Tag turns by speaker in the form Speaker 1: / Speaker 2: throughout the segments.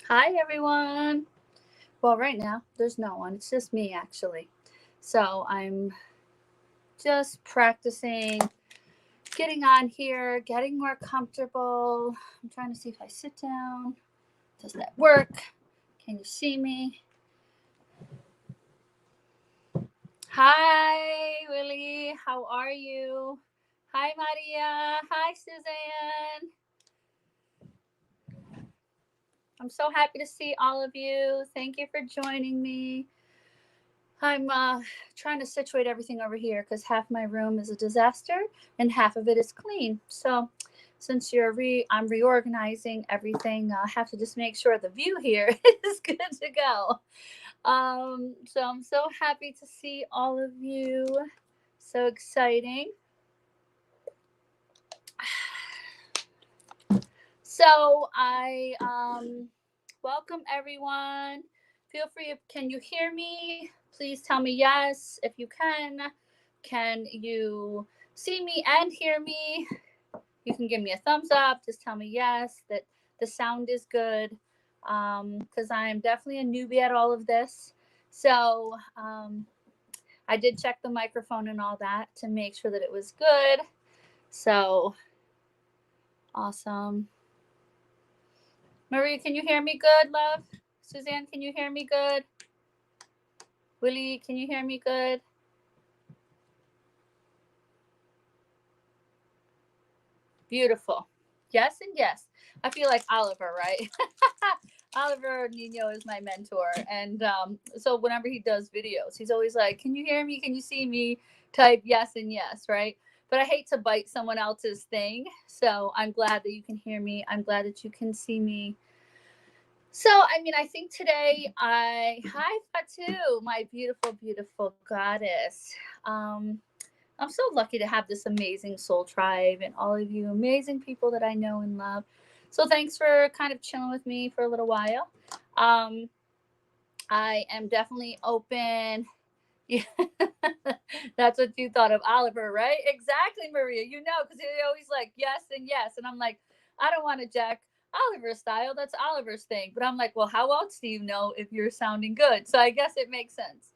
Speaker 1: Hi, everyone. Well, right now, there's no one. It's just me, actually. So I'm just practicing getting on here, getting more comfortable. I'm trying to see if I sit down. Does that work? Can you see me? Hi, Willie. How are you? Hi, Maria. Hi, Suzanne. I'm so happy to see all of you. Thank you for joining me. I'm trying to situate everything over here because half my room is a disaster and half of it is clean. So, since I'm reorganizing everything. I have to just make sure the view here is good to go. So I'm so happy to see all of you. So exciting. So I welcome everyone. Feel free. Can you hear me? Please tell me yes if you can. Can you see me and hear me? You can give me a thumbs up. Just tell me yes that the sound is good. Because I am definitely a newbie at all of this. So I did check the microphone and all that to make sure that it was good. So awesome. Marie, can you hear me good, love? Suzanne, can you hear me good? Willie, can you hear me good? Beautiful. Yes and yes. I feel like Oliver, right? Oliver Nino is my mentor. And so whenever he does videos, he's always like, can you hear me? Can you see me? Type yes and yes, right? But I hate to bite someone else's thing. So I'm glad that you can hear me. I'm glad that you can see me. So, I mean, I think today hi, Fatu, my beautiful, beautiful goddess. Um, I'm so lucky to have this amazing soul tribe and all of you amazing people that I know and love. So, thanks for kind of chilling with me for a little while. Um, I am definitely open. Yeah. That's what you thought of Oliver, right? Exactly, Maria. You know, because they're always like yes and yes. And I'm like, I don't want to jack Oliver's style. That's Oliver's thing. But I'm like, well, how else do you know if you're sounding good? So I guess it makes sense.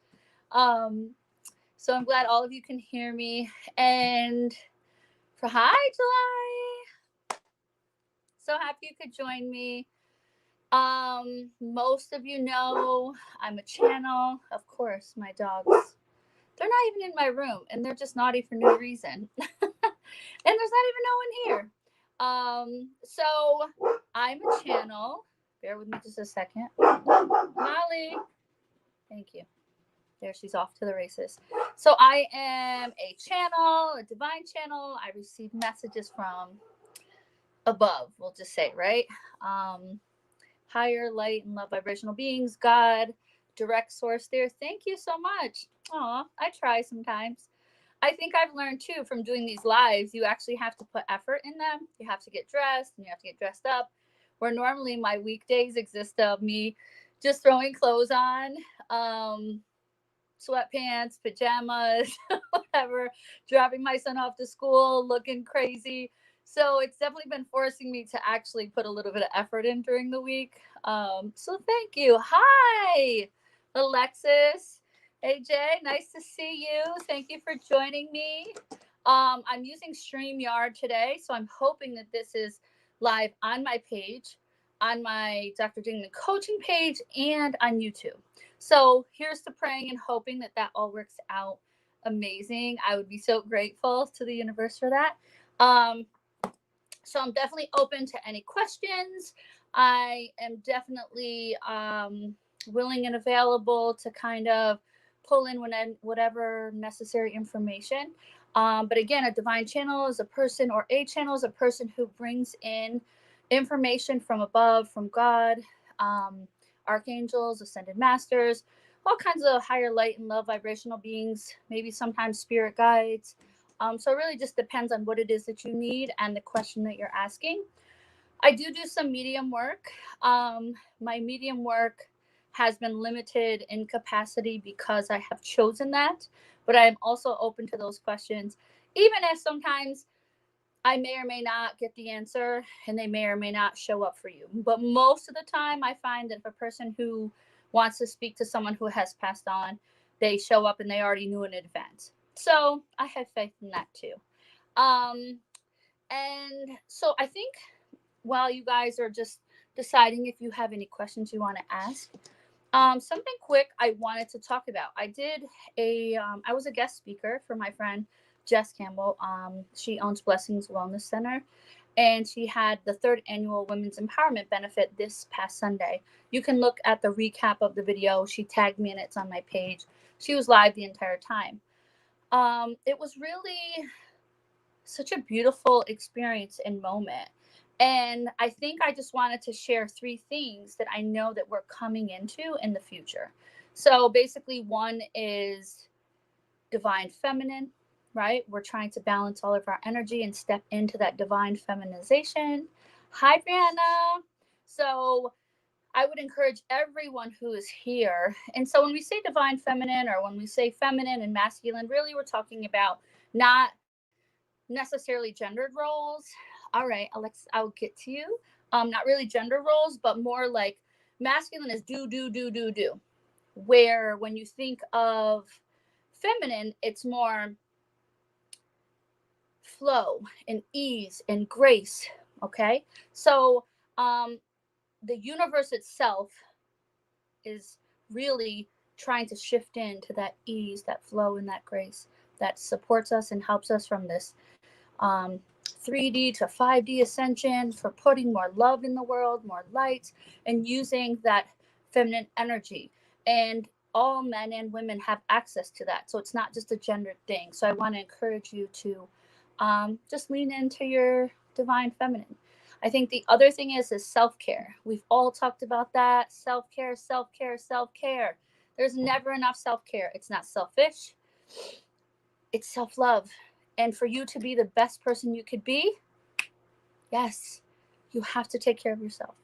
Speaker 1: Um, so I'm glad all of you can hear me. And for hi, July. So happy you could join me. Most of you know I'm a channel. Of course, my dogs, they're not even in my room and they're just naughty for no reason. And there's not even no one here. So I'm a channel. Bear with me just a second. Molly. Thank you. There, she's off to the races. So I am a channel, a divine channel. I receive messages from above, we'll just say, right? Um, Higher light and love vibrational beings, God, direct source there. Thank you so much. Aw, I try sometimes. I think I've learned too from doing these lives, you actually have to put effort in them. You have to get dressed and you have to get dressed up. Where normally my weekdays exist of me just throwing clothes on, um, sweatpants, pajamas, whatever, dropping my son off to school, looking crazy. So it's definitely been forcing me to actually put a little bit of effort in during the week. So thank you. Hi, Alexis. AJ, nice to see you. Thank you for joining me. I'm using StreamYard today, so I'm hoping that this is live on my page, on my Dr. Dingman coaching page, and on YouTube. So here's to praying and hoping that that all works out amazing. I would be so grateful to the universe for that. Um, so I'm definitely open to any questions. I am definitely willing and available to kind of pull in whatever necessary information. But again, a divine channel is a person, or a channel is a person who brings in information from above, from God, um, archangels, ascended masters, all kinds of higher light and love vibrational beings, maybe sometimes spirit guides. So it really just depends on what it is that you need and the question that you're asking. I do some medium work. My medium work has been limited in capacity because I have chosen that, but I am also open to those questions, even if sometimes I may or may not get the answer, and they may or may not show up for you. But most of the time, I find that if a person who wants to speak to someone who has passed on, they show up and they already knew in advance. So I have faith in that too. Um, and so I think while you guys are just deciding if you have any questions you want to ask, something quick I wanted to talk about. I was a guest speaker for my friend Jess Campbell. She owns Blessings Wellness Center, and she had the third annual Women's Empowerment Benefit this past Sunday. You can look at the recap of the video. She tagged me and it's on my page. She was live the entire time. It was really such a beautiful experience and moment. And I think I just wanted to share 3 things that I know that we're coming into in the future. So basically, one is divine feminine, right? We're trying to balance all of our energy and step into that divine feminization. Hi, Brianna. So I would encourage everyone who is here. And so when we say divine feminine, or when we say feminine and masculine, really we're talking about not necessarily gendered roles. All right, Alex, I'll get to you. Not really gender roles, but more like masculine is do. Where when you think of feminine, it's more flow and ease and grace. Okay, so the universe itself is really trying to shift into that ease, that flow, and that grace that supports us and helps us from this 3D to 5D ascension, for putting more love in the world, more light, and using that feminine energy. And all men and women have access to that. So it's not just a gendered thing. So I want to encourage you to just lean into your divine feminine. I think the other thing is self-care. We've all talked about that. Self-care, self-care, self-care. There's never enough self-care. It's not selfish. It's self-love. And for you to be the best person you could be, yes, you have to take care of yourself.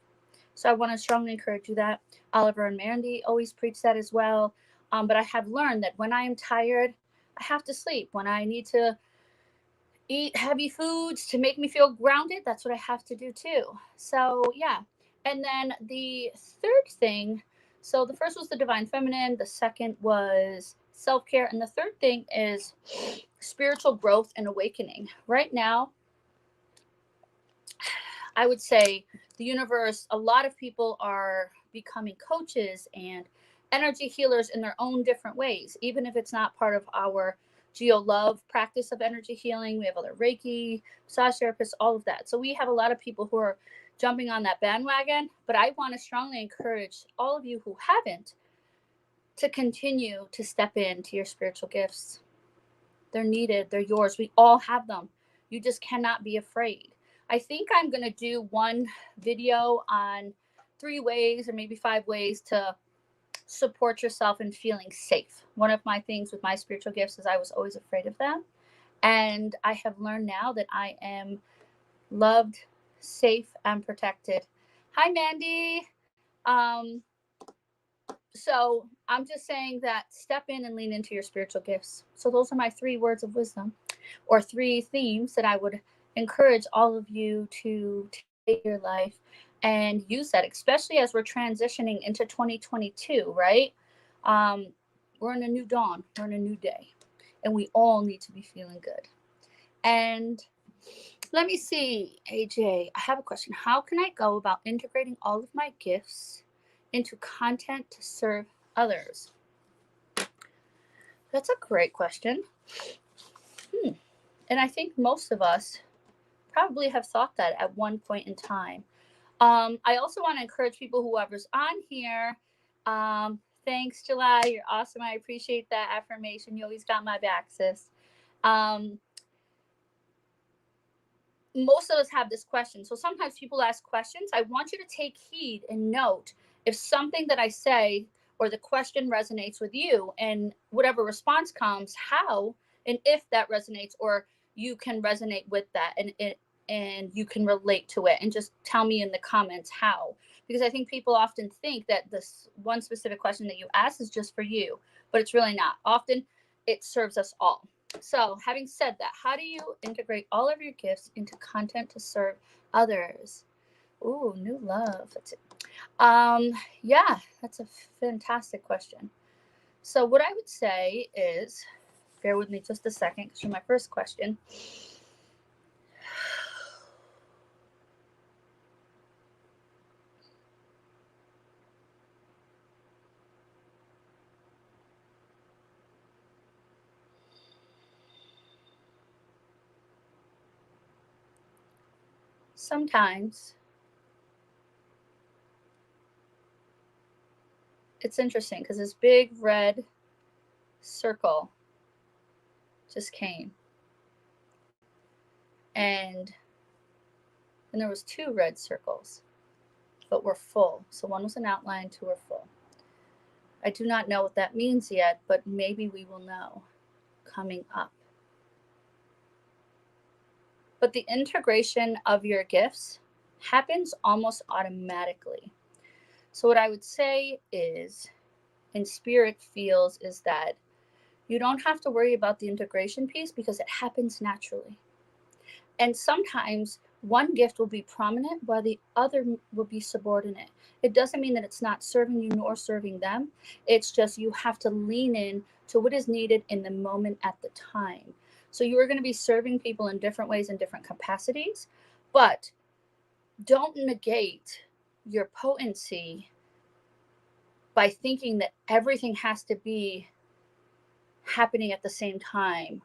Speaker 1: So I want to strongly encourage you that. Oliver and Mandy always preach that as well. But I have learned that when I am tired, I have to sleep. When I need to eat heavy foods to make me feel grounded, that's what I have to do too. So yeah. And then the third thing, so the first was the divine feminine, the second was self-care, and the third thing is spiritual growth and awakening. Right now, I would say the universe, a lot of people are becoming coaches and energy healers in their own different ways, even if it's not part of our Geo Love practice of energy healing. We have other Reiki, massage therapists, all of that. So we have a lot of people who are jumping on that bandwagon, but I want to strongly encourage all of you who haven't to continue to step into your spiritual gifts. They're needed. They're yours. We all have them. You just cannot be afraid. I think I'm going to do one video on 3 ways or maybe 5 ways to support yourself in feeling safe. One of my things with my spiritual gifts is I was always afraid of them. And I have learned now that I am loved, safe, and protected. Hi, Mandy. So I'm just saying that step in and lean into your spiritual gifts. So those are my 3 words of wisdom, or 3 themes that I would encourage all of you to take your life and use that, especially as we're transitioning into 2022, right? We're in a new dawn, we're in a new day, and we all need to be feeling good. And let me see, AJ, I have a question. How can I go about integrating all of my gifts into content to serve others? That's a great question. And I think most of us probably have thought that at one point in time. I also want to encourage people, whoever's on here. Thanks, July. You're awesome. I appreciate that affirmation. You always got my back, sis. Most of us have this question. So sometimes people ask questions. I want you to take heed and note if something that I say or the question resonates with you, and whatever response comes, how and if that resonates, or you can resonate with that and you can relate to it, and just tell me in the comments how. Because I think people often think that this one specific question that you ask is just for you, but it's really not. Often it serves us all. So, having said that, how do you integrate all of your gifts into content to serve others? Ooh, new love. That's it. Yeah, that's a fantastic question. So, what I would say is, bear with me just a second because you're my first question. Sometimes it's interesting because this big red circle just came, and there was two red circles, but we're full. So one was an outline, two are full. I do not know what that means yet, but maybe we will know coming up. But the integration of your gifts happens almost automatically. So what I would say is, in spirit feels, is that you don't have to worry about the integration piece because it happens naturally. And sometimes one gift will be prominent while the other will be subordinate. It doesn't mean that it's not serving you nor serving them. It's just you have to lean in to what is needed in the moment at the time. So you are going to be serving people in different ways in different capacities, but don't negate your potency by thinking that everything has to be happening at the same time.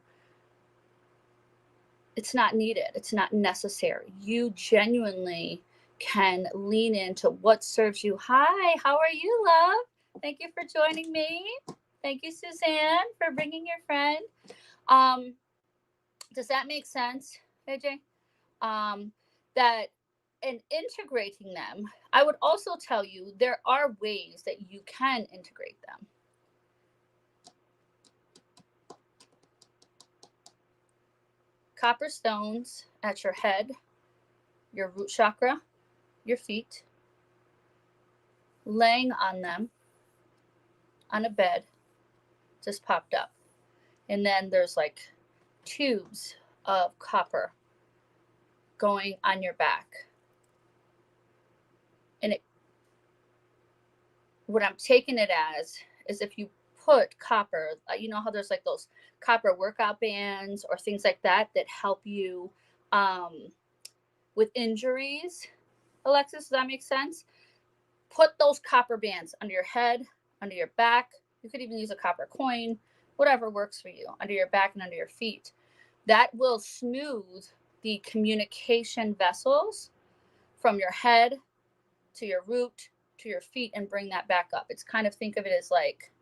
Speaker 1: It's not needed. It's not necessary. You genuinely can lean into what serves you. Hi, how are you, love? Thank you for joining me. Thank you, Suzanne, for bringing your friend. Does that make sense, AJ? That and integrating them, I would also tell you there are ways that you can integrate them. Copper stones at your head, your root chakra, your feet, laying on them on a bed just popped up. And then there's like tubes of copper going on your back. And what I'm taking it as is if you put copper, you know how there's like those copper workout bands or things like that that help you with injuries, Alexis, does that make sense? Put those copper bands under your head, under your back. You could even use a copper coin, whatever works for you, under your back and under your feet. That will smooth the communication vessels from your head to your root to your feet and bring that back up. It's kind of, think of it as like,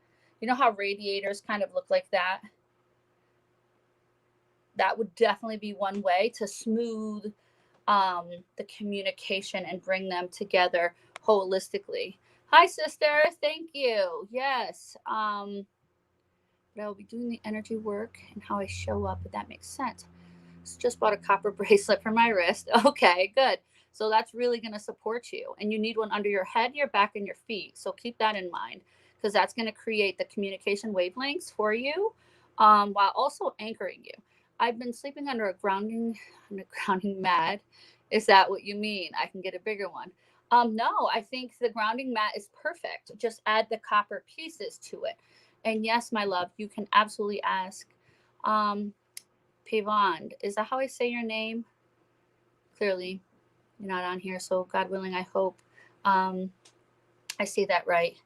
Speaker 1: you know how radiators kind of look like that? That would definitely be one way to smooth the communication and bring them together holistically. Hi, sister. Thank you. Yes. But I will be doing the energy work and how I show up, if that makes sense. Just bought a copper bracelet for my wrist. Okay, good. So that's really going to support you. And you need one under your head, your back, and your feet. So keep that in mind because that's going to create the communication wavelengths for you while also anchoring you. I've been sleeping under a grounding mat. Is that what you mean? I can get a bigger one. No, I think the grounding mat is perfect. Just add the copper pieces to it. And yes, my love, you can absolutely ask. Pavond, is that how I say your name? Clearly, you're not on here, so God willing, I hope I say that right.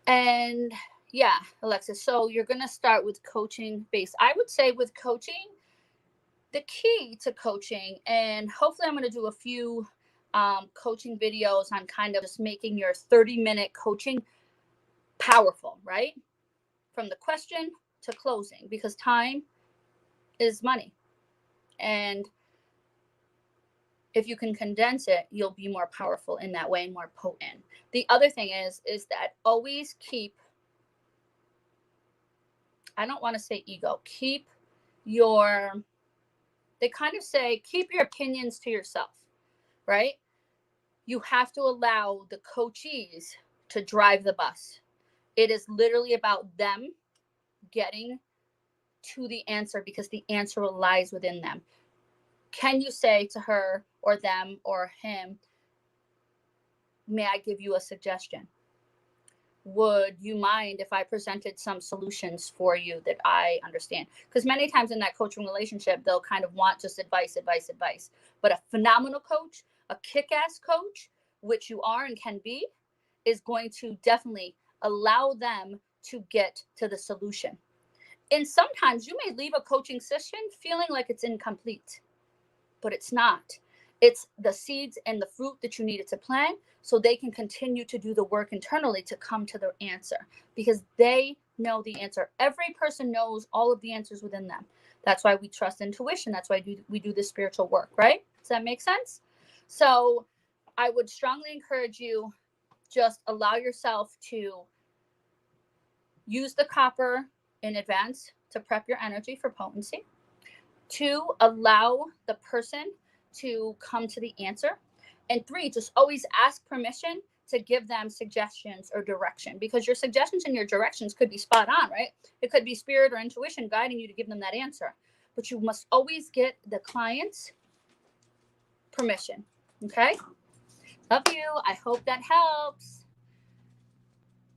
Speaker 1: And yeah, Alexis, so you're going to start with coaching base. I would say with coaching, the key to coaching, and hopefully I'm going to do a few coaching videos on kind of just making your 30-minute coaching powerful, right? From the question to closing, because time is money. And if you can condense it, you'll be more powerful in that way and more potent. The other thing is that always keep, I don't want to say ego, keep your, they kind of say, keep your opinions to yourself, right? You have to allow the coachees to drive the bus. It is literally about them getting to the answer because the answer lies within them. Can you say to her or them or him, may I give you a suggestion? Would you mind if I presented some solutions for you that I understand? Because many times in that coaching relationship, they'll kind of want just advice. But a phenomenal coach, a kick-ass coach, which you are and can be, is going to definitely allow them to get to the solution. And sometimes you may leave a coaching session feeling like it's incomplete, but it's not. It's the seeds and the fruit that you needed to plant so they can continue to do the work internally to come to the answer, because they know the answer. Every person knows all of the answers within them. That's why we trust intuition. That's why we do the spiritual work, right? Does that make sense? So I would strongly encourage you, just allow yourself to use the copper in advance to prep your energy for potency. 2, allow the person to come to the answer. And 3, just always ask permission to give them suggestions or direction, because your suggestions and your directions could be spot on, right? It could be spirit or intuition guiding you to give them that answer, but you must always get the client's permission. Okay? Love you. I hope that helps.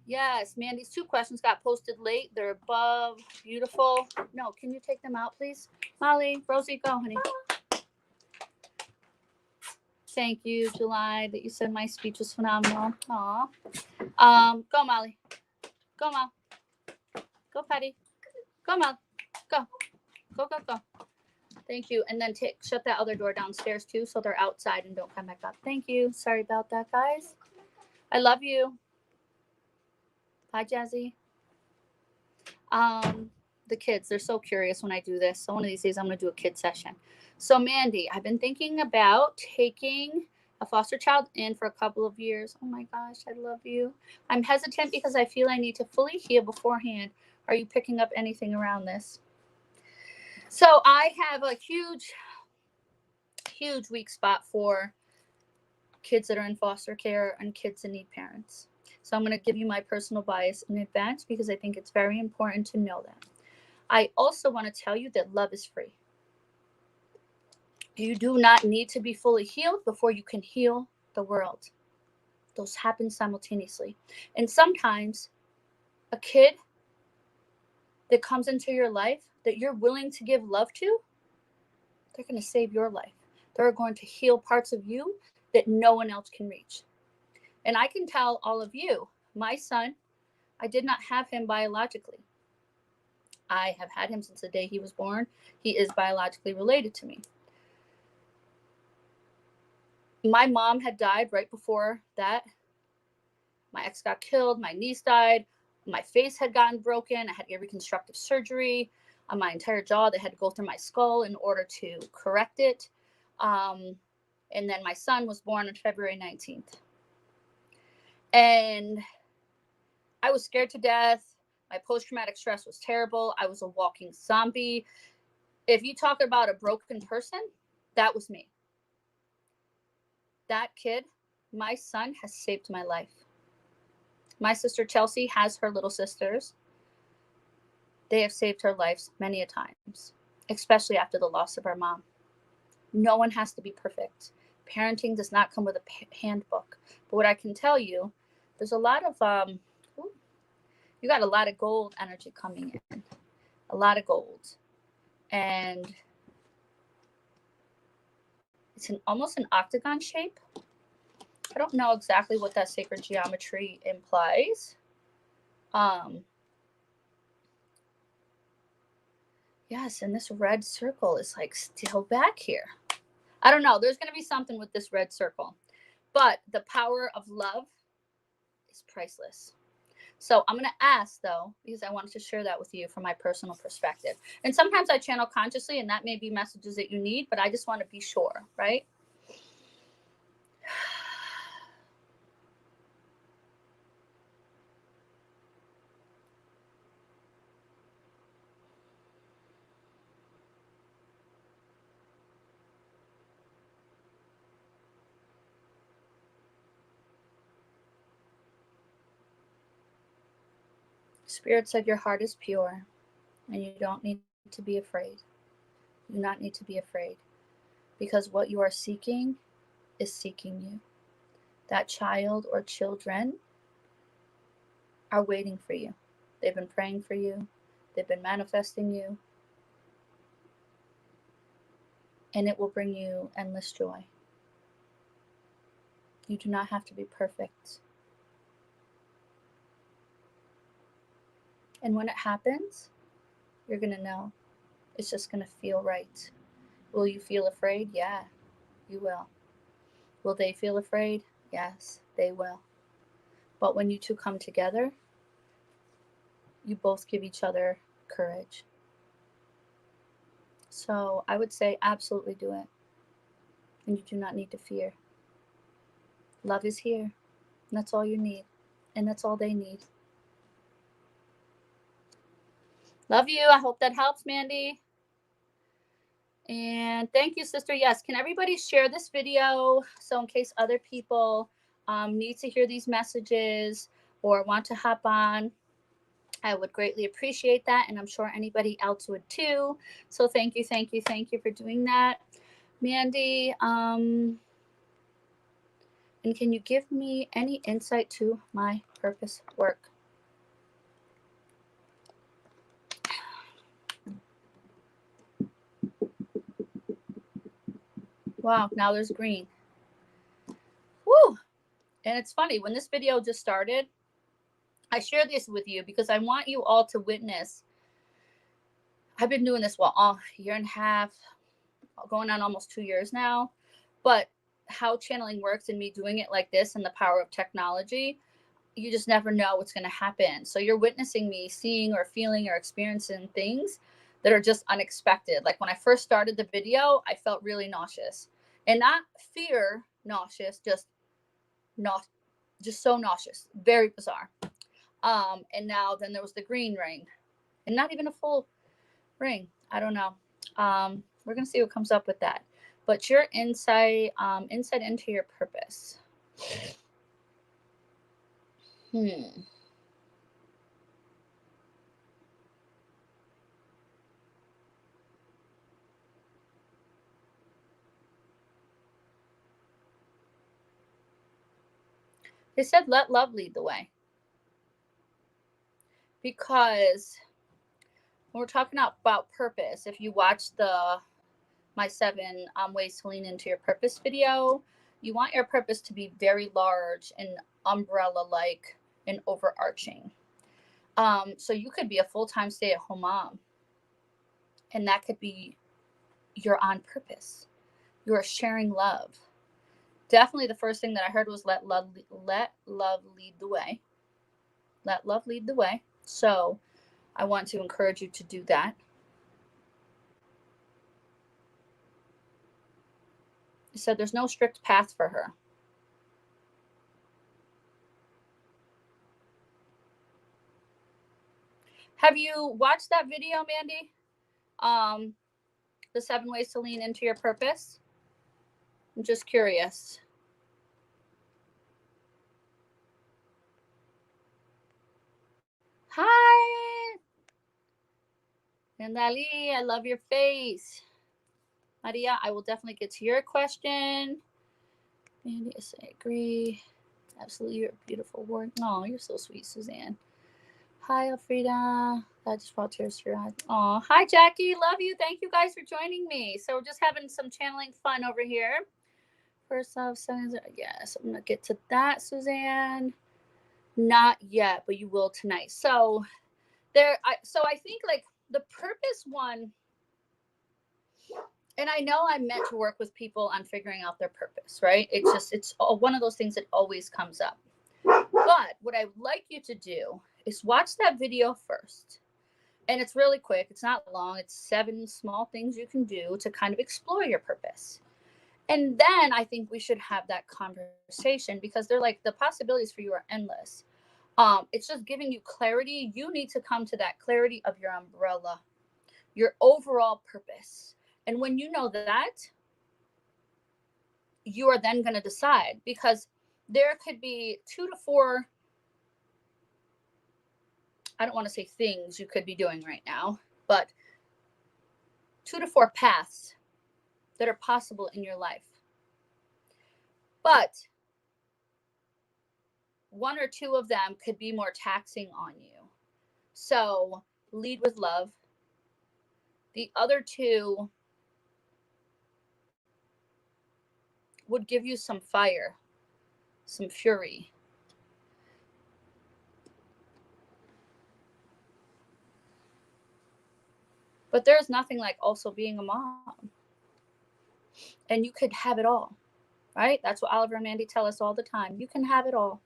Speaker 1: Yes, Mandy's 2 questions got posted late. They're above. Beautiful. No, can you take them out, please? Molly, Rosie, go, honey. Thank you, July, that you said my speech was phenomenal. Aw. Go, Molly. Go, Mal. Go, Patty. Go, Mal. Go. Go, go, go. Thank you. And then shut that other door downstairs, too, so they're outside and don't come back up. Thank you. Sorry about that, guys. I love you. Bye, Jazzy. The kids, they're so curious when I do this. So one of these days I'm going to do a kid session. So Mandy, I've been thinking about taking a foster child in for a couple of years. Oh my gosh, I love you. I'm hesitant because I feel I need to fully heal beforehand. Are you picking up anything around this? So I have a huge weak spot for kids that are in foster care and kids that need parents. So I'm going to give you my personal bias in advance because I think it's very important to know that. I also want to tell you that love is free. You do not need to be fully healed before you can heal the world. Those happen simultaneously. And sometimes a kid that comes into your life that you're willing to give love to, they're going to save your life. They're going to heal parts of you that no one else can reach. And I can tell all of you, my son, I did not have him biologically. I have had him since the day he was born. He is biologically related to me. My mom had died right before that. My ex got killed. My niece died. My face had gotten broken. I had to get reconstructive surgery on my entire jaw. They had to go through my skull in order to correct it. And then my son was born on February 19th. And I was scared to death. My post-traumatic stress was terrible. I was a walking zombie. If you talk about a broken person, that was me. That kid, my son, has saved my life. My sister Chelsea has her little sisters. They have saved her lives many a times, especially after the loss of our mom. No one has to be perfect. Parenting does not come with a handbook. But what I can tell you, there's a lot of, you got a lot of gold energy coming in. A lot of gold. And it's almost an octagon shape. I don't know exactly what that sacred geometry implies. Yes, and this red circle is like still back here. I don't know. There's going to be something with this red circle. But the power of love is priceless. So I'm going to ask, though, because I wanted to share that with you from my personal perspective. And sometimes I channel consciously, and that may be messages that you need, but I just want to be sure, right? Spirit said your heart is pure and you don't need to be afraid. You do not need to be afraid, because what you are seeking is seeking you. That child or children are waiting for you. They've been praying for you. They've been manifesting you. And it will bring you endless joy. You do not have to be perfect. And when it happens, you're going to know. It's just going to feel right. Will you feel afraid? Yeah, you will. Will they feel afraid? Yes, they will. But when you two come together, you both give each other courage. So I would say absolutely do it. And you do not need to fear. Love is here. And that's all you need. And that's all they need. Love you. I hope that helps, Mandy. And thank you, sister. Yes, can everybody share this video, so in case other people need to hear these messages or want to hop on, I would greatly appreciate that. And I'm sure anybody else would too. So thank you for doing that. Mandy, and can you give me any insight to my purpose work? Wow, now there's green. Woo! And it's funny, when this video just started, I share this with you because I want you all to witness. I've been doing this, a year and a half, going on almost 2 years now. But how channeling works and me doing it like this and the power of technology, you just never know what's going to happen. So you're witnessing me seeing or feeling or experiencing things that are just unexpected. Like when I first started the video, I felt really nauseous. And not fear nauseous, just so nauseous. Very bizarre. And now then there was the green ring. And not even a full ring. I don't know. We're going to see what comes up with that. But your insight into your purpose. They said, let love lead the way. Because when we're talking about purpose, if you watch my 7 ways to lean into your purpose video, you want your purpose to be very large and umbrella-like and overarching. So you could be a full-time stay-at-home mom, and that could be you're on purpose. You're sharing love. Definitely the first thing that I heard was let love lead the way. Let love lead the way. So I want to encourage you to do that. You said there's no strict path for her. Have you watched that video, Mandy? The 7 ways to lean into your purpose? I'm just curious. Hi, Nandali, I love your face. Maria, I will definitely get to your question. Mandy, yes, I agree. Absolutely, you're a beautiful word. Oh, you're so sweet, Suzanne. Hi, Elfrida. That just brought tears to your eyes. Oh, hi, Jackie. Love you. Thank you guys for joining me. So we're just having some channeling fun over here. First off, yes, I'm going to get to that, Suzanne. Not yet, but you will tonight. So I think like the purpose one, and I know I'm meant to work with people on figuring out their purpose, right? It's one of those things that always comes up. But what I would like you to do is watch that video first. And it's really quick. It's not long. It's 7 small things you can do to kind of explore your purpose. And then I think we should have that conversation, because they're like, the possibilities for you are endless. It's just giving you clarity. You need to come to that clarity of your umbrella, your overall purpose. And when you know that, you are then going to decide, because there could be 2 to 4, I don't want to say things you could be doing right now, but 2 to 4 paths that are possible in your life. But 1 or 2 of them could be more taxing on you. So lead with love. The other 2 would give you some fire, some fury. But there's nothing like also being a mom. And you could have it all, right? That's what Oliver and Mandy tell us all the time. You can have it all.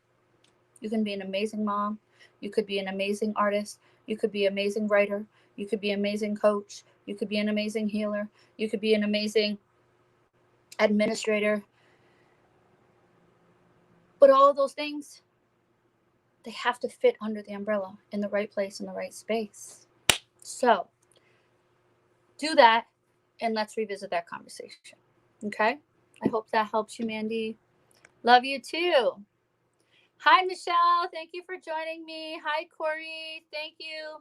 Speaker 1: You can be an amazing mom. You could be an amazing artist. You could be an amazing writer. You could be an amazing coach. You could be an amazing healer. You could be an amazing administrator. But all of those things, they have to fit under the umbrella in the right place, in the right space. So do that, and let's revisit that conversation. Okay? I hope that helps you, Mandy. Love you too. Hi, Michelle. Thank you for joining me. Hi, Corey. Thank you.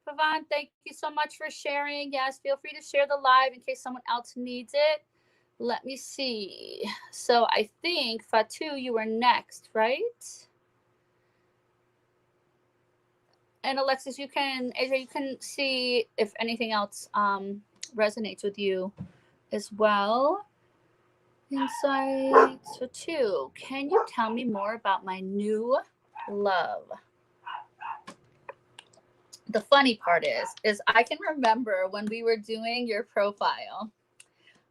Speaker 1: Pavan, thank you so much for sharing. Yes, feel free to share the live in case someone else needs it. Let me see. So I think, Fatu, you were next, right? And Alexis, Asia, you can see if anything else resonates with you as well. Insight. So 2, can you tell me more about my new love? The funny part is I can remember when we were doing your profile,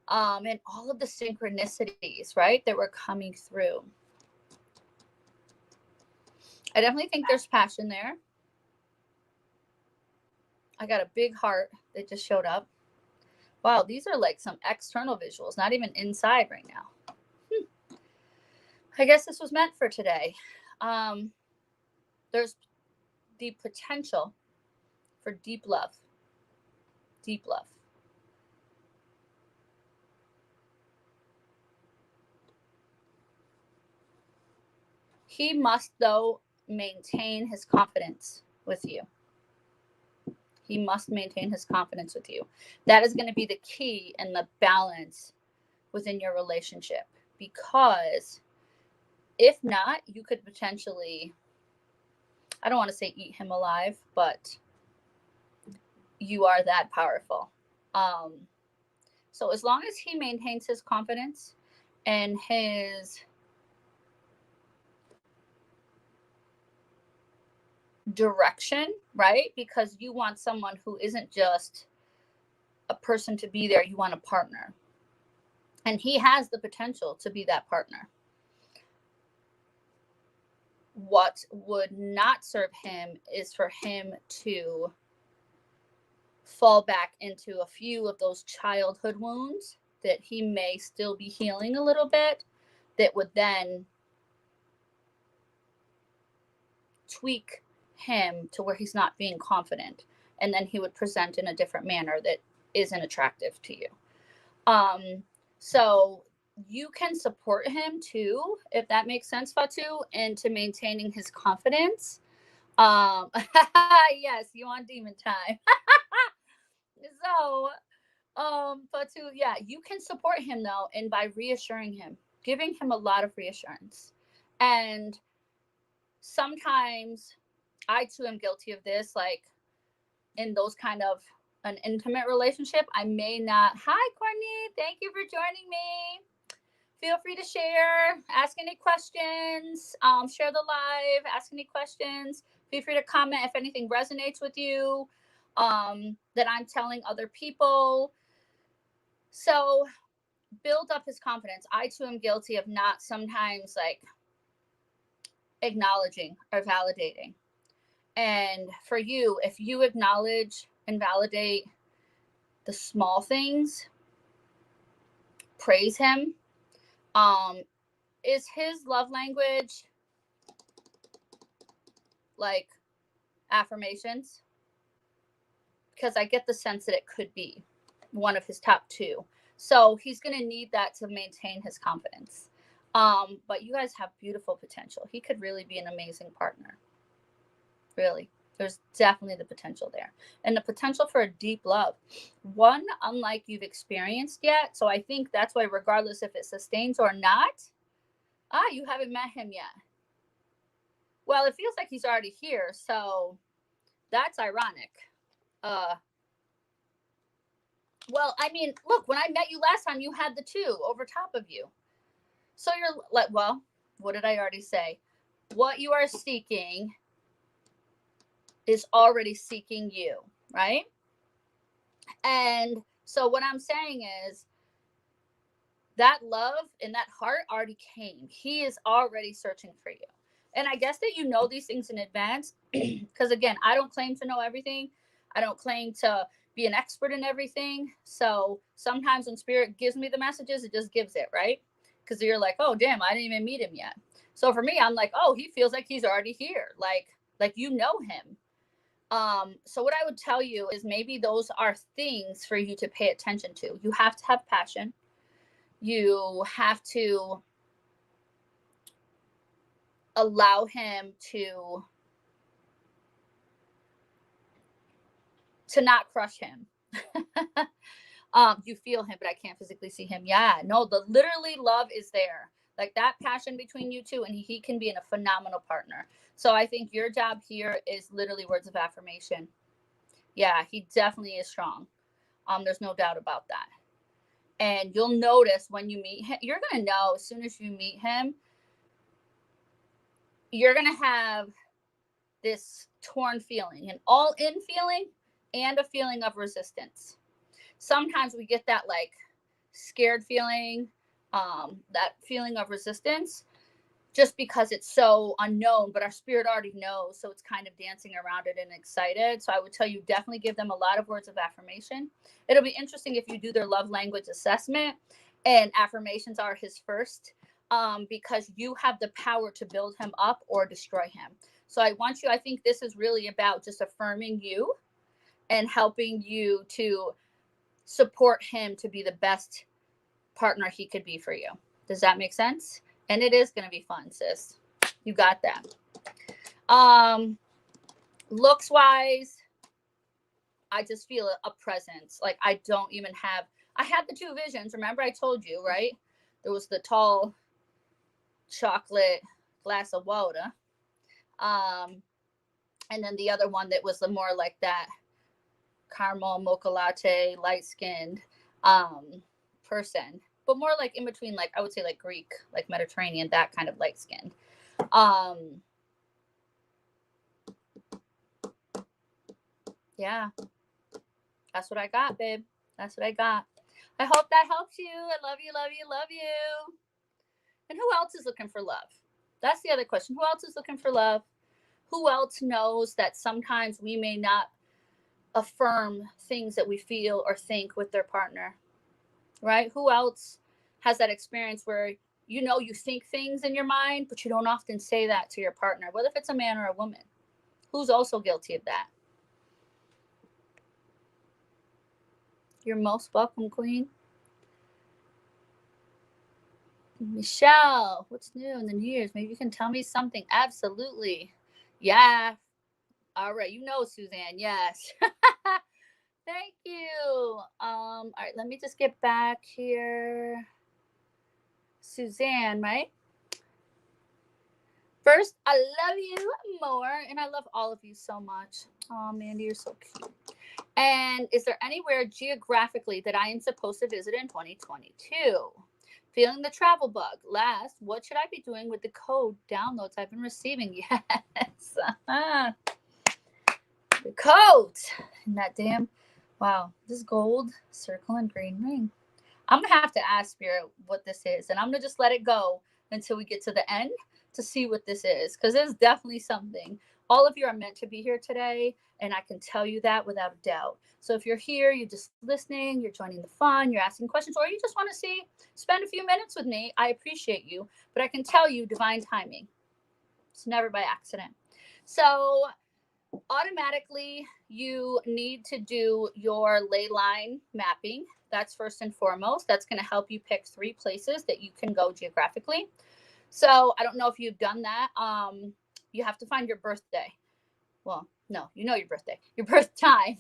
Speaker 1: and all of the synchronicities, right, that were coming through. I definitely think there's passion there. I got a big heart that just showed up. Wow, these are like some external visuals, not even inside right now. I guess this was meant for today. There's the potential for deep love. Deep love. He must, though, maintain his confidence with you. He must maintain his confidence with you. That is going to be the key and the balance within your relationship. Because if not, you could potentially, I don't want to say eat him alive, but you are that powerful. So as long as he maintains his confidence and his direction, right? Because you want someone who isn't just a person to be there, you want a partner. And he has the potential to be that partner. What would not serve him is for him to fall back into a few of those childhood wounds that he may still be healing a little bit, that would then tweak him to where he's not being confident, and then he would present in a different manner that isn't attractive to you. So you can support him too, if that makes sense, Fatu, into maintaining his confidence. Yes, you want demon time. So Fatu, yeah, you can support him though, and by reassuring him, giving him a lot of reassurance. And sometimes I too am guilty of this, like in those kind of an intimate relationship. I may not. Hi, Courtney. Thank you for joining me. Feel free to share, ask any questions, share the live, ask any questions. Feel free to comment if anything resonates with you, that I'm telling other people. So build up his confidence. I too am guilty of not sometimes like acknowledging or validating. And for you, if you acknowledge and validate the small things, praise him. Is his love language like affirmations? Because I get the sense that it could be one of his top 2. So he's going to need that to maintain his confidence. But you guys have beautiful potential. He could really be an amazing partner. Really. There's definitely the potential there, and the potential for a deep love, one unlike you've experienced yet. So I think that's why, regardless if it sustains or not, you haven't met him yet. Well, it feels like he's already here, so that's ironic. Well, I mean, look, when I met you last time, you had the two over top of you. So you're like, well, what did I already say? What you are seeking is already seeking you, right? And so what I'm saying is that love and that heart already came. He is already searching for you. And I guess that you know these things in advance because, again, I don't claim to know everything. I don't claim to be an expert in everything. So sometimes when spirit gives me the messages, it just gives it, right? Because you're like, oh, damn, I didn't even meet him yet. So for me, I'm like, oh, he feels like he's already here. Like you know him. So what I would tell you is maybe those are things for you to pay attention to. You have to have passion. You have to allow him to not crush him. You feel him, but I can't physically see him. Yeah, no, the literally love is there. Like that passion between you two, and he can be in a phenomenal partner. So I think your job here is literally words of affirmation. Yeah, he definitely is strong. There's no doubt about that. And you'll notice when you meet him, you're going to know as soon as you meet him, you're going to have this torn feeling, an all in feeling and a feeling of resistance. Sometimes we get that like scared feeling, that feeling of resistance, just because it's so unknown, but our spirit already knows. So it's kind of dancing around it and excited. So I would tell you, definitely give them a lot of words of affirmation. It'll be interesting if you do their love language assessment and affirmations are his first, because you have the power to build him up or destroy him. So I think this is really about just affirming you and helping you to support him to be the best partner he could be for you. Does that make sense? And it is going to be fun, sis. You got that. Looks wise, I just feel a presence. Like I don't even have, I had the two visions. Remember I told you, right? There was the tall chocolate glass of water. And then the other one that was the more like that caramel mocha latte, light-skinned person, but more like in between, like I would say like Greek, like Mediterranean, that kind of light-skinned. Yeah, that's what I got, babe. That's what I got. I hope that helps you. I love you, love you, love you. And who else is looking for love? That's the other question. Who else is looking for love? Who else knows that sometimes we may not affirm things that we feel or think with their partner, right? Who else has that experience where you think things in your mind, but you don't often say that to your partner, whether if it's a man or a woman? Who's also guilty of that? You're most welcome, Queen. Michelle, what's new in the New Year's? Maybe you can tell me something. Absolutely. Yeah. All right. Suzanne. Yes. Thank you. All right. Let me just get back here. Suzanne, right? First, I love you more, and I love all of you so much. Oh, Mandy, you're so cute. And is there anywhere geographically that I am supposed to visit in 2022? Feeling the travel bug. Last, what should I be doing with the code downloads I've been receiving? Yes. The codes. And that damn, wow, this gold circle and green ring. I'm going to have to ask Spirit what this is, and I'm going to just let it go until we get to the end to see what this is, because it's definitely something. All of you are meant to be here today, and I can tell you that without a doubt. So if you're here, you're just listening, you're joining the fun, you're asking questions, or you just want to spend a few minutes with me, I appreciate you. But I can tell you divine timing. It's never by accident. So automatically, you need to do your ley line mapping. That's first and foremost. That's going to help you pick 3 places that you can go geographically. So I don't know if you've done that. You have to find your birthday. Well, No, you know your birthday, your birth time.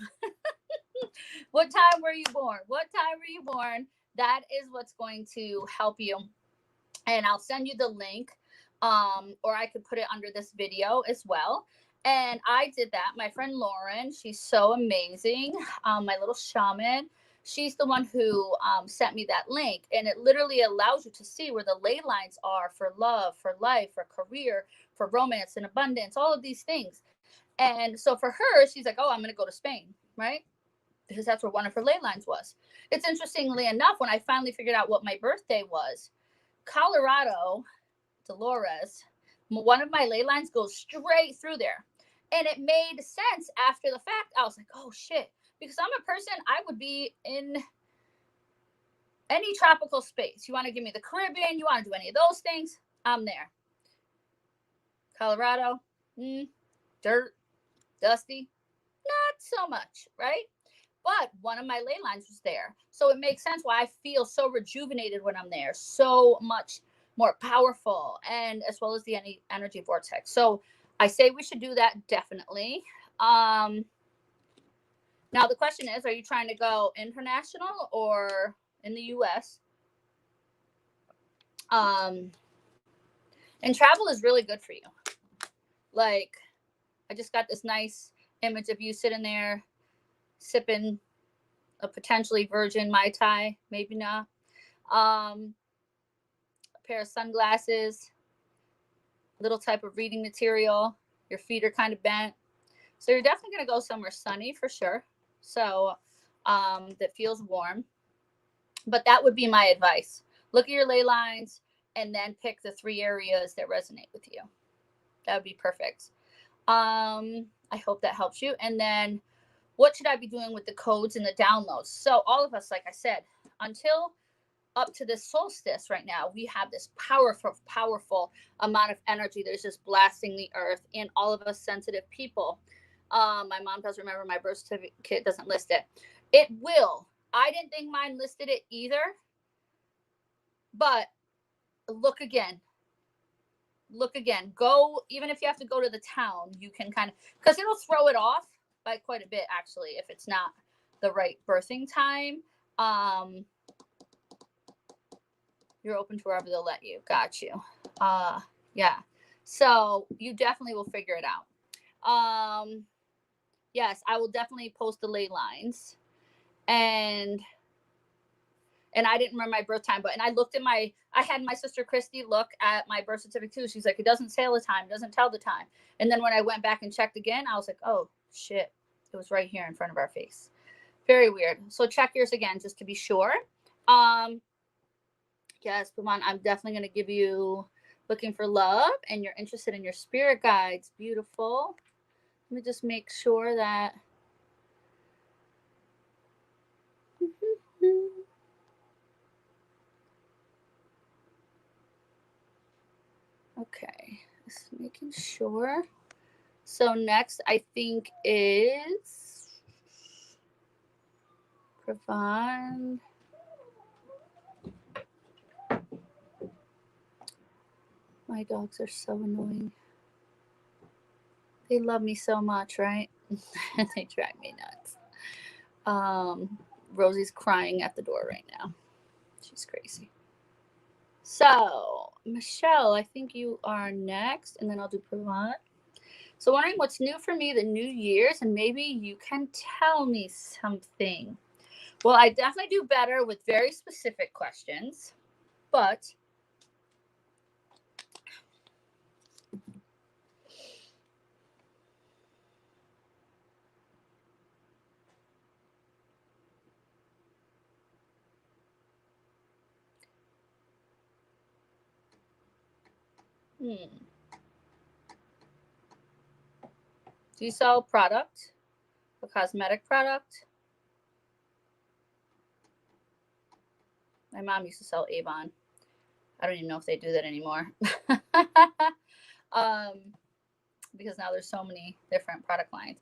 Speaker 1: What time were you born? What time were you born? That is what's going to help you. And I'll send you the link, or I could put it under this video as well. And I did that. My friend Lauren, she's so amazing. My little shaman, she's the one who sent me that link. And it literally allows you to see where the ley lines are for love, for life, for career, for romance and abundance, all of these things. And so for her, she's like, oh, I'm going to go to Spain, right? Because that's where one of her ley lines was. It's interestingly enough, when I finally figured out what my birthday was, Colorado, Dolores, one of my ley lines goes straight through there. And it made sense after the fact. I was like, oh shit. Because I'm a person, I would be in any tropical space. You want to give me the Caribbean, you want to do any of those things, I'm there. Colorado, dirt, dusty, not so much, right? But one of my ley lines was there. So it makes sense why I feel so rejuvenated when I'm there, so much more powerful, and as well as the energy vortex. So I say we should do that, definitely. Now the question is, are you trying to go international or in the US? And travel is really good for you. Like, I just got this nice image of you sitting there sipping a potentially virgin Mai Tai, maybe not. A pair of sunglasses, little type of reading material. Your feet are kind of bent. So you're definitely going to go somewhere sunny for sure. So that feels warm. But that would be my advice. Look at your ley lines and then pick the 3 areas that resonate with you. That would be perfect. I hope that helps you. And then what should I be doing with the codes and the downloads? So all of us, like I said, until up to this solstice right now, we have this powerful amount of energy that is just blasting the earth, and all of us sensitive people. My mom doesn't remember my birth certificate, doesn't list it. It will. I didn't think mine listed it either, but look again. Go, even if you have to go to the town, you can kind of, because it'll throw it off by quite a bit, actually, if it's not the right birthing time. You're open to wherever they'll let you. Got you. Yeah. So you definitely will figure it out. Yes, I will definitely post the ley lines. And I didn't remember my birth time, and I looked at I had my sister Christy look at my birth certificate too. She's like, it doesn't say the time, it doesn't tell the time. And then when I went back and checked again, I was like, oh shit, it was right here in front of our face. Very weird. So check yours again just to be sure. Yes, Pavan, I'm definitely going to give you looking for love, and you're interested in your spirit guides. Beautiful. Let me just make sure that. Okay, just making sure. So next, I think is Pavan. My dogs are so annoying. They love me so much, right? They drive me nuts. Rosie's crying at the door right now. She's crazy. So, Michelle, I think you are next, and then I'll do Pavan. So, wondering what's new for me the New Year's, and maybe you can tell me something. Well, I definitely do better with very specific questions, but do you sell product, a cosmetic product? My mom used to sell Avon. I don't even know if they do that anymore. Because now there's so many different product lines.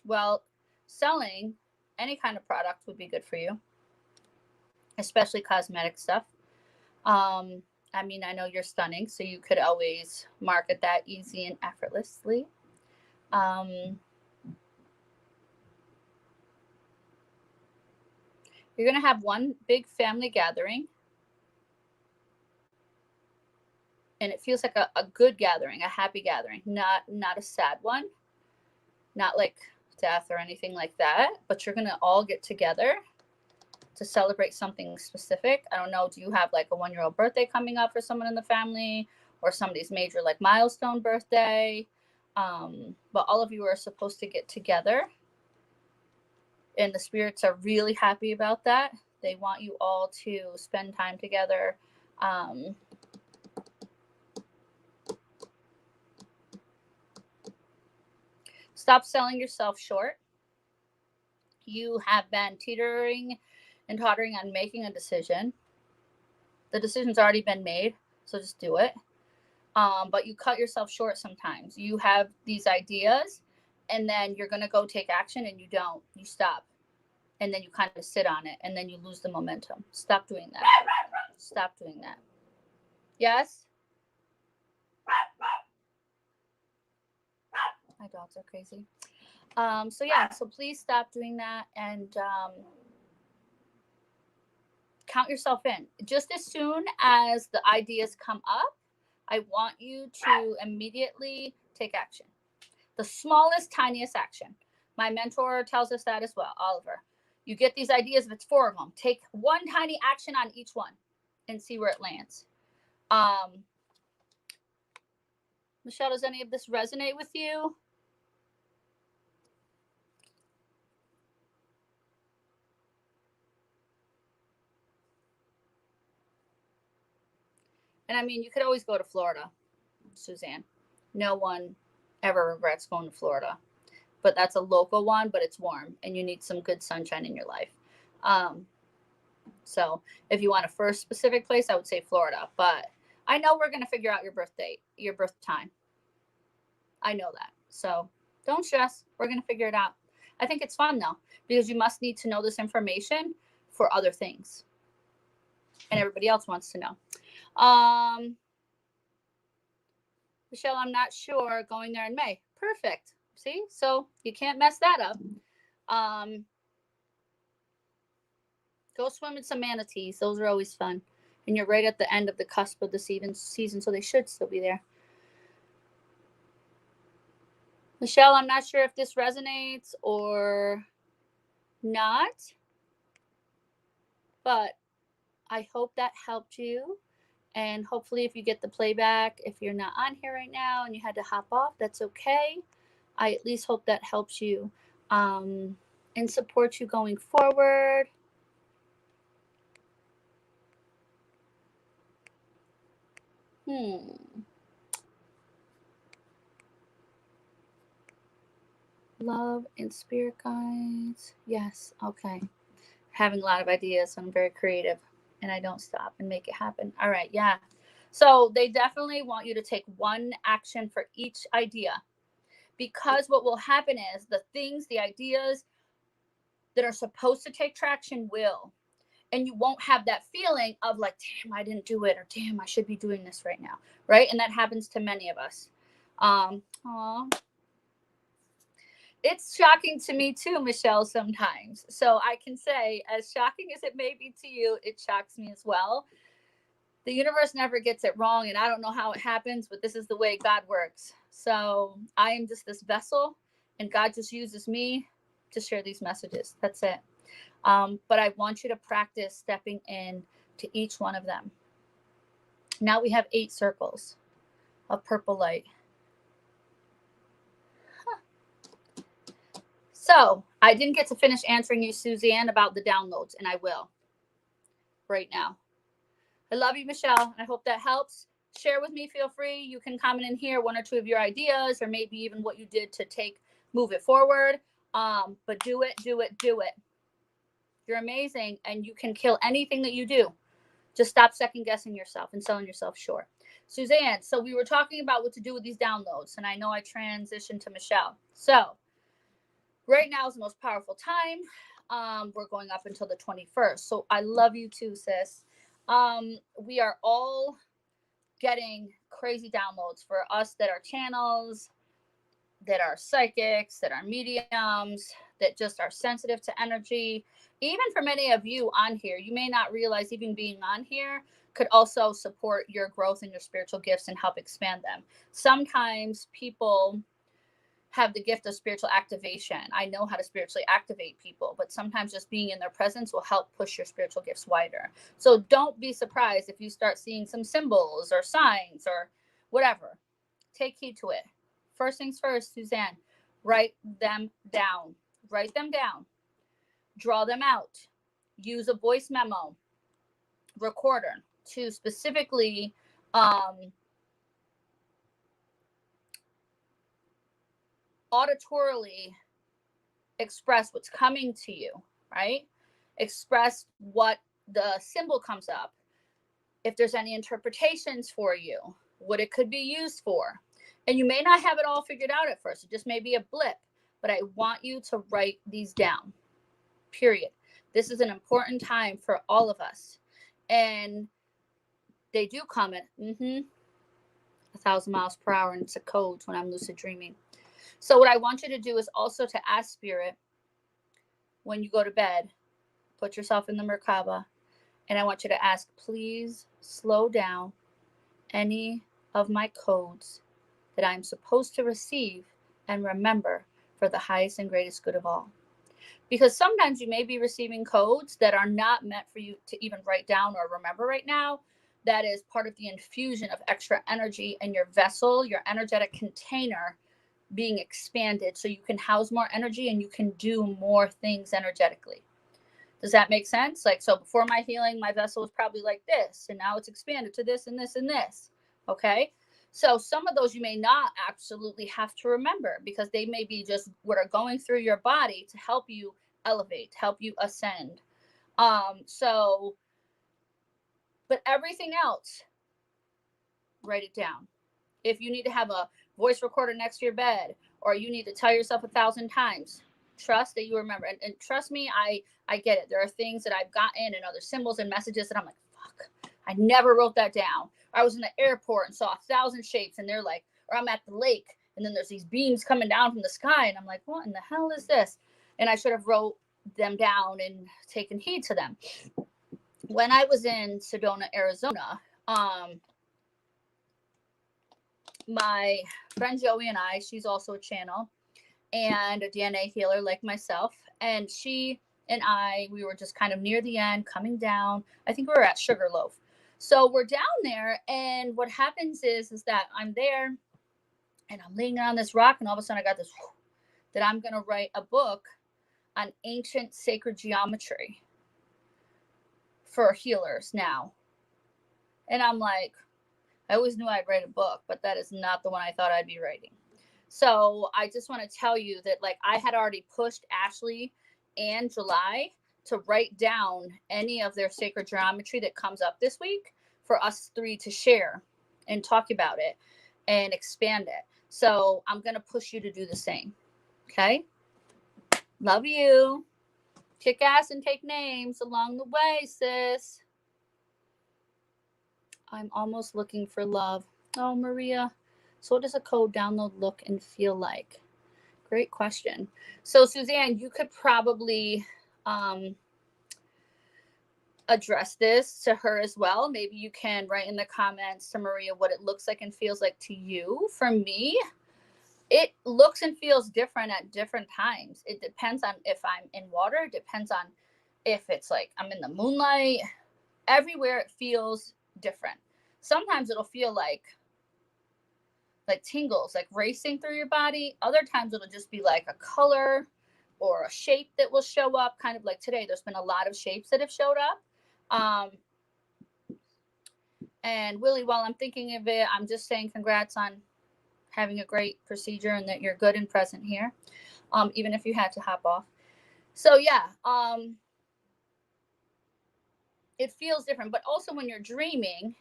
Speaker 1: Well, selling any kind of product would be good for you, especially cosmetic stuff. I mean, I know you're stunning, so you could always market that easy and effortlessly. You're going to have one big family gathering. And it feels like a good gathering, a happy gathering, not a sad one, not like death or anything like that. But you're going to all get together to celebrate something specific. I don't know. Do you have like a 1-year-old birthday coming up for someone in the family, or somebody's major like milestone birthday? But all of you are supposed to get together, and the spirits are really happy about that. They want you all to spend time together. Stop selling yourself short. You have been teetering and tottering on making a decision. The decision's already been made, so just do it. But you cut yourself short sometimes. You have these ideas, and then you're going to go take action, and you don't. You stop. And then you kind of sit on it, and then you lose the momentum. Stop doing that. Stop doing that. Yes? My dogs are crazy. So yeah, so please stop doing that, and count yourself in. Just as soon as the ideas come up, I want you to immediately take action. The smallest, tiniest action. My mentor tells us that as well, Oliver. You get these ideas, if it's 4 of them, take one tiny action on each one and see where it lands. Michelle, does any of this resonate with you? And I mean, you could always go to Florida, Suzanne. No one ever regrets going to Florida. But that's a local one, but it's warm, and you need some good sunshine in your life. So if you want a first specific place, I would say Florida. But I know we're going to figure out your birth date, your birth time. I know that. So don't stress. We're going to figure it out. I think it's fun, though, because you must need to know this information for other things. And everybody else wants to know. Michelle, I'm not sure. Going there in May. Perfect. See? So you can't mess that up. Go swim with some manatees. Those are always fun. And you're right at the end of the cusp of the season, so they should still be there. Michelle, I'm not sure if this resonates or not, but I hope that helped you. And hopefully if you get the playback, if you're not on here right now and you had to hop off, that's okay. I at least hope that helps you and support you going forward. Love and spirit guides. Yes. Okay. Having a lot of ideas. So I'm very creative and I don't stop and make it happen. All right. Yeah. So they definitely want you to take one action for each idea, because what will happen is the ideas that are supposed to take traction will. And you won't have that feeling of like, damn, I didn't do it, or damn, I should be doing this right now. Right. And that happens to many of us. It's shocking to me too, Michelle, sometimes. So I can say, as shocking as it may be to you, it shocks me as well. The universe never gets it wrong, and I don't know how it happens, but this is the way God works. So I am just this vessel, and God just uses me to share these messages. That's it. But I want you to practice stepping in to each one of them. Now we have 8 circles of purple light. So I didn't get to finish answering you, Suzanne, about the downloads, and I will right now. I love you, Michelle. I hope that helps. Share with me. Feel free. You can comment in here 1 or 2 of your ideas, or maybe even what you did to move it forward. But do it. You're amazing, and you can kill anything that you do. Just stop second guessing yourself and selling yourself short. Suzanne, so we were talking about what to do with these downloads, and I know I transitioned to Michelle. So right now is the most powerful time. We're going up until the 21st. So I love you too, sis. We are all getting crazy downloads. For us that are channels, that are psychics, that are mediums, that just are sensitive to energy. Even for many of you on here, you may not realize even being on here could also support your growth in your spiritual gifts and help expand them. Sometimes people have the gift of spiritual activation. I know how to spiritually activate people, but sometimes just being in their presence will help push your spiritual gifts wider. So don't be surprised if you start seeing some symbols or signs or whatever. Take heed to it. First things first, Suzanne, write them down. Write them down. Draw them out. Use a voice memo recorder to specifically auditorily express what's coming to you, right? Express what the symbol comes up. If there's any interpretations for you, what it could be used for. And you may not have it all figured out at first. It just may be a blip, but I want you to write these down, period. This is an important time for all of us. And they do come at 1,000 miles per hour, and it's a code when I'm lucid dreaming. So what I want you to do is also to ask Spirit, when you go to bed, put yourself in the Merkaba, and I want you to ask, please slow down any of my codes that I'm supposed to receive and remember for the highest and greatest good of all. Because sometimes you may be receiving codes that are not meant for you to even write down or remember right now. That is part of the infusion of extra energy in your vessel, your energetic container being expanded so you can house more energy and you can do more things energetically. Does that make sense? Like, so before my healing, my vessel was probably like this, and now it's expanded to this and this and this. Okay. So some of those you may not absolutely have to remember because they may be just what are going through your body to help you elevate, help you ascend. But everything else, write it down. If you need to have a voice recorder next to your bed, or you need to tell yourself 1,000 times, trust that you remember. And trust me, I get it. There are things that I've gotten and other symbols and messages that I'm like, fuck, I never wrote that down. I was in the airport and saw 1,000 shapes, and they're like, or I'm at the lake, and then there's these beams coming down from the sky, and I'm like, what in the hell is this? And I should have wrote them down and taken heed to them. When I was in Sedona, Arizona, my friend Joey and I, she's also a channel and a DNA healer like myself. And she and I, we were just kind of near the end, coming down. I think we were at Sugarloaf. So we're down there, and what happens is that I'm there, and I'm laying on this rock, and all of a sudden I got this, that I'm going to write a book on ancient sacred geometry for healers now. And I'm like, I always knew I'd write a book, but that is not the one I thought I'd be writing. So I just want to tell you that, like, I had already pushed Ashley and July to write down any of their sacred geometry that comes up this week for us three to share and talk about it and expand it. So I'm going to push you to do the same. Okay. Love you. Kick ass and take names along the way, sis. I'm almost looking for love. Oh, Maria. So what does a code download look and feel like? Great question. So Suzanne, you could probably address this to her as well. Maybe you can write in the comments to Maria what it looks like and feels like to you. For me, it looks and feels different at different times. It depends on if I'm in water. It depends on if it's like I'm in the moonlight. Everywhere it feels different. Sometimes it'll feel like tingles, like racing through your body. Other times it'll just be like a color or a shape that will show up, kind of like today. There's been a lot of shapes that have showed up. And Willie, while I'm thinking of it, I'm just saying congrats on having a great procedure and that you're good and present here, even if you had to hop off. So yeah, it feels different. But also when you're dreaming,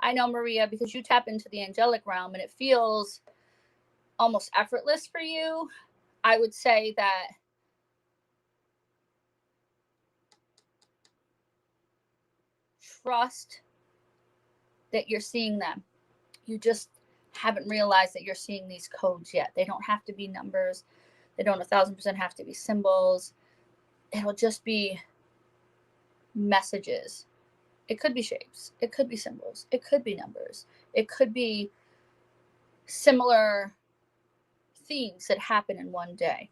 Speaker 1: I know, Maria, because you tap into the angelic realm and it feels almost effortless for you, I would say that trust that you're seeing them. You just haven't realized that you're seeing these codes yet. They don't have to be numbers. They don't 1000% have to be symbols. It'll just be messages. It could be shapes. It could be symbols. It could be numbers. It could be similar things that happen in one day.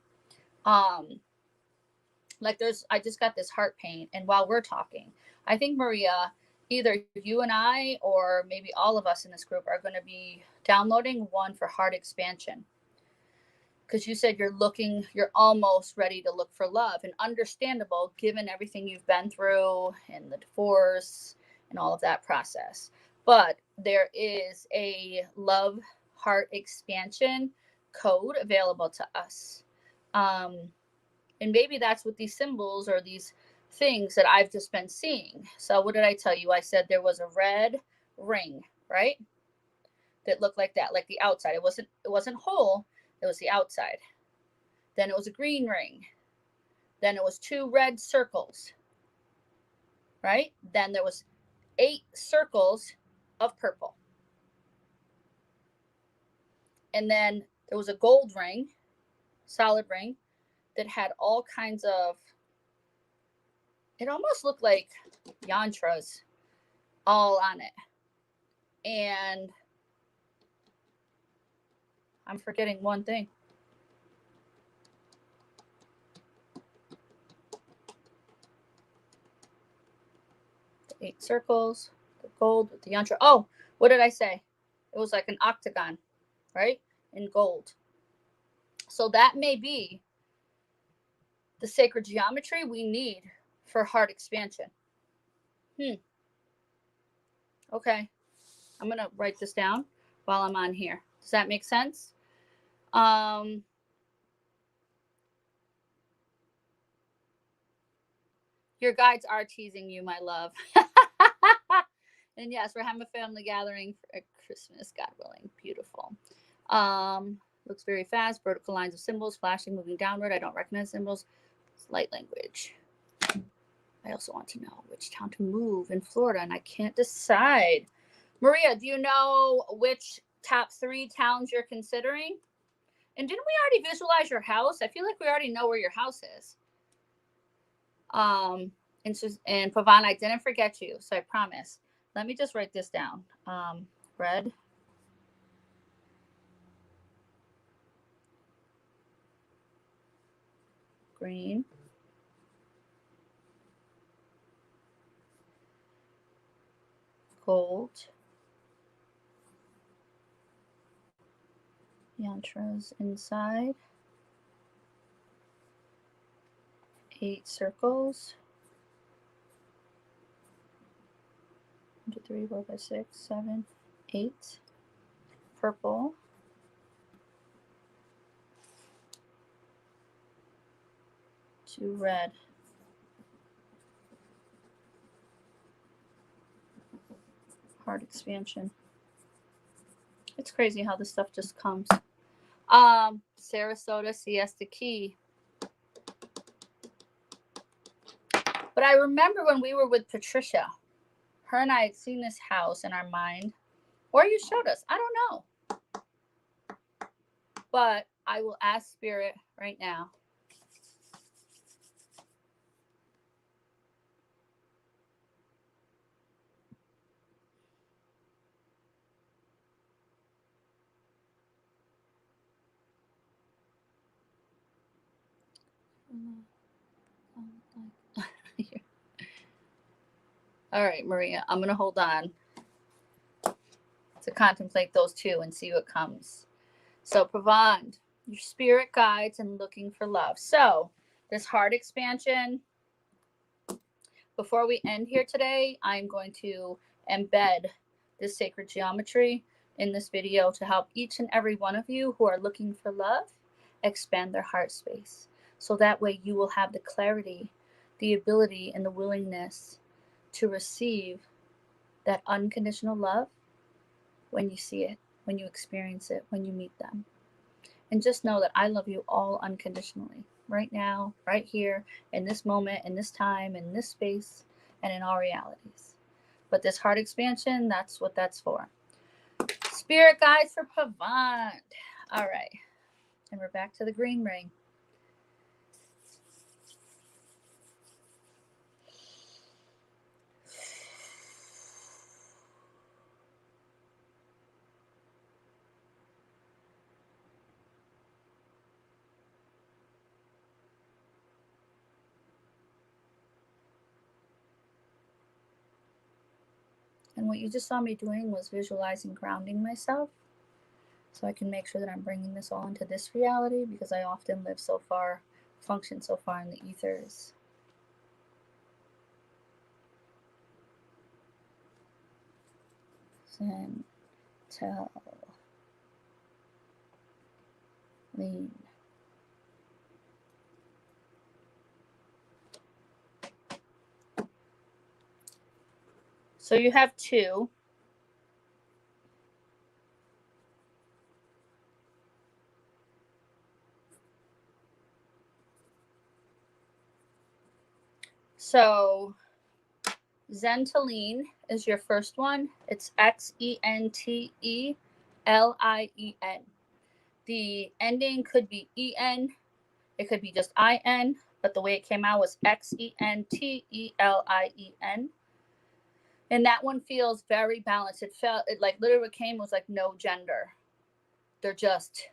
Speaker 1: Like I just got this heart pain, and while we're talking, I think, Maria, either you and I, or maybe all of us in this group, are going to be downloading one for heart expansion. Because you said you're almost ready to look for love, and understandable given everything you've been through and the divorce and all of that process. But there is a love heart expansion code available to us. And maybe that's what these symbols or these things that I've just been seeing. So what did I tell you? I said there was a red ring, right? That looked like that, like the outside. It wasn't whole. It was the outside. Then it was a green ring. Then it was 2 red circles, right? Then there was 8 circles of purple. And then there was a gold ring, solid ring, that had all kinds of, it almost looked like yantras all on it. And I'm forgetting one thing. The 8 circles, the gold with the yantra. Oh, what did I say? It was like an octagon, right? In gold. So that may be the sacred geometry we need for heart expansion. Okay. I'm going to write this down while I'm on here. Does that make sense? Your guides are teasing you, my love. And yes, we're having a family gathering for Christmas, God willing. Beautiful. Looks very fast. Vertical lines of symbols, flashing, moving downward. I don't recognize symbols. It's light language. I also want to know which town to move in Florida, and I can't decide. Maria, do you know which top 3 towns you're considering? And didn't we already visualize your house? I feel like we already know where your house is. And Pavan, I didn't forget you, so I promise. Let me just write this down. Red, green, gold, yantras inside, 8 circles, 1, 2, 3, 4, 5, 6, 7, 8, purple, two red. Heart expansion. It's crazy how this stuff just comes. Sarasota, Siesta Key. But I remember when we were with Patricia, her and I had seen this house in our mind, or you showed us. I don't know. But I will ask Spirit right now. All right, Maria, I'm going to hold on to contemplate those 2 and see what comes. So, Provand, your spirit guides and looking for love. So, this heart expansion, before we end here today, I'm going to embed this sacred geometry in this video to help each and every one of you who are looking for love expand their heart space. So that way you will have the clarity, the ability, and the willingness to receive that unconditional love when you see it, when you experience it, when you meet them. And just know that I love you all unconditionally, right now, right here, in this moment, in this time, in this space, and in all realities. But this heart expansion, that's what that's for. Spirit guides for Pavant. All right. And we're back to the green ring. And what you just saw me doing was visualizing grounding myself so I can make sure that I'm bringing this all into this reality, because I often live so far, function so far in the ethers. Send, tell, lean. So you have 2. So Xentaline is your first one. It's Xentelien. The ending could be En. It could be just In, but the way it came out was Xentelien. And that one feels very balanced. It like literally what came was like no gender. They're just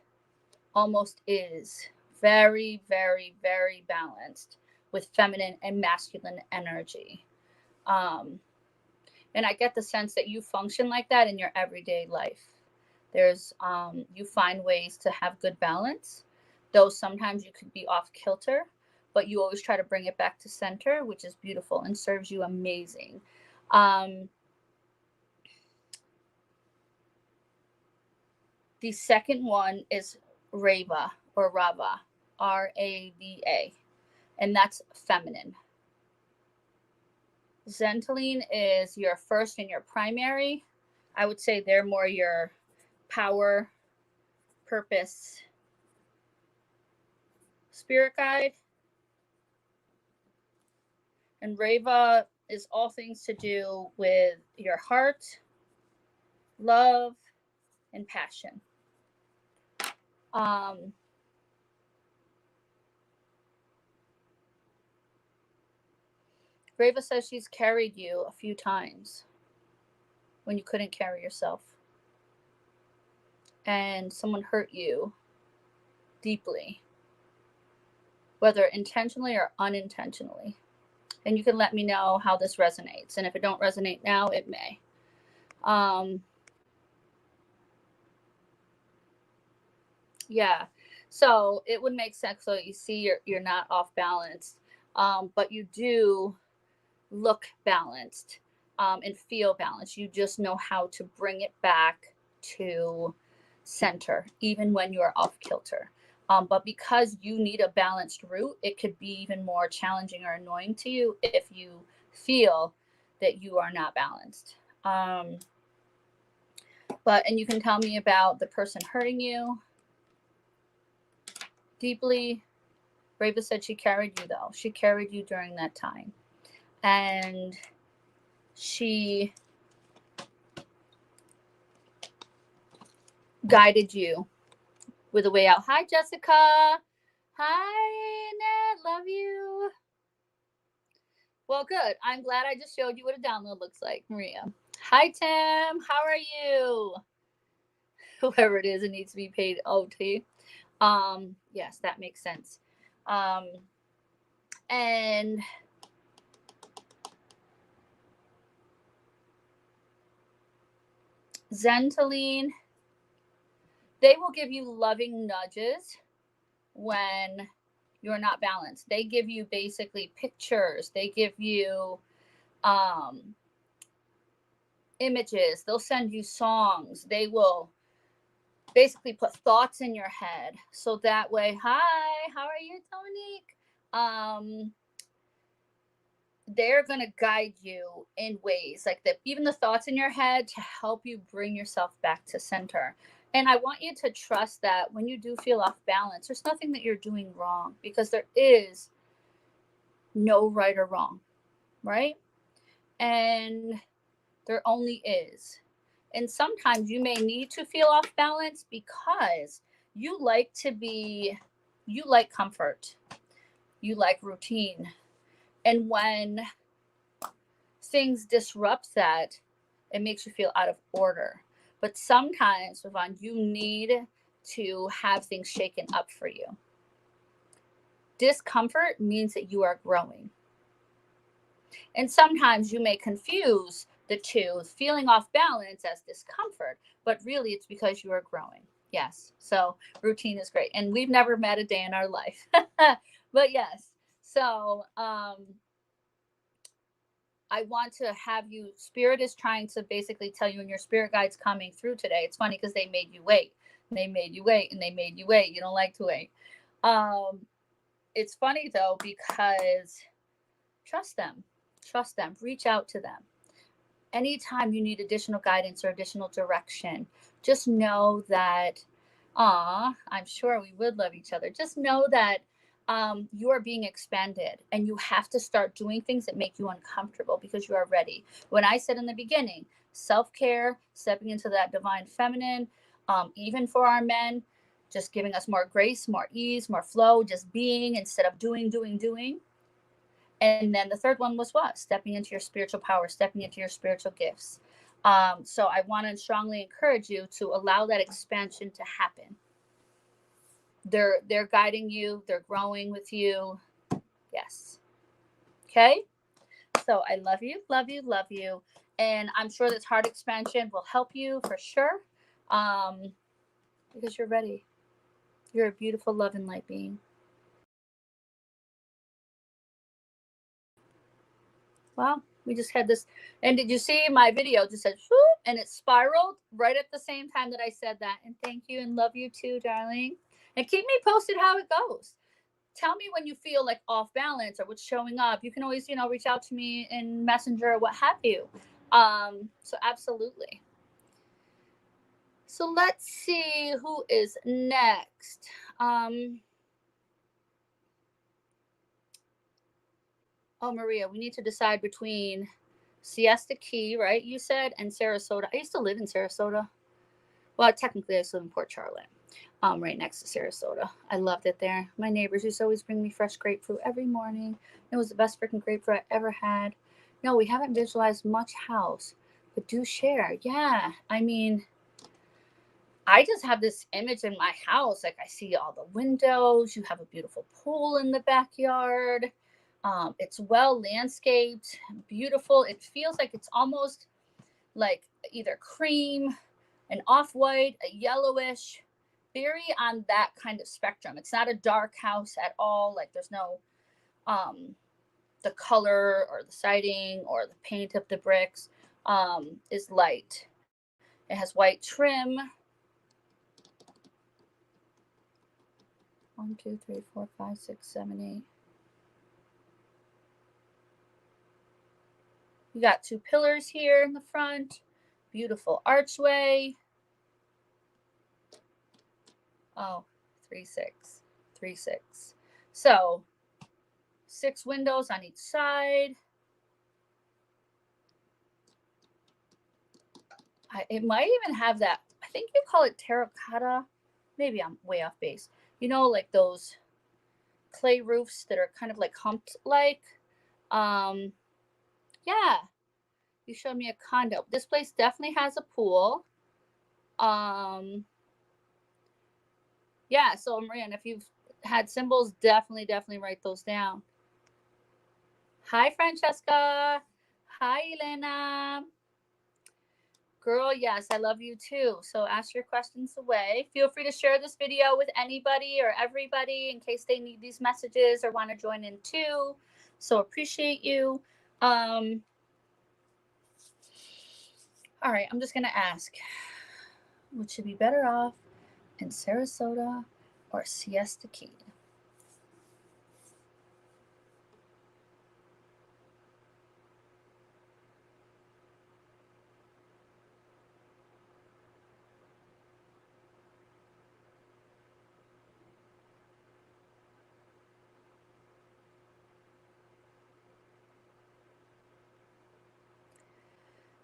Speaker 1: almost is very, very, very balanced with feminine and masculine energy. And I get the sense that you function like that in your everyday life. There's you find ways to have good balance, though sometimes you could be off kilter, but you always try to bring it back to center, which is beautiful and serves you amazing. The second one is Rava or Rava, Rava, and that's feminine. Xentaline is your first and your primary. I would say they're more your power, purpose, spirit guide. And Rava is all things to do with your heart, love, and passion. Rava says she's carried you a few times when you couldn't carry yourself. And someone hurt you deeply, whether intentionally or unintentionally. And you can let me know how this resonates. And if it don't resonate now, it may. Yeah. So it would make sense. So you see you're not off balance, but you do look balanced and feel balanced. You just know how to bring it back to center, even when you're off kilter. But because you need a balanced route, it could be even more challenging or annoying to you if you feel that you are not balanced. And you can tell me about the person hurting you deeply. Rava said she carried you, though. She carried you during that time. And she guided you with a way out. Hi, Jessica. Hi, Annette. Love you. Well, good. I'm glad I just showed you what a download looks like, Maria. Hi, Tim. How are you? Whoever it is, it needs to be paid OT. Yes, that makes sense. And Xentaline, they will give you loving nudges when you're not balanced. They give you basically pictures. They give you images. They'll send you songs. They will basically put thoughts in your head. So that way, hi, how are you, Dominique? They're going to guide you in ways like that, even the thoughts in your head, to help you bring yourself back to center. And I want you to trust that when you do feel off balance, there's nothing that you're doing wrong, because there is no right or wrong, right? And there only is. And sometimes you may need to feel off balance because you like comfort, you like routine. And when things disrupt that, it makes you feel out of order. But sometimes, Yvonne, you need to have things shaken up for you. Discomfort means that you are growing. And sometimes you may confuse the two, feeling off balance as discomfort, but really it's because you are growing. Yes. So routine is great. And we've never met a day in our life. But yes. So I want to have you, Spirit is trying to basically tell you, and your spirit guide's coming through today. It's funny because they made you wait. They made you wait and they made you wait. You don't like to wait. It's funny though, because trust them. Trust them. Reach out to them. Anytime you need additional guidance or additional direction, just know that, I'm sure we would love each other. Just know that you are being expanded, and you have to start doing things that make you uncomfortable because you are ready. When I said in the beginning, self-care, stepping into that divine feminine, even for our men, just giving us more grace, more ease, more flow, just being instead of doing. And then the third one was what? Stepping into your spiritual power, stepping into your spiritual gifts. So I want to strongly encourage you to allow that expansion to happen. They're guiding you. They're growing with you. Yes. Okay. So I love you, love you, love you. And I'm sure this heart expansion will help you for sure. Because you're ready. You're a beautiful love and light being. Wow, we just had this. And did you see my video just said whoop, and it spiraled right at the same time that I said that? And thank you and love you too, darling. And keep me posted how it goes. Tell me when you feel like off balance or what's showing up. You can always, reach out to me in Messenger or what have you. So absolutely. So let's see who is next. Oh, Maria, we need to decide between Siesta Key, right? You said, and Sarasota. I used to live in Sarasota. Well, technically, I used to live in Port Charlotte, right next to Sarasota. I loved it there. My neighbors used to always bring me fresh grapefruit every morning. It was the best freaking grapefruit I ever had. No, we haven't visualized much house, but do share. Yeah, I mean, I just have this image in my house. Like I see all the windows. You have a beautiful pool in the backyard. It's well landscaped, beautiful. It feels like it's almost like either cream, an off-white, a yellowish, very on that kind of spectrum. It's not a dark house at all. Like there's no the color or the siding or the paint of the bricks is light. It has white trim. 1, 2, 3, 4, 5, 6, 7, 8. You got 2 pillars here in the front. Beautiful archway. Oh, 3, 6, 3, 6. So 6 windows on each side. It might even have that. I think you call it terracotta. Maybe I'm way off base. Like those clay roofs that are kind of like humped like. Yeah. You showed me a condo. This place definitely has a pool. Yeah, so Maria, if you've had symbols, definitely write those down. Hi, Francesca. Hi, Elena. Girl, yes, I love you too. So ask your questions away. Feel free to share this video with anybody or everybody in case they need these messages or want to join in too. So appreciate you. All right, I'm just going to ask, would you be better off in Sarasota or Siesta Key?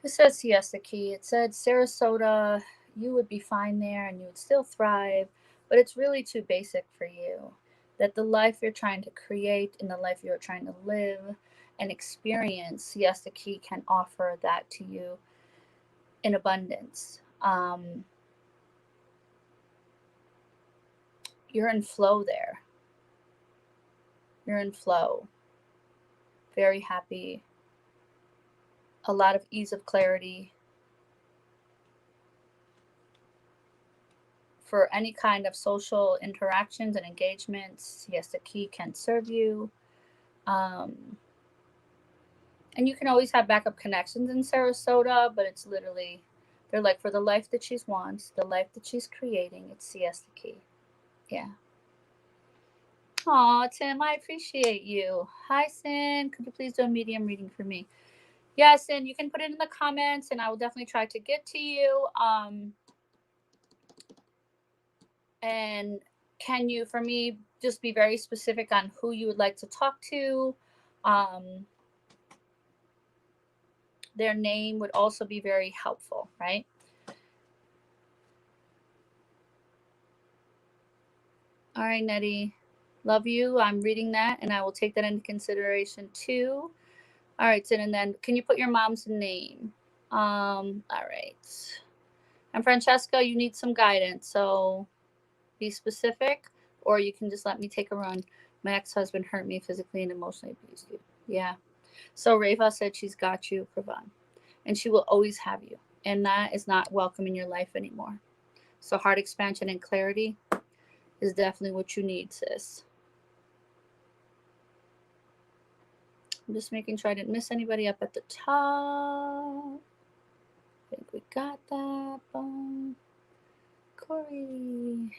Speaker 1: It says Siesta Key. It said Sarasota, you would be fine there and you would still thrive, but it's really too basic for you. That the life you're trying to create and the life you're trying to live and experience, Siesta Key can offer that to you in abundance. You're in flow there. You're in flow. Very happy. A lot of ease of clarity. For any kind of social interactions and engagements, Siesta Key can serve you. And you can always have backup connections in Sarasota, but it's literally, they're like, for the life that she wants, the life that she's creating, it's Siesta Key. Yeah. Aw, Tim, I appreciate you. Hi, Sin. Could you please do a medium reading for me? Yes, and you can put it in the comments, and I will definitely try to get to you. And can you, for me, just be very specific on who you would like to talk to? Their name would also be very helpful, right? All right, Nettie. Love you. I'm reading that, and I will take that into consideration too. All right, Sin, and then can you put your mom's name? All right. And Francesca, you need some guidance, so be specific, or you can just let me take a run. My ex-husband hurt me physically and emotionally abused you. Yeah. So Reva said she's got you, Pravan, and she will always have you. And that is not welcome in your life anymore. So heart expansion and clarity is definitely what you need, sis. I'm just making sure I didn't miss anybody up at the top. I think we got that. Boom. Corey.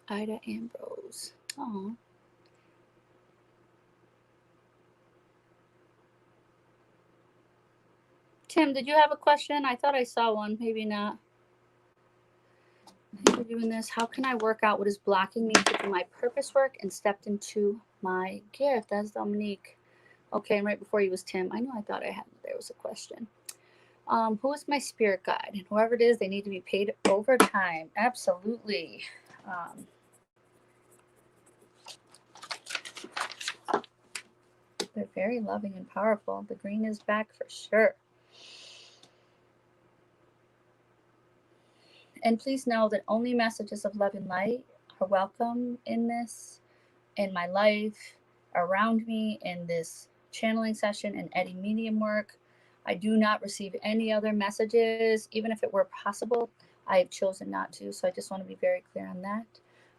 Speaker 1: Ida Ambrose. Oh. Tim, did you have a question? I thought I saw one. Maybe not. Thanks for doing this. How can I work out what is blocking me to do my purpose work and stepped into my gift? That's Dominique. Okay, and right before you was Tim. I know I thought I had there was a question. Who is my spirit guide? And whoever it is, they need to be paid overtime. Absolutely. They're very loving and powerful. The green is back for sure. And please know that only messages of love and light are welcome in this, in my life, around me, in this channeling session and Eddie medium work. I do not receive any other messages, even if it were possible. I have chosen not to. So I just want to be very clear on that.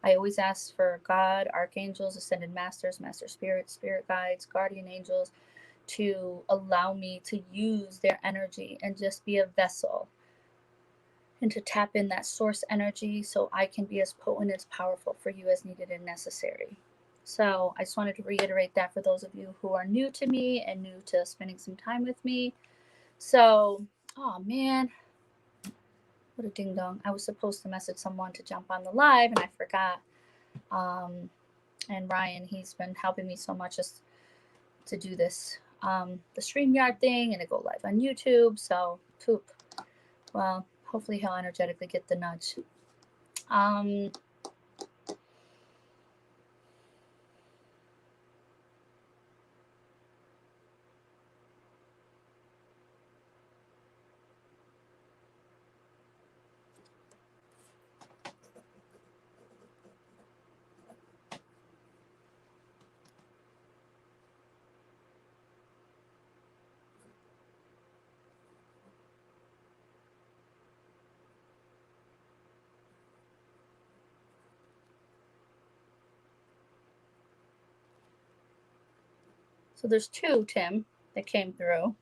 Speaker 1: I always ask for God, archangels, ascended masters, master spirits, spirit guides, guardian angels to allow me to use their energy and just be a vessel and to tap in that source energy so I can be as potent and as powerful for you as needed and necessary. So I just wanted to reiterate that for those of you who are new to me and new to spending some time with me. So, oh man, what a ding dong. I was supposed to message someone to jump on the live and I forgot. And Ryan, he's been helping me so much just to do this, the StreamYard thing and to go live on YouTube. So, poop. Well, hopefully he'll energetically get the nudge. So there's two, Tim, that came through.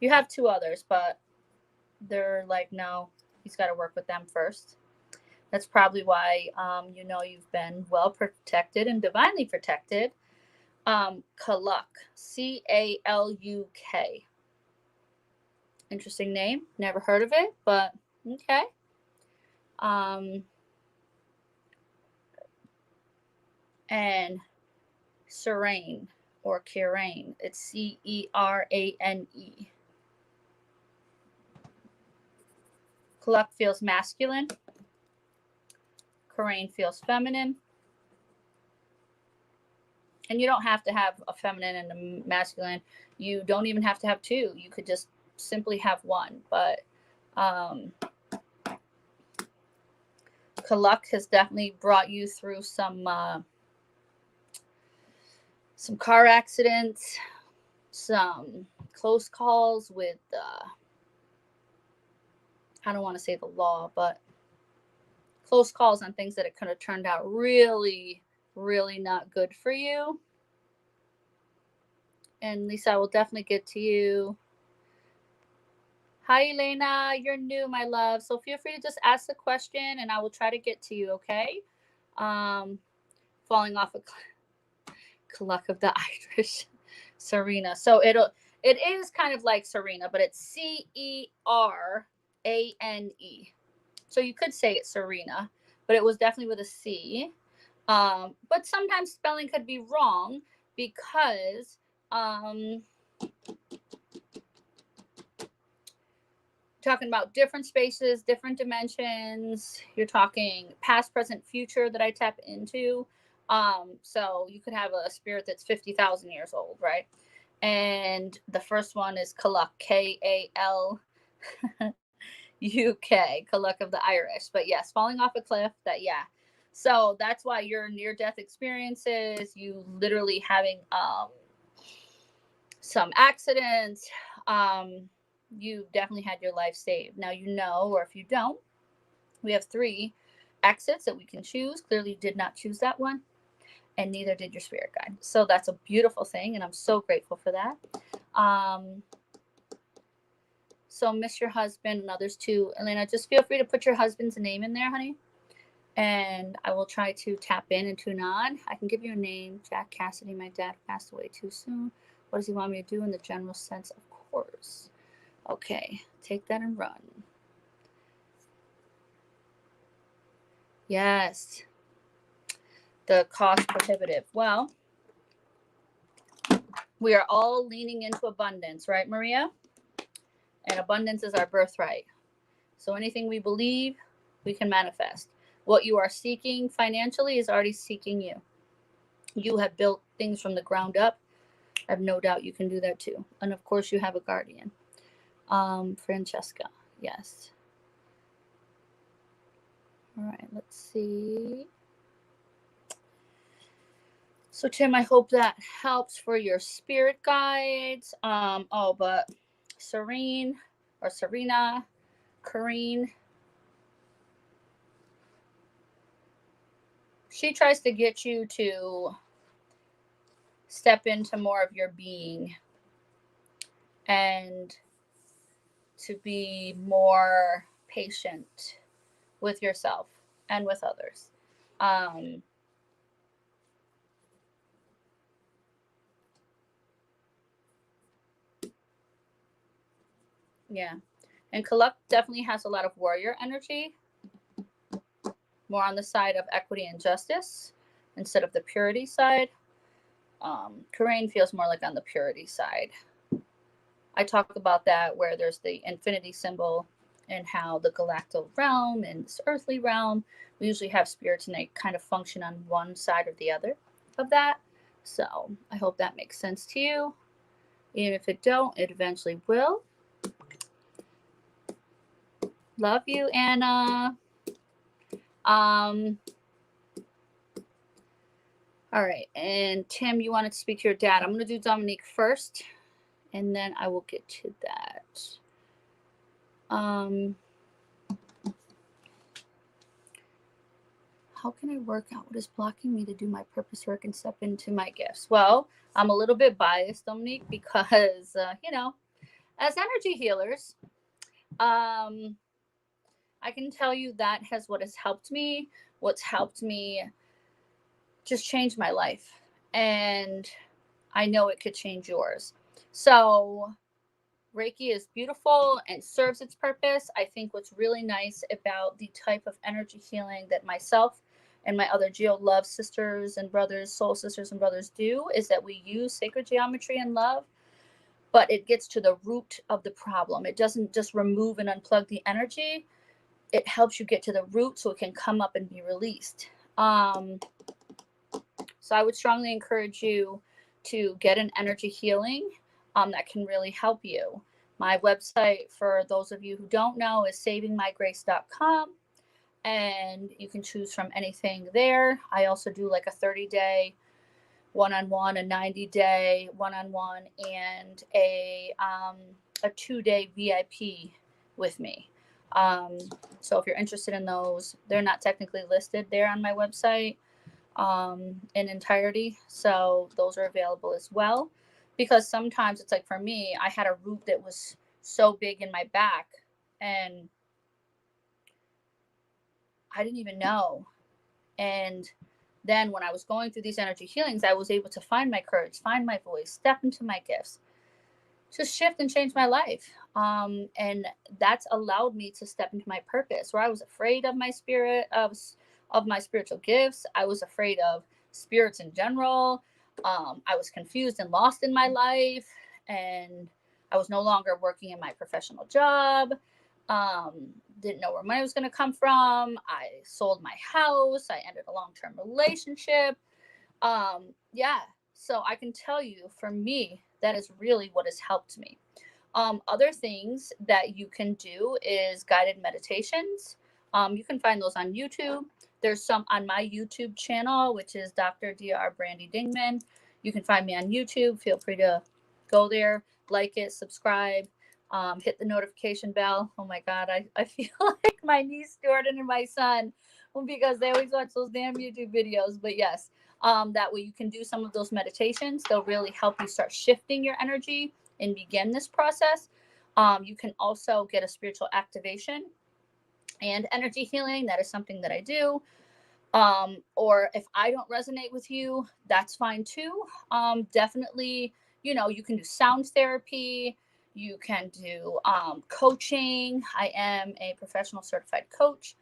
Speaker 1: You have two others, but they're like, no, he's got to work with them first. That's probably why, you've been well protected and divinely protected. Kaluk, Caluk. Interesting name. Never heard of it, but okay. And Serene or Kirane. It's Cerane. Kaluk feels masculine. Kirane feels feminine. And you don't have to have a feminine and a masculine. You don't even have to have two. You could just simply have one. But Kaluk has definitely brought you through some car accidents, some close calls with, I don't want to say the law, but close calls on things that it could have turned out really, really not good for you. And Lisa, I will definitely get to you. Hi, Elena. You're new, my love. So feel free to just ask the question and I will try to get to you, okay? Falling off a Kaluk of the Irish. Serena. So it is kind of like Serena, but it's Cerane. So you could say it's Serena, but it was definitely with a C. But sometimes spelling could be wrong because talking about different spaces, different dimensions. You're talking past, present, future that I tap into. So you could have a spirit that's 50,000 years old, right? And the first one is Kaluk, Kaluk, Kaluk of the Irish. But yes, falling off a cliff, so that's why your near-death experiences, you literally having some accidents, you definitely had your life saved. Now or if you don't, we have 3 exits that we can choose. Clearly you did not choose that one, and neither did your spirit guide. So that's a beautiful thing, and I'm so grateful for that. So miss your husband and others too. Elena, just feel free to put your husband's name in there, honey. And I will try to tap in and tune on. I can give you a name. Jack Cassidy. My dad passed away too soon. What does he want me to do in the general sense? Of course. Okay. Take that and run. Yes. The cost prohibitive. Well, we are all leaning into abundance, right, Maria? And abundance is our birthright. So anything we believe, we can manifest. What you are seeking financially is already seeking you. You have built things from the ground up. I have no doubt you can do that too. And of course, you have a guardian. Francesca, yes. All right, let's see. So Tim, I hope that helps for your spirit guides. But Serene or Serena, Corrine, she tries to get you to step into more of your being and to be more patient with yourself and with others. Yeah. And Kaluk definitely has a lot of warrior energy, more on the side of equity and justice instead of the purity side. Corrine feels more like on the purity side. I talk about that where there's the infinity symbol and how the galactic realm and this earthly realm, we usually have spirits and they kind of function on one side or the other of that. So I hope that makes sense to you. Even if it don't, it eventually will. Love you, Anna. All right, and Tim, you wanted to speak to your dad. I'm going to do Dominique first, and then I will get to that. How can I work out what is blocking me to do my purpose work and step into my gifts? Well, I'm a little bit biased, Dominique, because, as energy healers, I can tell you that has what's helped me just change my life. And I know it could change yours. So Reiki is beautiful and serves its purpose. I think what's really nice about the type of energy healing that myself and my other Geo Love sisters and brothers, soul sisters and brothers do is that we use sacred geometry and love, but it gets to the root of the problem. It doesn't just remove and unplug the energy. It helps you get to the root so it can come up and be released. So I would strongly encourage you to get an energy healing that can really help you. My website, for those of you who don't know, is savingmygrace.com, and you can choose from anything there. I also do like a 30-day one-on-one, a 90-day one-on-one, and a 2-day VIP with me. So if you're interested in those, they're not technically listed there on my website in entirety. So those are available as well. Because sometimes it's like, for me, I had a root that was so big in my back and I didn't even know. And then when I was going through these energy healings, I was able to find my courage, find my voice, step into my gifts, just shift and change my life. And that's allowed me to step into my purpose, where I was afraid of my spirit, of my spiritual gifts. I was afraid of spirits in general. I was confused and lost in my life, and I was no longer working in my professional job. Didn't know where money was going to come from. I sold my house. I ended a long-term relationship. Yeah. So I can tell you, for me, that is really what has helped me. Other things that you can do is guided meditations. You can find those on YouTube. There's some on my YouTube channel, which is Dr. Dr. Brandy Dingman. You can find me on YouTube. Feel free to go there, like it, subscribe, hit the notification bell. Oh my God, I feel like my niece Jordan and my son, because they always watch those damn YouTube videos. But yes, that way you can do some of those meditations. They'll really help you start shifting your energy and begin this process. You can also get a spiritual activation and energy healing. That is something that I do. Or if I don't resonate with you, that's fine too. Definitely, you can do sound therapy. You can do coaching. I am a professional certified coach.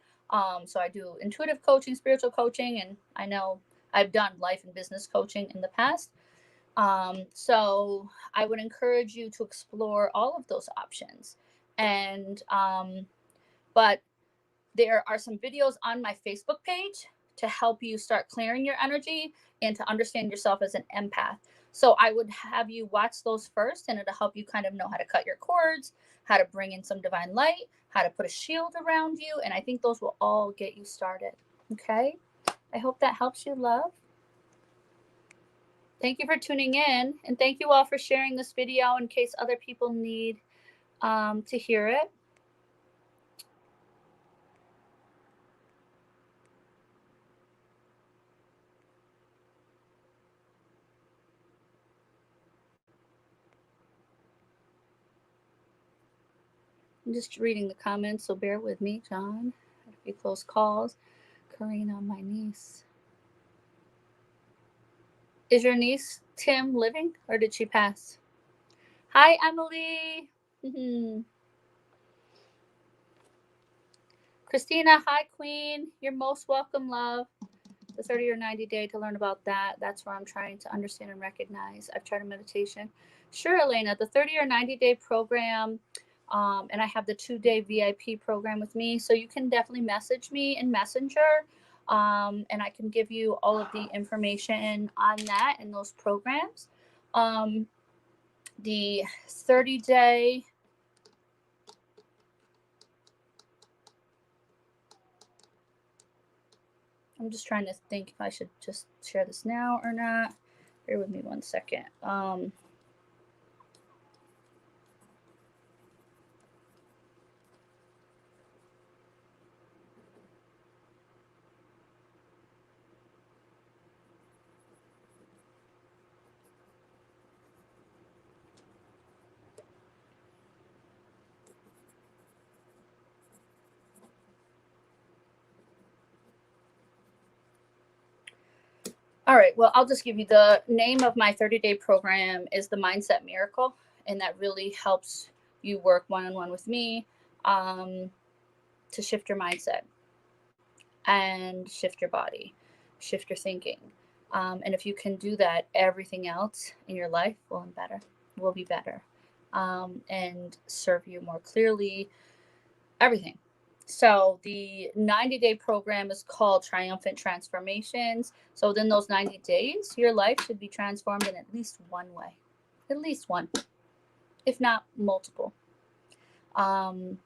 Speaker 1: So I do intuitive coaching, spiritual coaching, and I know I've done life and business coaching in the past. So I would encourage you to explore all of those options. And, but there are some videos on my Facebook page to help you start clearing your energy and to understand yourself as an empath. So I would have you watch those first, and it'll help you kind of know how to cut your cords, how to bring in some divine light, how to put a shield around you. And I think those will all get you started. Okay. I hope that helps you, love. Thank you for tuning in, and thank you all for sharing this video in case other people need to hear it. I'm just reading the comments, so bear with me, John. Had a few close calls. Karina, my niece. Is your niece, Tim, living, or did she pass? Hi, Emily. Christina, hi, Queen. You're most welcome, love. The 30 or 90 day to learn about that. That's where I'm trying to understand and recognize. I've tried a meditation. Sure, Elena, the 30 or 90 day program, and I have the 2-day VIP program with me. So you can definitely message me in Messenger, and I can give you all of the information on that and those programs. The 30-day, I'm just trying to think if I should just share this now or not. Bear with me one second. All right. Well, I'll just give you the name of my 30-day program is the Mindset Miracle. And that really helps you work one-on-one with me to shift your mindset and shift your body, shift your thinking. And if you can do that, everything else in your life will be better, and serve you more clearly, everything. So the 90-day program is called Triumphant Transformations. So within those 90 days, your life should be transformed in at least one way, at least one, if not multiple. And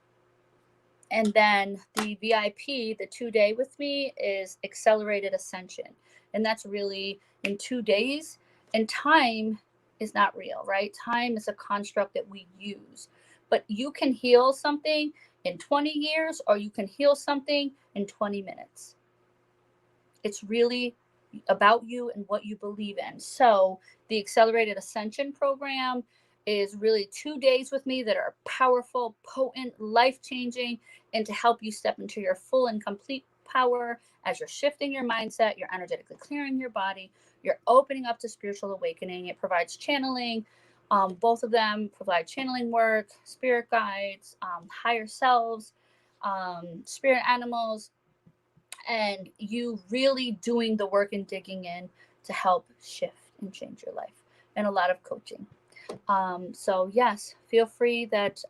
Speaker 1: then the VIP, the 2-day with me, is Accelerated Ascension. And that's really in 2 days. And time is not real, right? Time is a construct that we use. But you can heal something in 20 years or you can heal something in 20 minutes. It's really about you and what you believe in. So the Accelerated Ascension program is really 2 days with me that are powerful, potent, life-changing, and to help you step into your full and complete power as you're shifting your mindset, you're energetically clearing your body, you're opening up to spiritual awakening. It provides channeling. Both of them provide channeling work, spirit guides, higher selves, spirit animals, and you really doing the work and digging in to help shift and change your life, and a lot of coaching. So yes, feel free that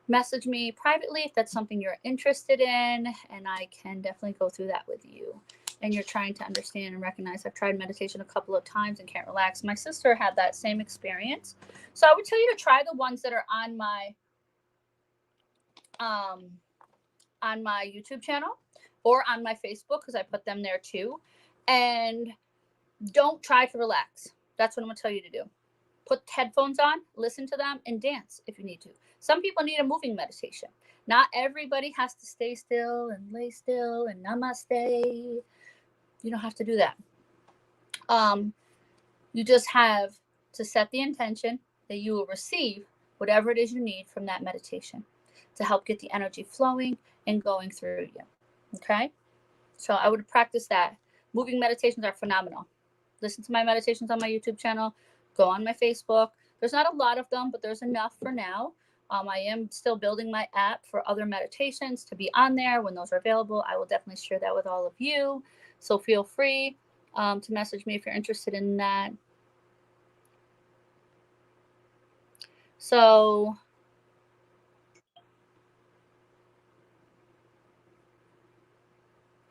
Speaker 1: message me privately if that's something you're interested in, and I can definitely go through that with you. And you're trying to understand and recognize I've tried meditation a couple of times and can't relax. My sister had that same experience. So I would tell you to try the ones that are on my YouTube channel or on my Facebook, because I put them there too. And don't try to relax. That's what I'm going to tell you to do. Put headphones on, listen to them, and dance if you need to. Some people need a moving meditation. Not everybody has to stay still and lay still and namaste. You don't have to do that. You just have to set the intention that you will receive whatever it is you need from that meditation to help get the energy flowing and going through you. Okay? So I would practice that. Moving meditations are phenomenal. Listen to my meditations on my YouTube channel. Go on my Facebook. There's not a lot of them, but there's enough for now. I am still building my app for other meditations to be on there. When those are available, I will definitely share that with all of you. So feel free to message me if you're interested in that. So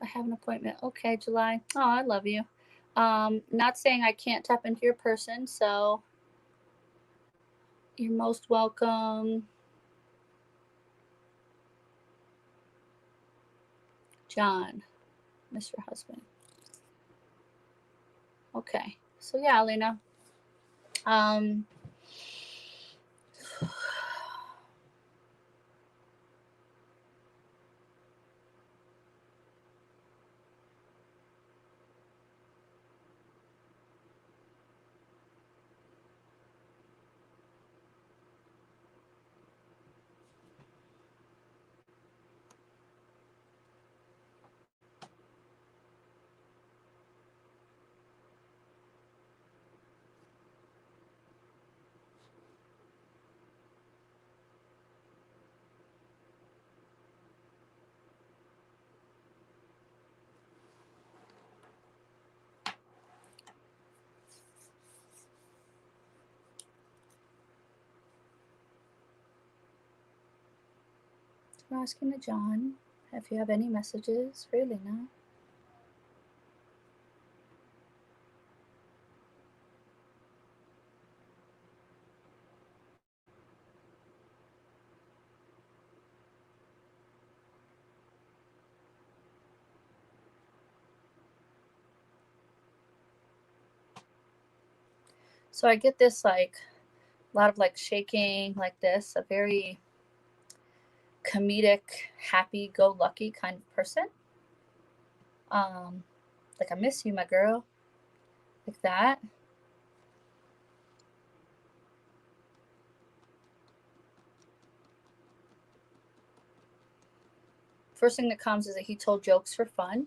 Speaker 1: I have an appointment. Okay, July. Oh, I love you. Not saying I can't tap into your person, so you're most welcome. John, Mr. Husband. Okay. So yeah, Elena. We're asking to John if you have any messages for Elena. So I get this like a lot of like shaking like this, a very comedic, happy-go-lucky kind of person. Like I miss you, my girl. Like that. First thing that comes is that he told jokes for fun.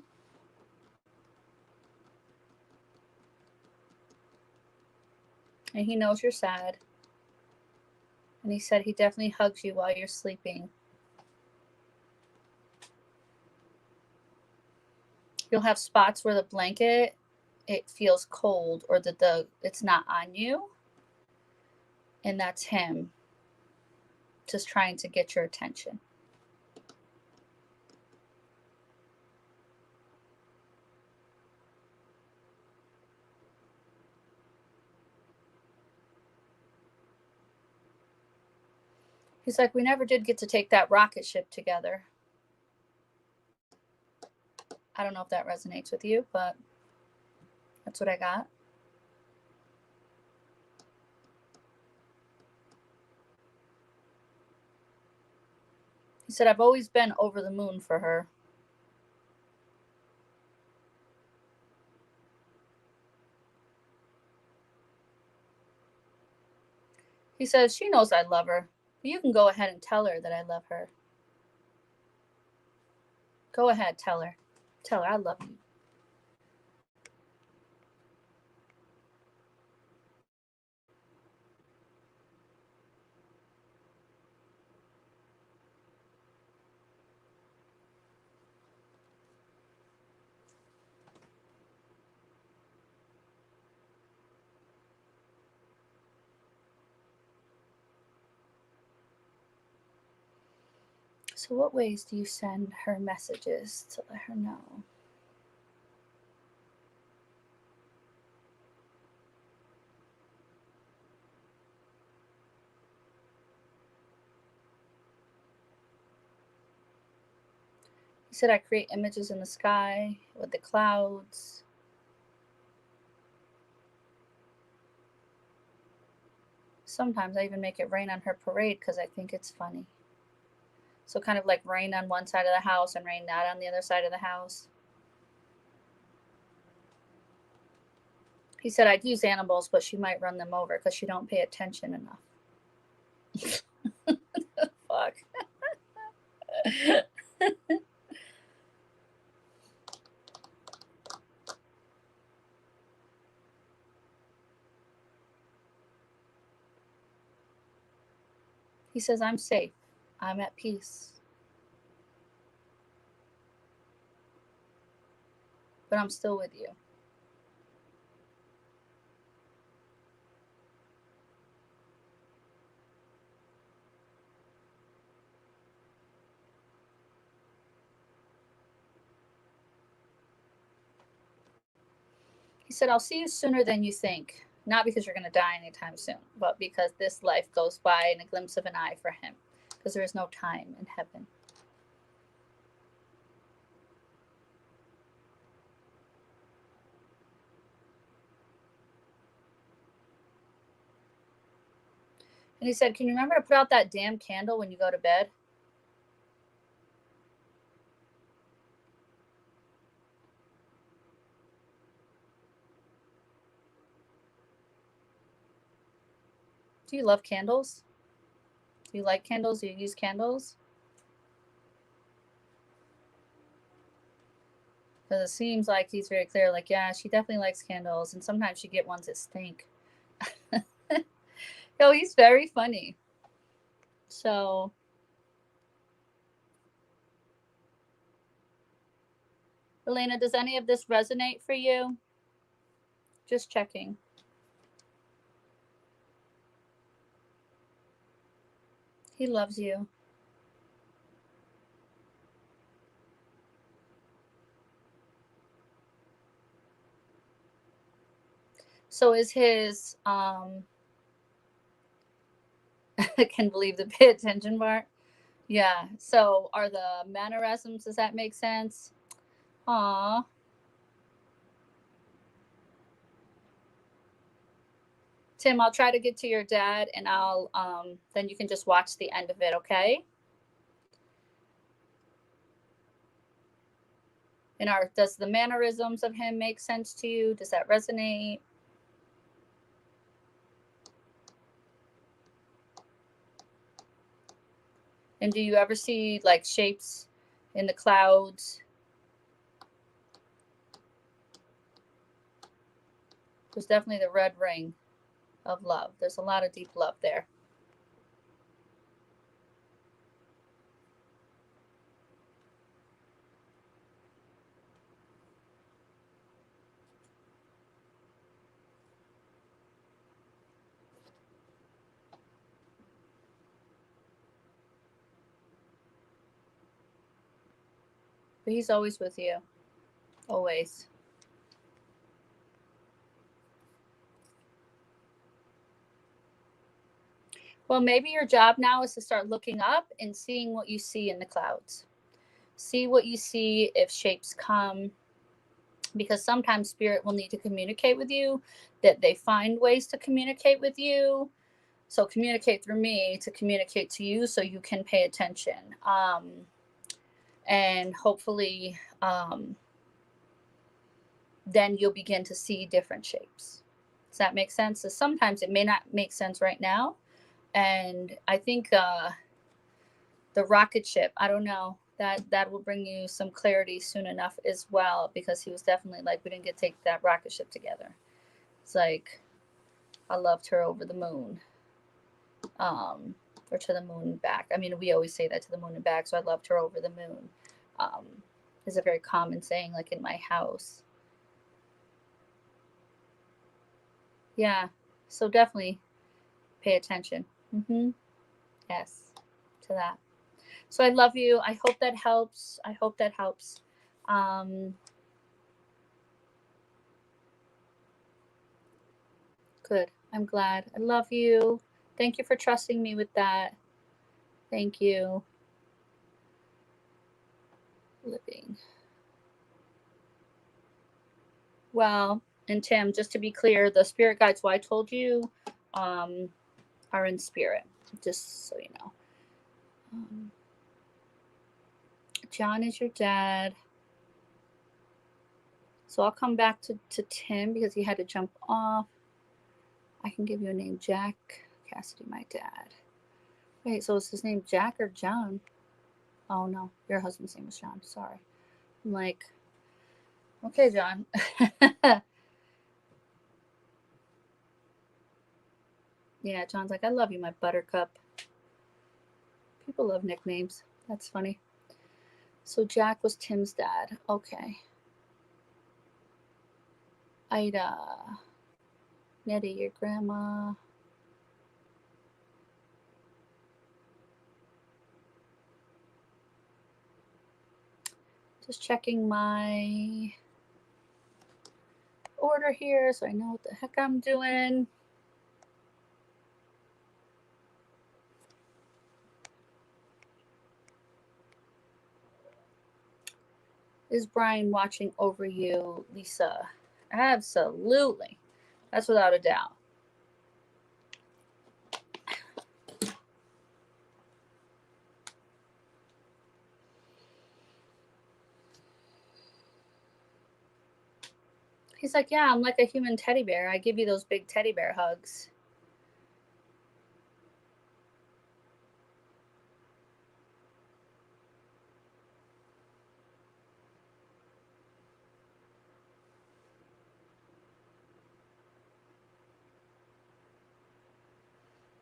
Speaker 1: And he knows you're sad. And he said he definitely hugs you while you're sleeping. You'll have spots where the blanket, it feels cold, or it's not on you. And that's him just trying to get your attention. He's like, we never did get to take that rocket ship together. I don't know if that resonates with you, but that's what I got. He said, I've always been over the moon for her. He says, she knows I love her. You can go ahead and tell her that I love her. Go ahead, tell her. Tell her I love you. So what ways do you send her messages to let her know? He said, I create images in the sky with the clouds. Sometimes I even make it rain on her parade because I think it's funny. So kind of like rain on one side of the house and rain not on the other side of the house. He said, I'd use animals, but she might run them over because she don't pay attention enough. Fuck. He says, I'm safe. I'm at peace. But I'm still with you. He said, I'll see you sooner than you think. Not because you're going to die anytime soon, but because this life goes by in a glimpse of an eye for him. Because there is no time in heaven. And he said, can you remember to put out that damn candle when you go to bed? Do you love candles? Do you like candles? Do you use candles? Because it seems like he's very clear, like, yeah, she definitely likes candles. And sometimes you get ones that stink. Yo, he's very funny. So, Elena, does any of this resonate for you? Just checking. He loves you. So is his I can believe the pay attention part. Yeah. So are the mannerisms, does that make sense? Aw. Tim, I'll try to get to your dad and I'll then you can just watch the end of it, okay? And does the mannerisms of him make sense to you? Does that resonate? And do you ever see like shapes in the clouds? There's definitely the red ring. of love. There's a lot of deep love there. But he's always with you. Always. Well, maybe your job now is to start looking up and seeing what you see in the clouds. See what you see if shapes come, because sometimes spirit will need to communicate with you, that they find ways to communicate with you. So communicate through me to communicate to you so you can pay attention. And hopefully then you'll begin to see different shapes. Does that make sense? So sometimes it may not make sense right now. And I think the rocket ship, I don't know, that will bring you some clarity soon enough as well, because he was definitely like, we didn't get to take that rocket ship together. It's like, I loved her over the moon, or to the moon and back. I mean, we always say that, to the moon and back. So I loved her over the moon. Is a very common saying, like in my house. Yeah, so definitely pay attention. Yes, to that. So I love you. I hope that helps. I hope that helps. Good. I'm glad. I love you. Thank you for trusting me with that. Thank you. Living. Well, and Tim, just to be clear, the spirit guides who I told you are in spirit, just so you know. John is your dad. So I'll come back to Tim because he had to jump off. I can give you a name, Jack Cassidy, my dad. Wait, so is his name Jack or John? Oh no, your husband's name is John. Sorry. I'm like, okay, John. Yeah, John's like, I love you, my buttercup. People love nicknames. That's funny. So Jack was Tim's dad. Okay. Ida. Nettie, your grandma. Just checking my order here so I know what the heck I'm doing. Is Brian watching over you, Lisa? Absolutely. That's without a doubt. He's like, yeah, I'm like a human teddy bear. I give you those big teddy bear hugs.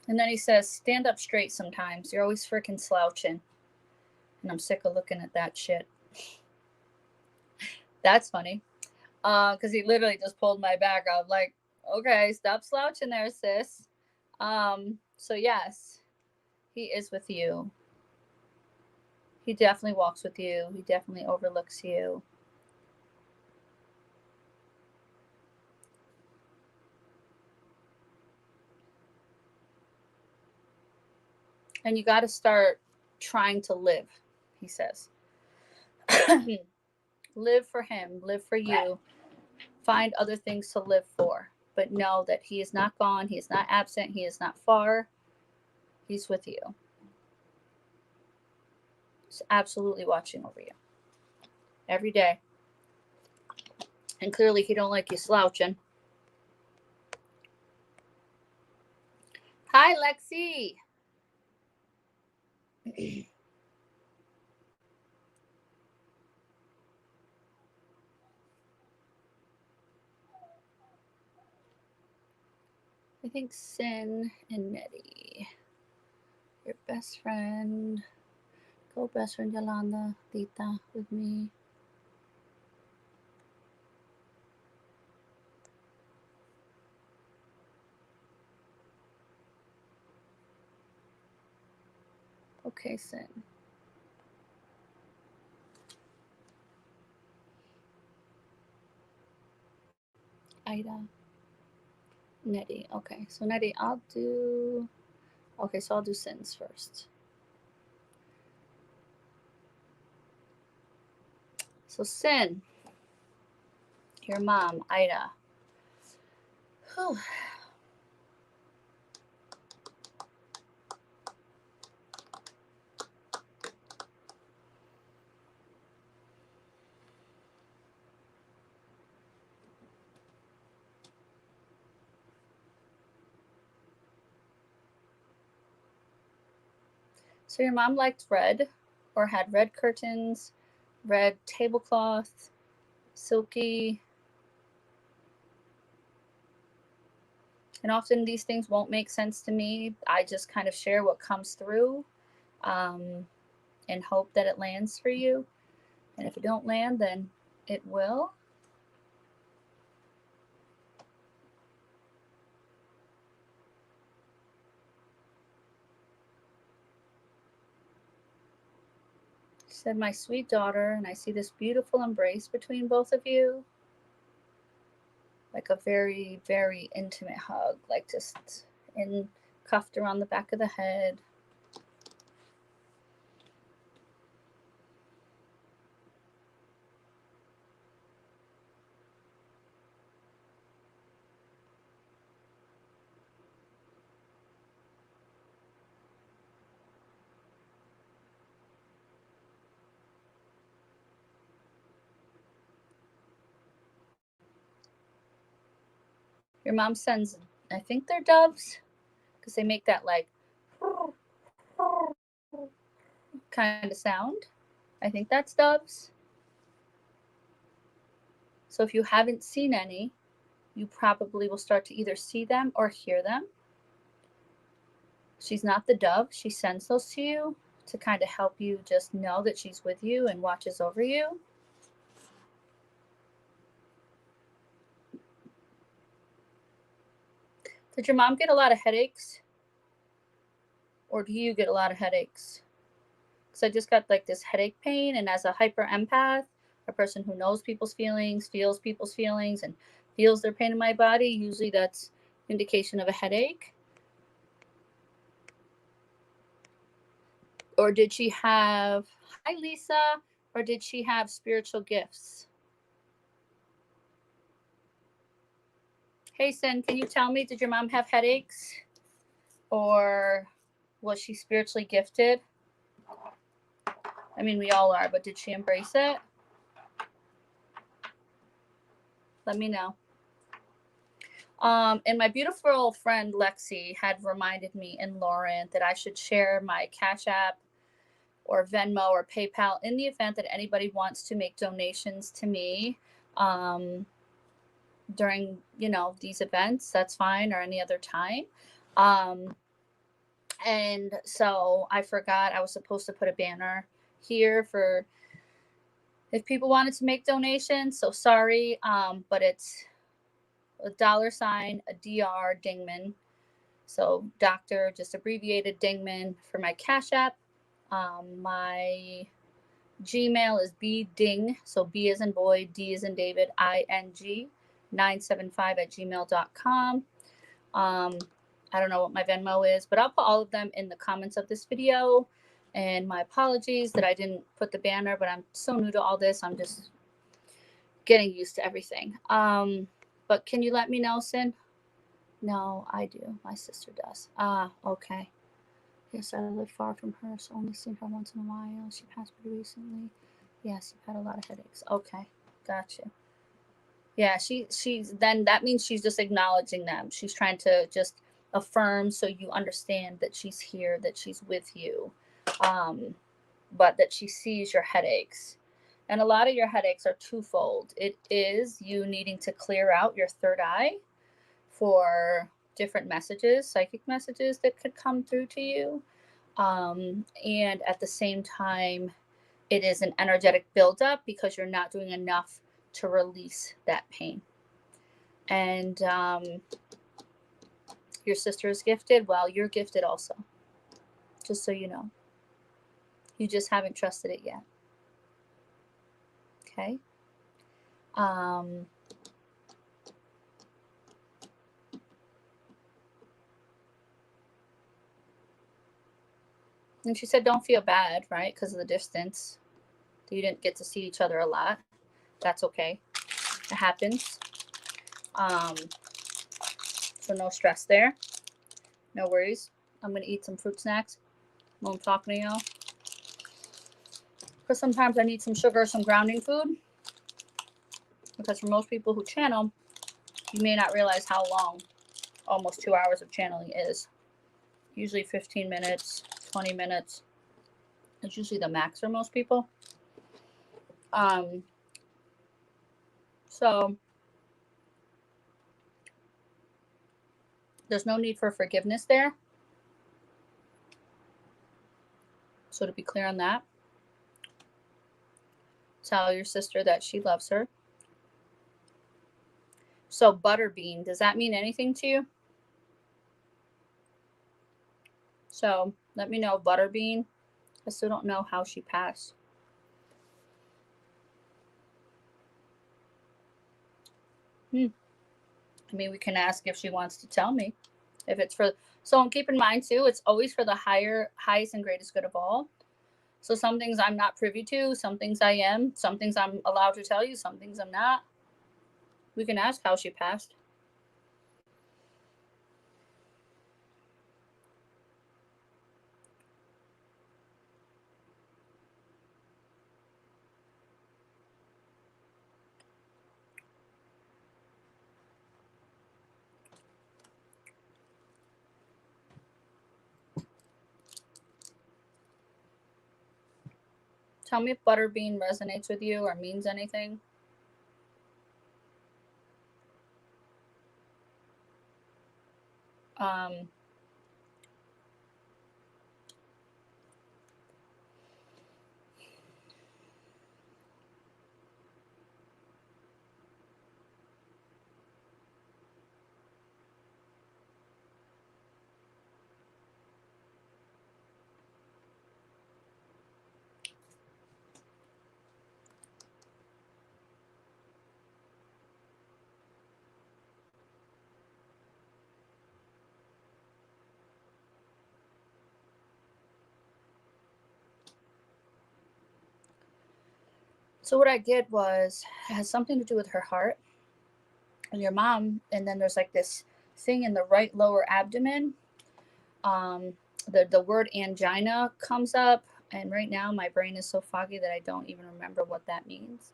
Speaker 1: And then he says, stand up straight sometimes. You're always freaking slouching. And I'm sick of looking at that shit. That's funny. Because he literally just pulled my back up. Like, okay, stop slouching there, sis. So yes, he is with you. He definitely walks with you. He definitely overlooks you. And you got to start trying to live, he says. Live for him, live for you. Find other things to live for. But know that he is not gone. He is not absent. He is not far. He's with you. He's absolutely watching over you every day. And clearly he don't like you slouching. Hi, Lexi. I think Sin and Nettie. Your best friend. Go best friend Yolanda, Tita, with me. Okay, Sin. Ida. Nettie. Okay, so Nettie, I'll do... Okay, so I'll do Sin's first. So Sin, your mom, Ida. Whew. So your mom liked red, or had red curtains, red tablecloth, silky. And often these things won't make sense to me. I just kind of share what comes through and hope that it lands for you. And if it don't land, then it will. She said, my sweet daughter, and I see this beautiful embrace between both of you. Like a very, very intimate hug, like just cuffed around the back of the head. Your mom sends, I think they're doves, because they make that like kind of sound. I think that's doves. So if you haven't seen any, you probably will start to either see them or hear them. She's not the dove. She sends those to you to kind of help you just know that she's with you and watches over you. Did your mom get a lot of headaches? Or do you get a lot of headaches? Because I just got like this headache pain, and as a hyper empath, a person who knows people's feelings, feels people's feelings, and feels their pain in my body, usually that's indication of a headache. Or did she have, hi Lisa, or did she have spiritual gifts? Hey Sin, can you tell me, did your mom have headaches? Or was she spiritually gifted? I mean, we all are, but did she embrace it? Let me know. And my beautiful friend Lexi had reminded me and Lauren that I should share my Cash App or Venmo or PayPal in the event that anybody wants to make donations to me during, these events. That's fine, or any other time. And so I forgot I was supposed to put a banner here for if people wanted to make donations. So sorry, but it's a $, a DR Dingman. So Dr. just abbreviated Dingman for my Cash App. My Gmail is bding, so B as in boy, D as in David, ING 975@gmail.com. I don't know what my Venmo is, but I'll put all of them in the comments of this video. And my apologies that I didn't put the banner, but I'm so new to all this. I'm just getting used to everything. But can you let me know, Sin? No, I do. My sister does. Ah, okay. Yes, I live far from her, so only seen her once in a while. She passed pretty recently. Yes, you've had a lot of headaches. Okay, gotcha. Yeah, she's then that means she's just acknowledging them. She's trying to just affirm so you understand that she's here, that she's with you, but that she sees your headaches. And a lot of your headaches are twofold. It is you needing to clear out your third eye different messages, psychic messages that could come through to you. And at the same time, it is an energetic buildup because you're not doing enough to release that pain. And your sister is gifted. Well, you're gifted also, just so you know. You just haven't trusted it yet. Okay. And she said, don't feel bad, right? Because of the distance. You didn't get to see each other a lot. That's okay. It happens. So no stress there. No worries. I'm going to eat some fruit snacks while I'm talking to y'all. Because sometimes I need some sugar, some grounding food. Because for most people who channel, you may not realize how long almost 2 hours of channeling is. Usually 15 minutes, 20 minutes. It's usually the max for most people. So there's no need for forgiveness there. So to be clear on that, tell your sister that she loves her. So butterbean, does that mean anything to you? So let me know, butterbean. I still don't know how she passed. I mean, we can ask if she wants to tell me. If it's for, so keep in mind too, it's always for the highest and greatest good of all. So some things I'm not privy to, some things I am, some things I'm allowed to tell you, some things I'm not. We can ask how she passed. Tell me if butterbean resonates with you or means anything. So what I get was, it has something to do with her heart and your mom. And then there's like this thing in the right lower abdomen. The word angina comes up. And right now my brain is so foggy that I don't even remember what that means.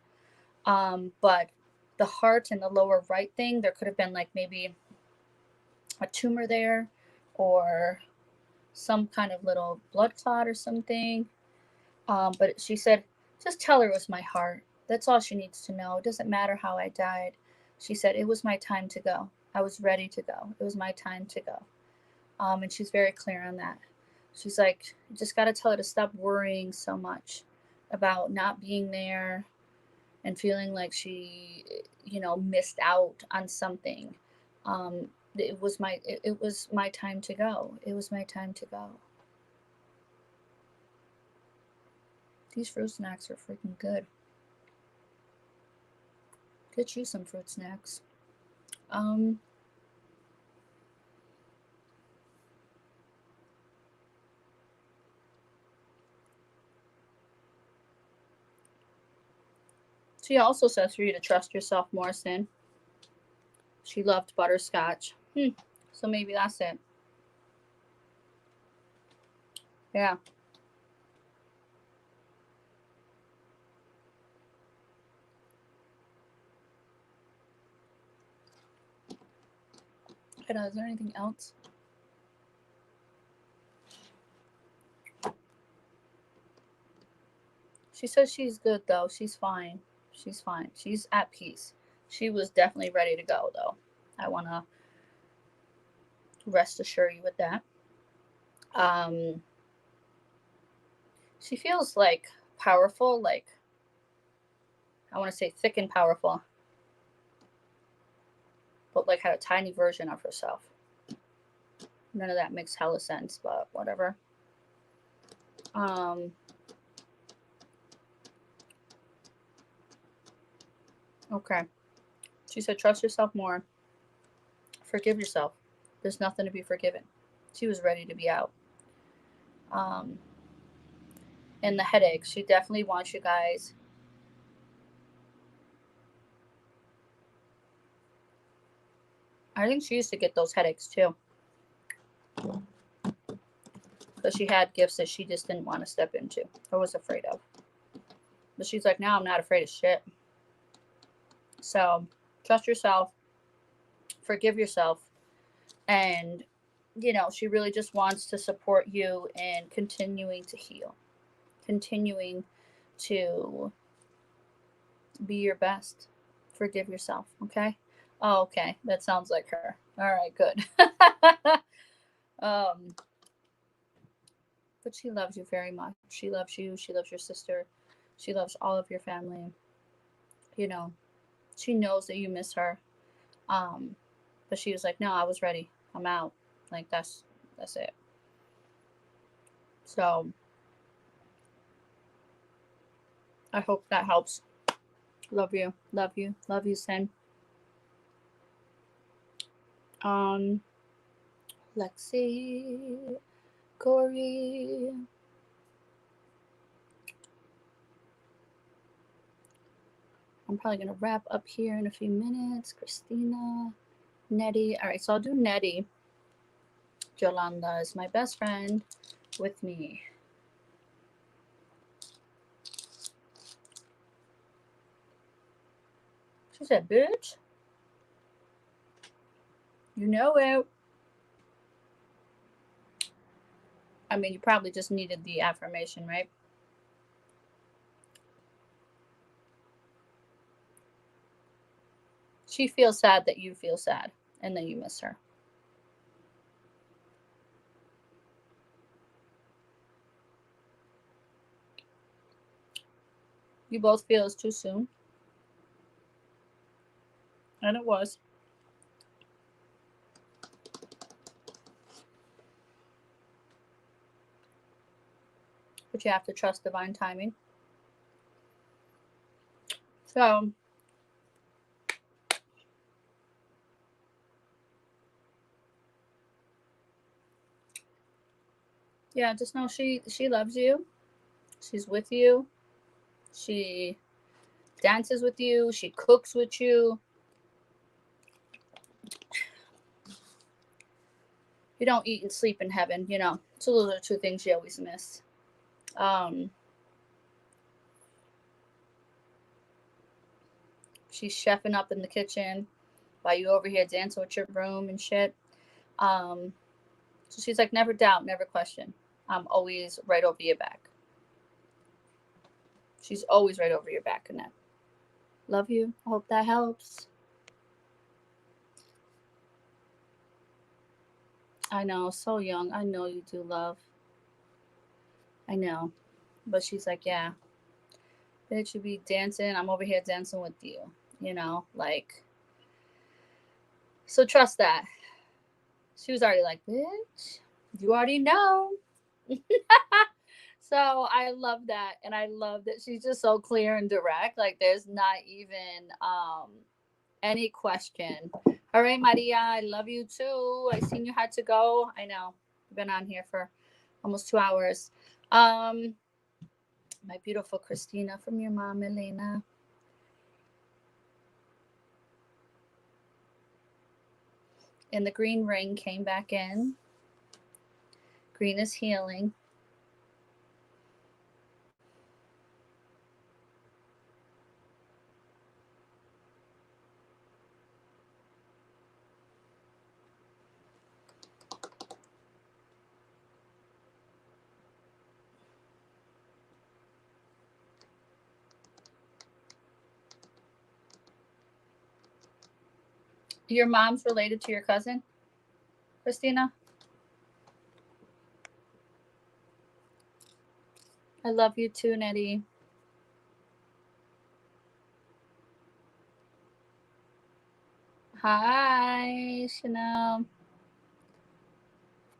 Speaker 1: But the heart and the lower right thing, there could have been like maybe a tumor there or some kind of little blood clot or something. But she said, just tell her it was my heart. That's all she needs to know. It doesn't matter how I died. She said, it was my time to go. I was ready to go. It was my time to go. And she's very clear on that. She's like, you just got to tell her to stop worrying so much about not being there and feeling like she, missed out on something. It was my time to go. It was my time to go. These fruit snacks are freaking good. Get you some fruit snacks. She also says for you to trust yourself more, Sin. She loved butterscotch. So maybe that's it. Yeah. Is there anything else? She says she's good, though. She's fine. She's fine. She's at peace. She was definitely ready to go, though. I want to Rest assure you with that. She feels like powerful, like, I want to say thick and powerful, but like had a tiny version of herself. None of that makes hella sense, but whatever. Okay. She said, trust yourself more. Forgive yourself. There's nothing to be forgiven. She was ready to be out. And the headaches, she definitely wants you guys. I think she used to get those headaches too. Because she had gifts that she just didn't want to step into or was afraid of. But she's like, now I'm not afraid of shit. So trust yourself. Forgive yourself. And, you know, she really just wants to support you in continuing to heal. Continuing to be your best. Forgive yourself, okay? Oh, okay. That sounds like her. All right, good. But she loves you very much. She loves you. She loves your sister. She loves all of your family. You know, she knows that you miss her. But she was like, no, I was ready. I'm out. Like that's it. So I hope that helps. Love you. Love you. Love you, Sin. Lexi, Corey. I'm probably going to wrap up here in a few minutes. Christina, Nettie. All right, so I'll do Nettie. Jolanda is my best friend with me. She said, bitch. You know it. I mean, you probably just needed the affirmation, right? She feels sad that you feel sad and then you miss her. You both feel it's too soon. And it was. But you have to trust divine timing. So, yeah, just know she loves you. She's with you. She dances with you. She cooks with you. You don't eat and sleep in heaven, you know. So those are two things you always miss. She's chefing up in the kitchen while you over here dancing with your broom and shit. So she's like, never doubt, never question. I'm always right over your back. She's always right over your back, Annette. Love you. I hope that helps. I know, so young. I know you do, love. I know. But she's like, yeah, bitch, you be dancing. I'm over here dancing with you. You know, like, so trust that. She was already like, bitch, you already know. So I love that. And I love that she's just so clear and direct. Like, there's not even any question. All right, Maria, I love you too. I seen you had to go. I know. You've been on here for almost 2 hours. My beautiful Christina from your mom, Elena. And the green ring came back in. Green is healing. Your mom's related to your cousin? Christina? I love you too, Nettie. Hi, Chanel.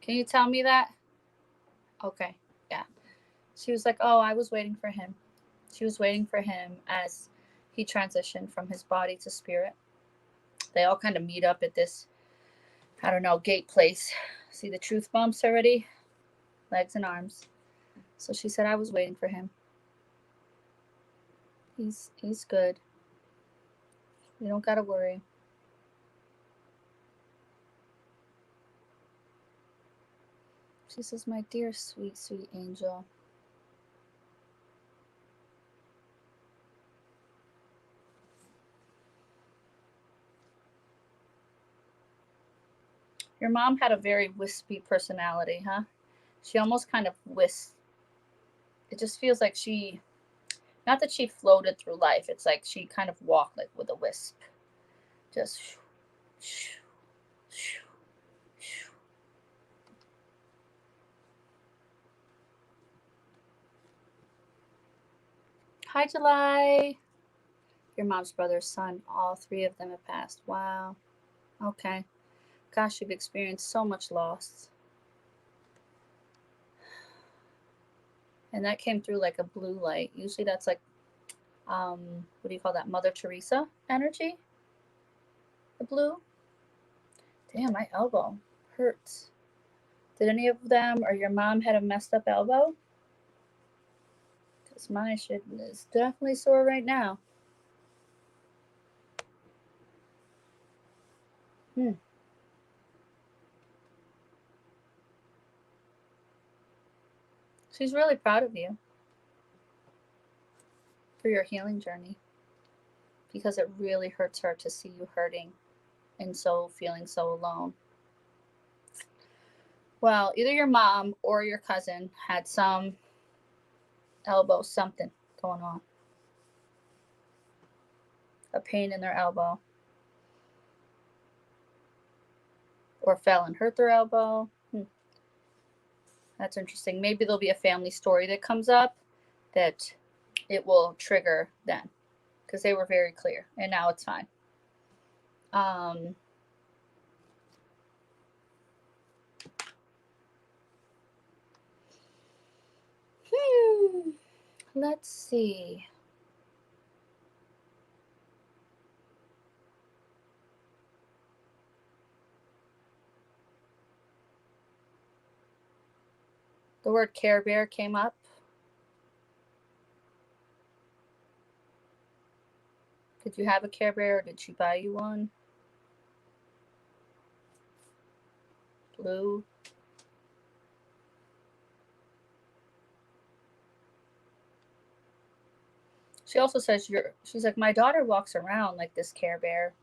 Speaker 1: Can you tell me that? Okay, yeah. She was like, oh, I was waiting for him. She was waiting for him as he transitioned from his body to spirit. They all kind of meet up at this, I don't know, gate place. See the truth bumps already? Legs and arms. So she said, I was waiting for him. He's good. You don't gotta worry. She says, my dear, sweet, sweet angel. Your mom had a very wispy personality, huh? She almost kind of wisps. It just feels like she, not that she floated through life, it's like she kind of walked like with a wisp. Just. Hi, July. Your mom's brother's son. All three of them have passed. Wow. Okay. Gosh, you've experienced so much loss. And that came through like a blue light. Usually that's like, what do you call that? Mother Teresa energy? The blue? Damn, my elbow hurts. Did any of them or your mom had a messed up elbow? Because my shit is definitely sore right now. She's really proud of you for your healing journey because it really hurts her to see you hurting and so feeling so alone. Well, either your mom or your cousin had some elbow something going on. A pain in their elbow. Or fell and hurt their elbow. That's interesting. Maybe there'll be a family story that comes up that it will trigger then. Because they were very clear. And now it's fine. Let's see. The word Care Bear came up. Did you have a Care Bear or did she buy you one? Blue. She also says she's like, my daughter walks around like this Care Bear.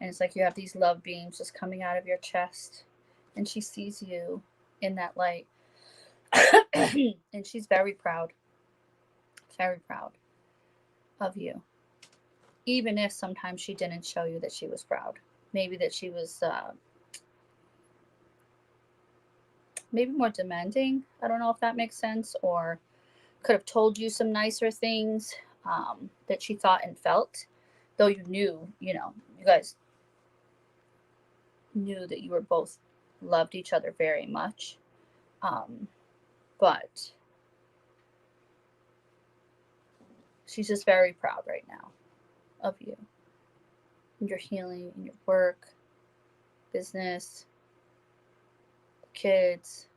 Speaker 1: And it's like you have these love beams just coming out of your chest. And she sees you in that light. And she's very proud of you. Even if sometimes she didn't show you that she was proud. Maybe that she was maybe more demanding. I don't know if that makes sense. Or could have told you some nicer things that she thought and felt. Though you knew, you guys knew that you were both loved each other very much. But she's just very proud right now of you and your healing and your work, business, kids.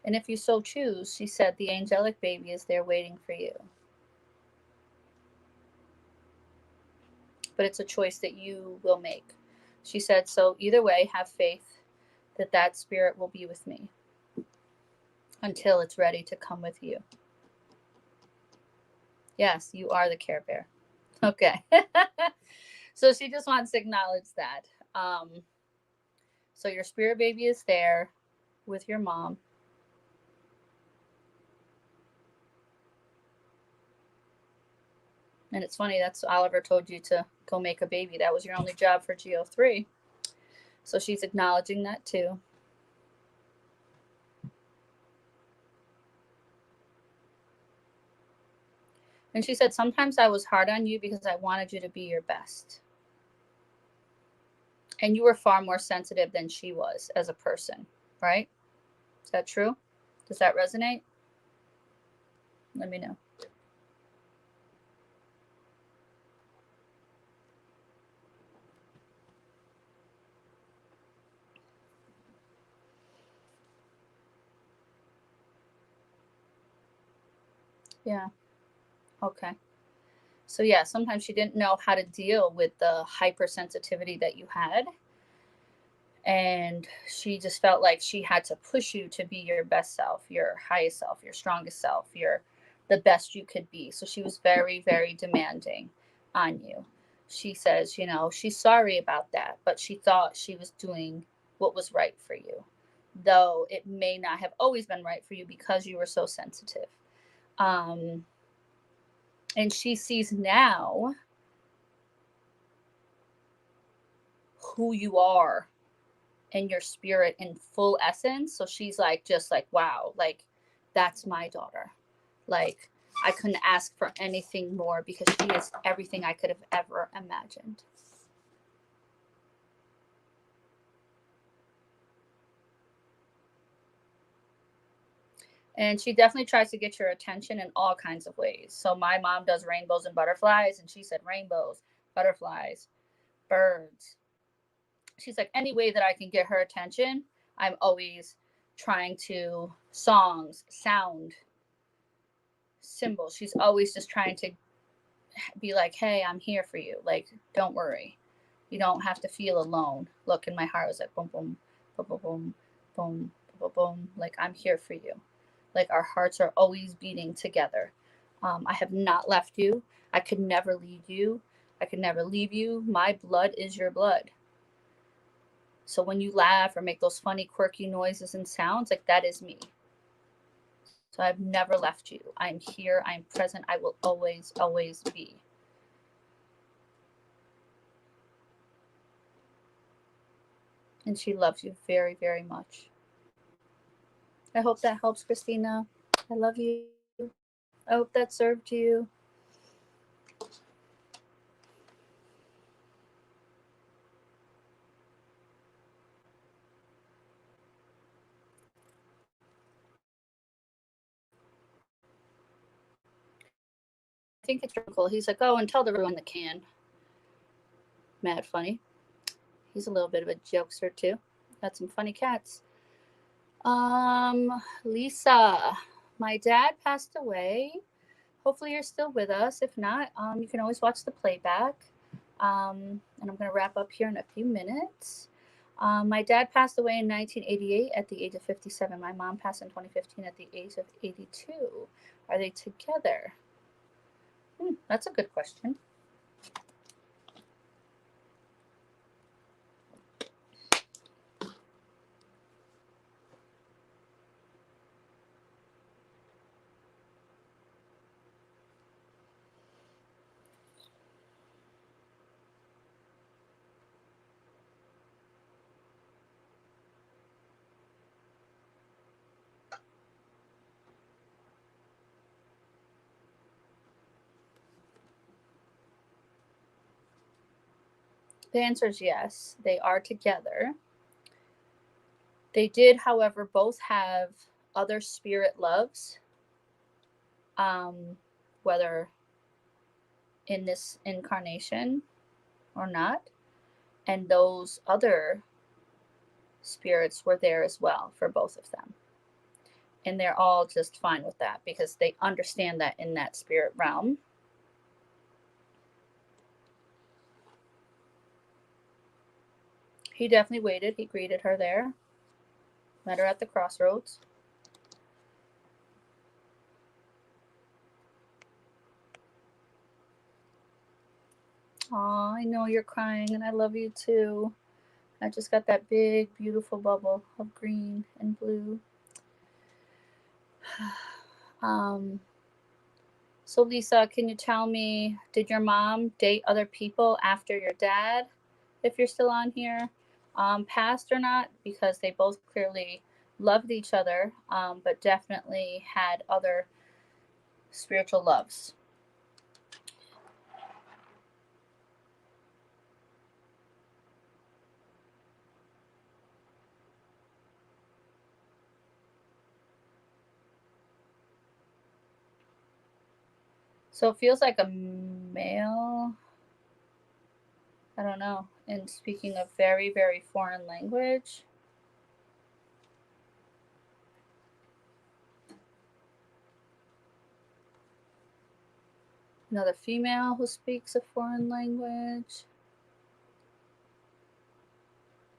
Speaker 1: And if you so choose, she said the angelic baby is there waiting for you. But it's a choice that you will make. She said, so either way, have faith that that spirit will be with me until it's ready to come with you. Yes, you are the Care Bear. Okay. So she just wants to acknowledge that. So your spirit baby is there with your mom. And it's funny, that's Oliver told you to go make a baby. That was your only job for GO3. So she's acknowledging that too. And she said, sometimes I was hard on you because I wanted you to be your best. And you were far more sensitive than she was as a person, right? Is that true? Does that resonate? Let me know. Yeah. Okay. So yeah, sometimes she didn't know how to deal with the hypersensitivity that you had. And she just felt like she had to push you to be your best self, your highest self, your strongest self, your the best you could be. So she was very, very demanding on you. She says, you know, she's sorry about that, but she thought she was doing what was right for you, though it may not have always been right for you because you were so sensitive. Um, and she sees now who you are and your spirit in full essence. So she's like, just like, wow, like that's my daughter. Like I couldn't ask for anything more because she is everything I could have ever imagined. And she definitely tries to get your attention in all kinds of ways. So my mom does rainbows and butterflies, and she said rainbows, butterflies, birds. She's like, any way that I can get her attention, I'm always trying to songs, sound, symbols. She's always just trying to be like, hey, I'm here for you. Like, don't worry. You don't have to feel alone. Look, in my heart was like boom, boom, boom, boom, boom, boom, boom, boom. Like, I'm here for you. Like, our hearts are always beating together. I have not left you. I could never leave you. I could never leave you. My blood is your blood. So when you laugh or make those funny, quirky noises and sounds, like that is me. So I've never left you. I'm here. I'm present. I will always, always be. And she loves you very, very much. I hope that helps, Christina. I love you. I hope that served you. I think it's really cool. He's like, oh, and tell everyone that can. Mad funny. He's a little bit of a jokester too. Got some funny cats. Lisa, my dad passed away. Hopefully you're still with us. If not, you can always watch the playback. And I'm going to wrap up here in a few minutes. My dad passed away in 1988 at the age of 57. My mom passed in 2015 at the age of 82. Are they together? That's a good question. The answer is yes, they are together. They did, however, both have other spirit loves, whether in this incarnation or not. And those other spirits were there as well for both of them. And they're all just fine with that because they understand that in that spirit realm. He definitely waited. He greeted her there, met her at the crossroads. Aw, I know you're crying, and I love you too. I just got that big, beautiful bubble of green and blue. So So Lisa, can you tell me, did your mom date other people after your dad, if you're still on here, passed or not? Because they both clearly loved each other, but definitely had other spiritual loves. So it feels like a male, I don't know, and speaking a very, very foreign language. Another female who speaks a foreign language.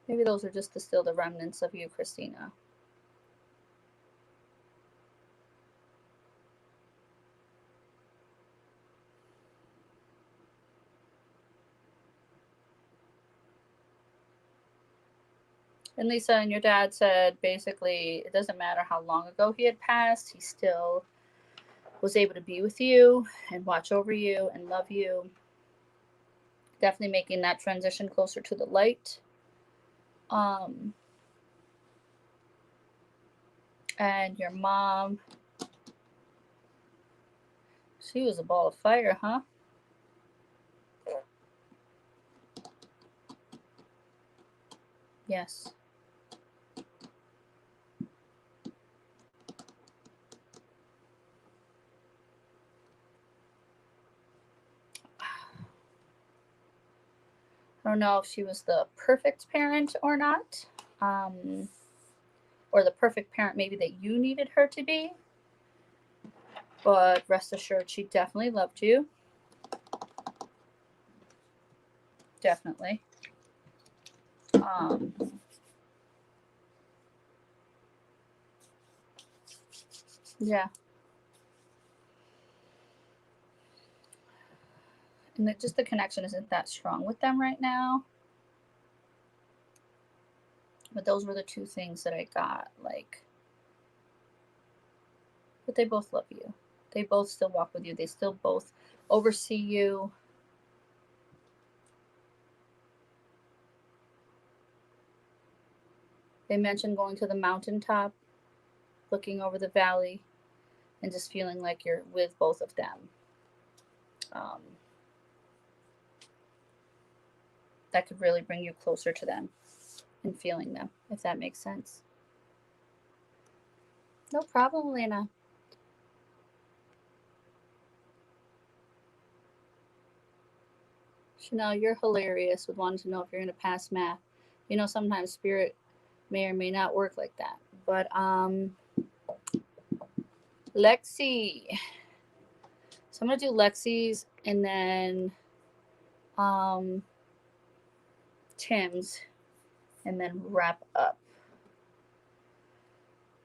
Speaker 1: Maybe those are just still the remnants of you, Christina. And Lisa, and your dad said basically it doesn't matter how long ago he had passed, he still was able to be with you and watch over you and love you. Definitely making that transition closer to the light. And your mom, she was a ball of fire, huh? Yes. I don't know if she was the perfect parent or not, or the perfect parent maybe that you needed her to be. But rest assured, she definitely loved you. Definitely. Yeah. And just the connection isn't that strong with them right now. But those were the two things that I got. Like, but they both love you. They both still walk with you. They still both oversee you. They mentioned going to the mountaintop, looking over the valley, and just feeling like you're with both of them. That could really bring you closer to them and feeling them, if that makes sense. No problem, Lena. Chanel, you're hilarious with wanting to know if you're going to pass math. You know, sometimes spirit may or may not work like that. But Lexi. So I'm going to do Lexi's and then Tim's and then wrap up.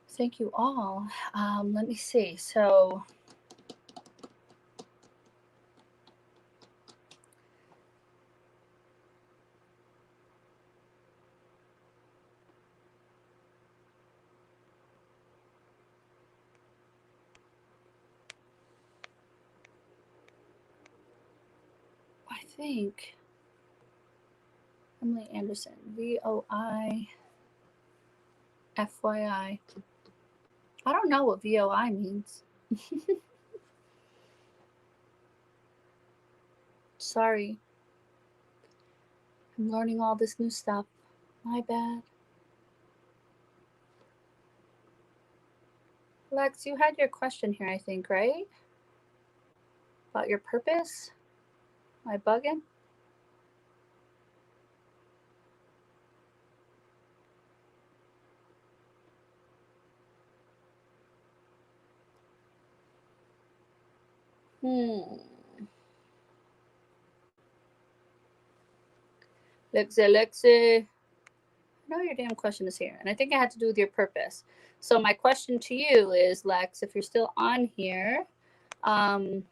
Speaker 1: Thank you all. Let me see. So I think Emily Anderson, VOI, FYI. I don't know what VOI means. Sorry. I'm learning all this new stuff. My bad. Lex, you had your question here, I think, right? About your purpose? Am I bugging? Lexi. I know your damn question is here. And I think it had to do with your purpose. So my question to you is, Lex, if you're still on here, can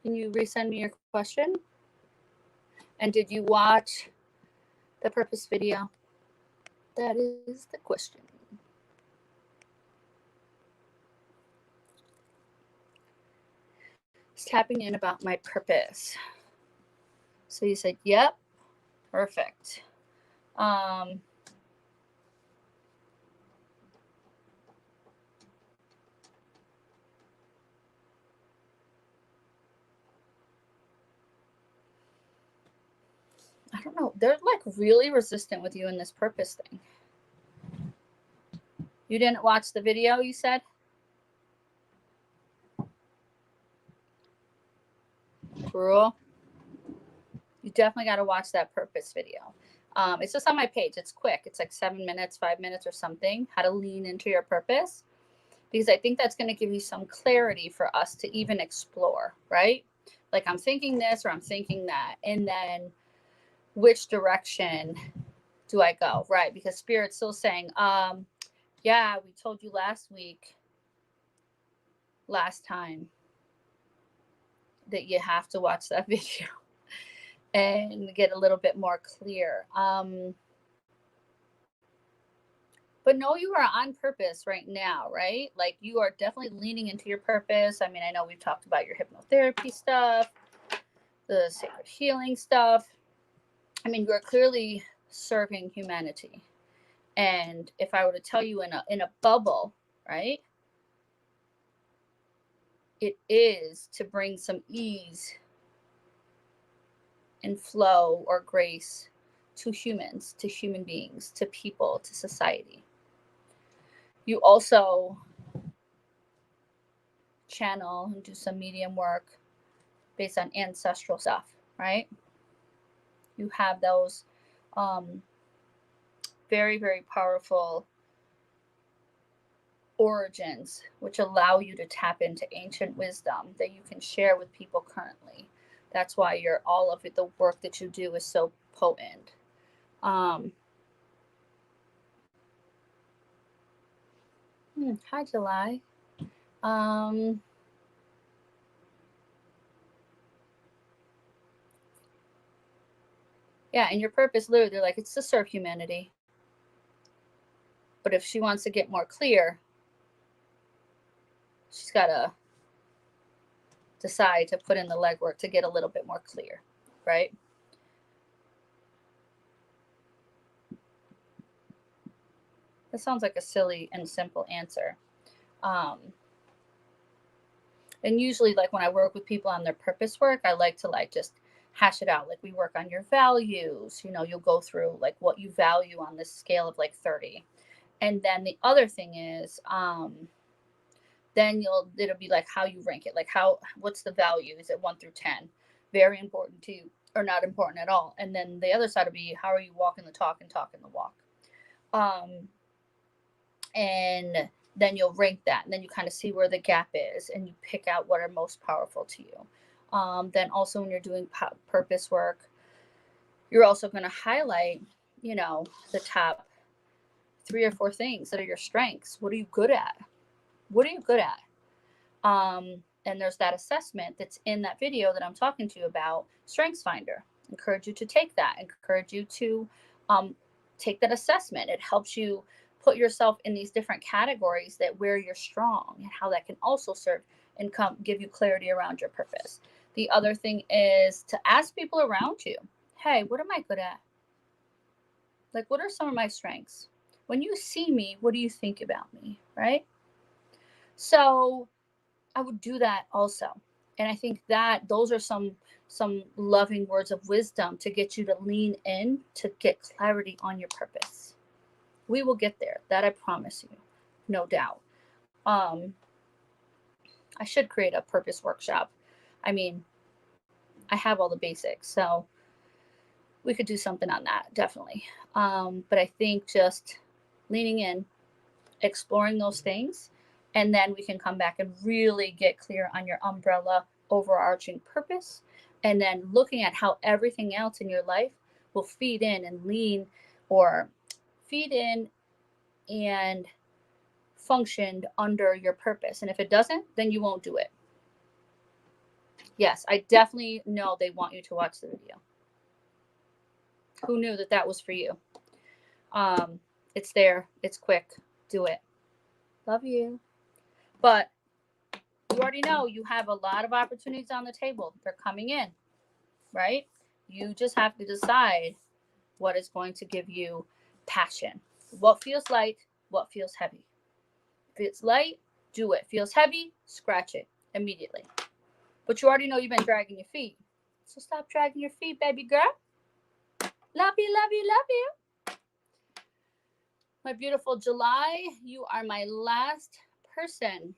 Speaker 1: you resend me your question? And did you watch the purpose video? That is the question. It's tapping in about my purpose. So you said, yep, perfect. I don't know. They're like really resistant with you in this purpose thing. You didn't watch the video, you said? Cool. You definitely got to watch that purpose video. It's just on my page. It's quick. It's like 7 minutes, 5 minutes or something. How to lean into your purpose. Because I think that's going to give you some clarity for us to even explore, right? Like I'm thinking this or I'm thinking that. And then which direction do I go, right? Because Spirit's still saying, yeah, we told you last time, that you have to watch that video and get a little bit more clear. But no, you are on purpose right now, right? Like you are definitely leaning into your purpose. I mean, I know we've talked about your hypnotherapy stuff, the sacred healing stuff. I mean, you're clearly serving humanity. And if I were to tell you in a bubble, right? It is to bring some ease and flow or grace to humans, to human beings, to people, to society. You also channel and do some medium work based on ancestral stuff, right? You have those very, very powerful origins, which allow you to tap into ancient wisdom that you can share with people currently. That's why all of it, the work that you do is so potent. Hi, July. Yeah, and your purpose, literally, they're like, it's to serve humanity. But if she wants to get more clear, she's got to decide to put in the legwork to get a little bit more clear, right? That sounds like a silly and simple answer. And usually, like when I work with people on their purpose work, I like to like just hash it out. Like we work on your values. You'll go through like what you value on this scale of like 30. And then the other thing is, then it'll be like how you rank it. Like what's the value? Is it 1 through 10? Very important to you or not important at all? And then the other side will be, how are you walking the talk and talking the walk? And then you'll rank that, and then you kind of see where the gap is, and you pick out what are most powerful to you. Then also when you're doing purpose work, you're also going to highlight, the top 3 or 4 things that are your strengths. What are you good at? And there's that assessment that's in that video that I'm talking to you about, Strengths Finder. Encourage you to take that. Encourage you to take that assessment. It helps you put yourself in these different categories that where you're strong and how that can also serve and give you clarity around your purpose. The other thing is to ask people around you, hey, what am I good at? Like, what are some of my strengths? When you see me, what do you think about me, right? So I would do that also. And I think that those are some loving words of wisdom to get you to lean in, to get clarity on your purpose. We will get there. That I promise you. No doubt. I should create a purpose workshop. I mean, I have all the basics, so we could do something on that, definitely. But I think just leaning in, exploring those things, and then we can come back and really get clear on your umbrella overarching purpose, and then looking at how everything else in your life will feed in and functioned under your purpose. And if it doesn't, then you won't do it. Yes, I definitely know they want you to watch the video. Who knew that was for you? It's there. It's quick. Do it. Love you. But You already know you have a lot of opportunities on the table. They're coming in, right? You just have to decide what is going to give you passion. What feels light, what feels heavy. If it's light, do it. Feels heavy, scratch it immediately. But you already know you've been dragging your feet. So stop dragging your feet, baby girl. Love you, love you, love you. My beautiful July, you are my last person.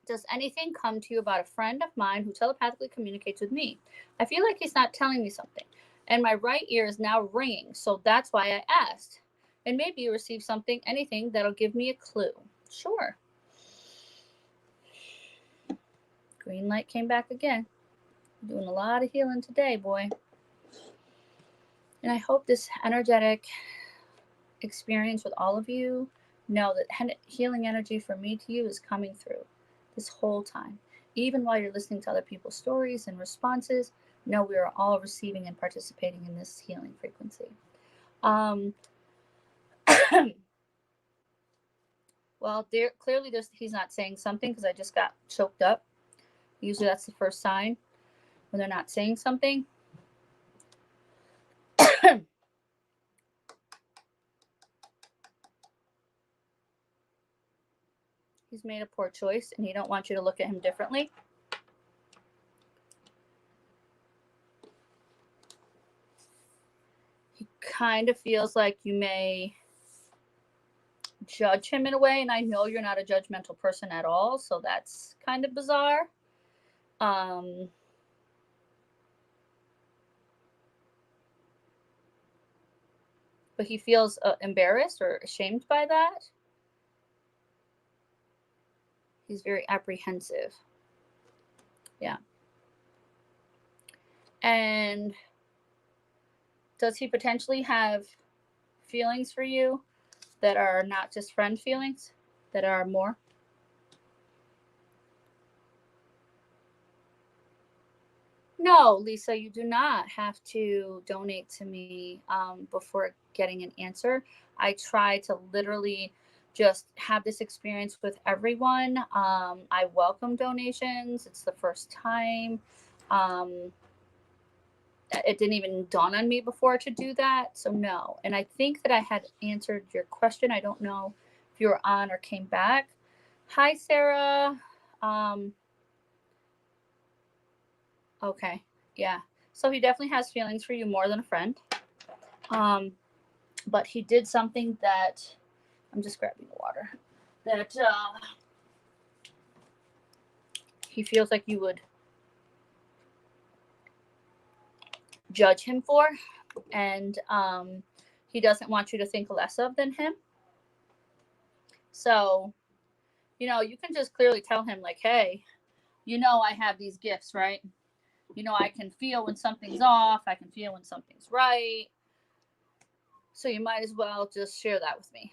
Speaker 1: Does anything come to you about a friend of mine who telepathically communicates with me? I feel like he's not telling me something, and my right ear is now ringing, so that's why I asked. And maybe you receive something, anything that'll give me a clue. Sure. Green light came back again. Doing a lot of healing today, boy. And I hope this energetic experience with all of you know that healing energy from me to you is coming through this whole time. Even while you're listening to other people's stories and responses, know we are all receiving and participating in this healing frequency. Well, clearly he's not saying something because I just got choked up. Usually that's the first sign when they're not saying something. He's made a poor choice and he don't want you to look at him differently. He kind of feels like you may judge him in a way, and I know you're not a judgmental person at all, so that's kind of bizarre. But he feels embarrassed or ashamed by that. He's very apprehensive. Yeah. And does he potentially have feelings for you that are not just friend feelings, that are more? No, Lisa, you do not have to donate to me before getting an answer. I try to literally just have this experience with everyone. I welcome donations. It's the first time. It didn't even dawn on me before to do that. So no. And I think that I had answered your question. I don't know if you were on or came back. Hi, Sarah. Okay. Yeah. So he definitely has feelings for you more than a friend. But he did something that, I'm just grabbing the water, that he feels like you would judge him for. And he doesn't want you to think less of than him. So, you know, you can just clearly tell him like, hey, you know, I have these gifts, right? You know, I can feel when something's off. I can feel when something's right. So you might as well just share that with me,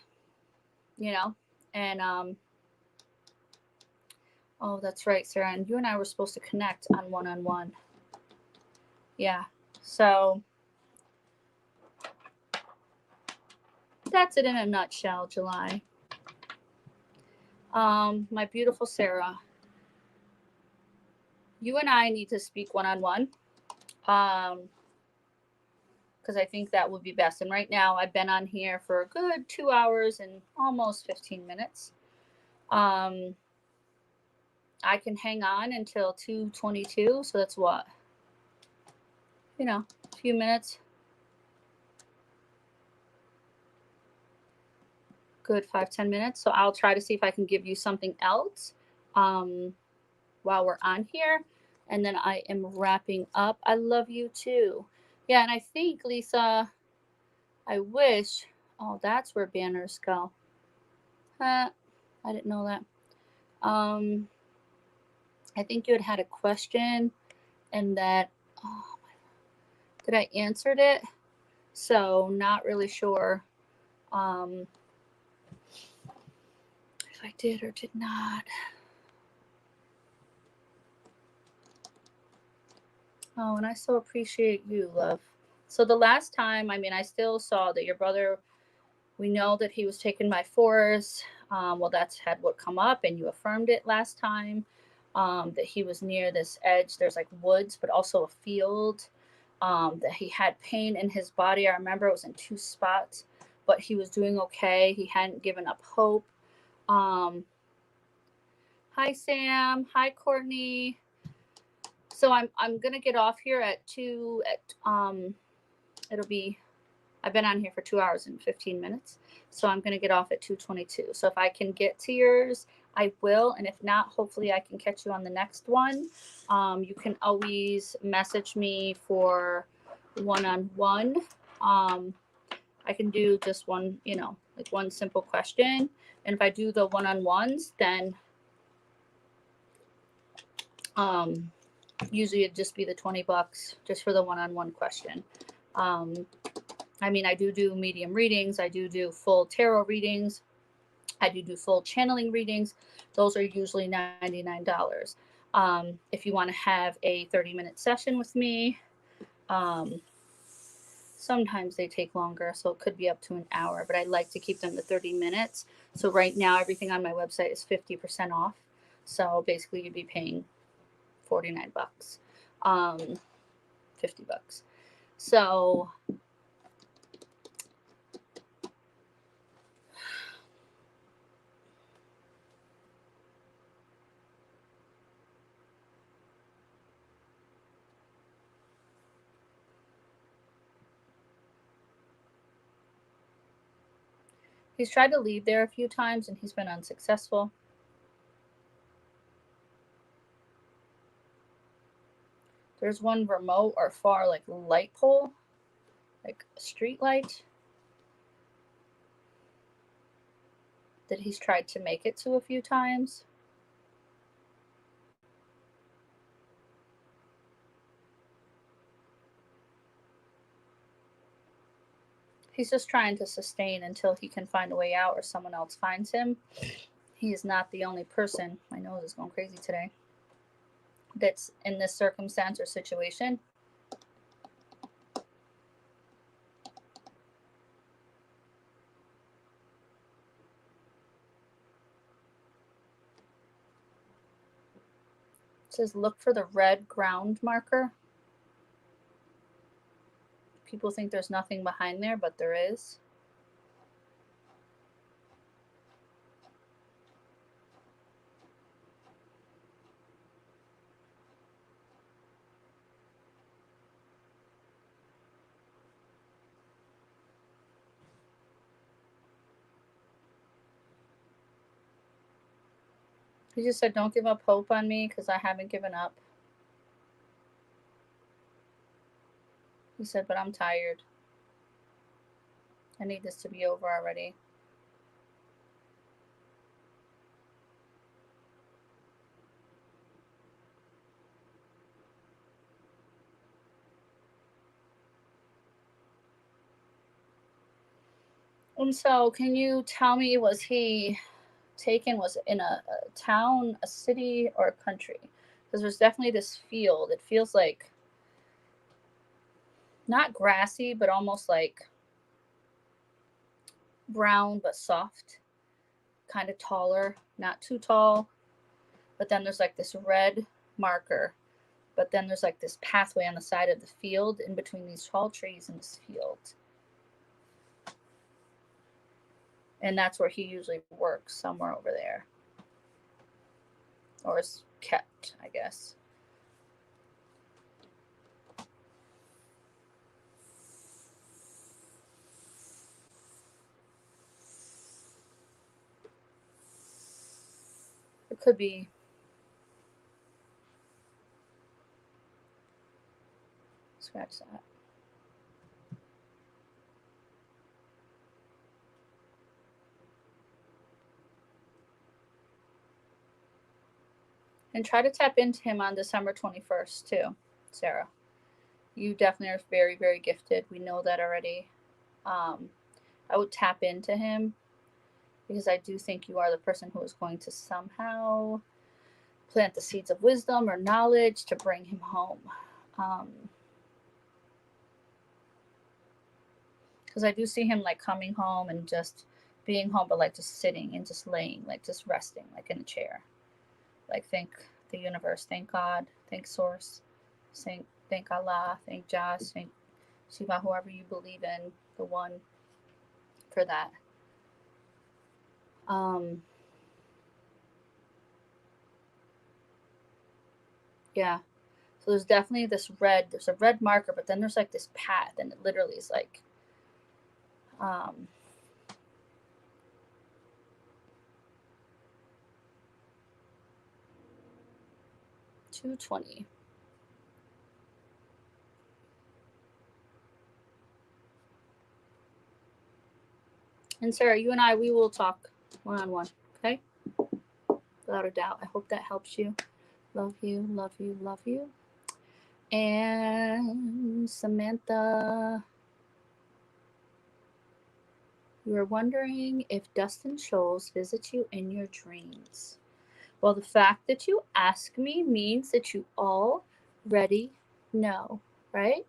Speaker 1: you know? And, oh, that's right, Sarah. And you and I were supposed to connect on one-on-one. Yeah. So that's it in a nutshell, July. My beautiful Sarah, you and I need to speak one-on-one. Because I think that would be best. And right now I've been on here for a good 2 hours and almost 15 minutes. I can hang on until 2:22. So that's what? You know, a few minutes. Good 5-10 minutes. So I'll try to see if I can give you something else while we're on here. And then I am wrapping up. I love you too. Yeah, and I think, Lisa, I wish, oh, that's where banners go. I didn't know that. I think you had a question and that, oh, did I answered it? So not really sure if I did or did not. Oh, and I so appreciate you, love. So the last time, I mean, I still saw that your brother, we know that he was taken by force. Well, that's had what come up and you affirmed it last time. that he was near this edge. There's like woods, but also a field. That he had pain in his body. I remember it was in 2 spots, but he was doing okay. He hadn't given up hope. Hi Sam. Hi Courtney. So I'm gonna get off here at 2 it'll be, I've been on here for 2 hours and 15 minutes. So I'm gonna get off at 2:22. So if I can get to yours, I will. And if not, hopefully I can catch you on the next one. You can always message me for one-on-one. I can do just one, like one simple question. And if I do the one-on-ones, then usually it'd just be the $20 just for the one-on-one question. I mean, I do medium readings. I do full tarot readings. I do full channeling readings. Those are usually $99. If you want to have a 30-minute session with me, sometimes they take longer, so it could be up to an hour, but I like to keep them to 30 minutes. So right now, everything on my website is 50% off. So basically, you'd be paying $49, $50. So he's tried to leave there a few times and he's been unsuccessful. There's one remote or far like light pole, like a street light, that he's tried to make it to a few times. He's just trying to sustain until he can find a way out or someone else finds him. He is not the only person, my nose is going crazy today, that's in this circumstance or situation. It says look for the red ground marker. People think there's nothing behind there, but there is. He just said, don't give up hope on me because I haven't given up. He said, but I'm tired. I need this to be over already. And so, can you tell me, was he taken, was it in a town, a city, or a country? Because there's definitely this field. It feels like not grassy, but almost like brown but soft, kind of taller, not too tall. But then there's like this red marker, but then there's like this pathway on the side of the field in between these tall trees in this field. And that's where he usually works, somewhere over there. Or is kept, I guess. It could be scratch that. And try to tap into him on December 21st too, Sarah. You definitely are very, very gifted. We know that already. I would tap into him because I do think you are the person who is going to somehow plant the seeds of wisdom or knowledge to bring him home. Because I do see him like coming home and just being home, but like just sitting and just laying, like just resting, like in a chair. Like think the universe, thank God, thank Source, thank Allah, thank Jas, thank Shiva, whoever you believe in, the one, for that. Yeah. So there's definitely this red, there's a red marker, but then there's like this path, and it literally is like, 220. And Sarah, you and I, we will talk one-on-one, okay? Without a doubt. I hope that helps you. Love you, love you, love you. And Samantha, you were wondering if Dustin Scholes visits you in your dreams. Well, the fact that you ask me means that you already know, right?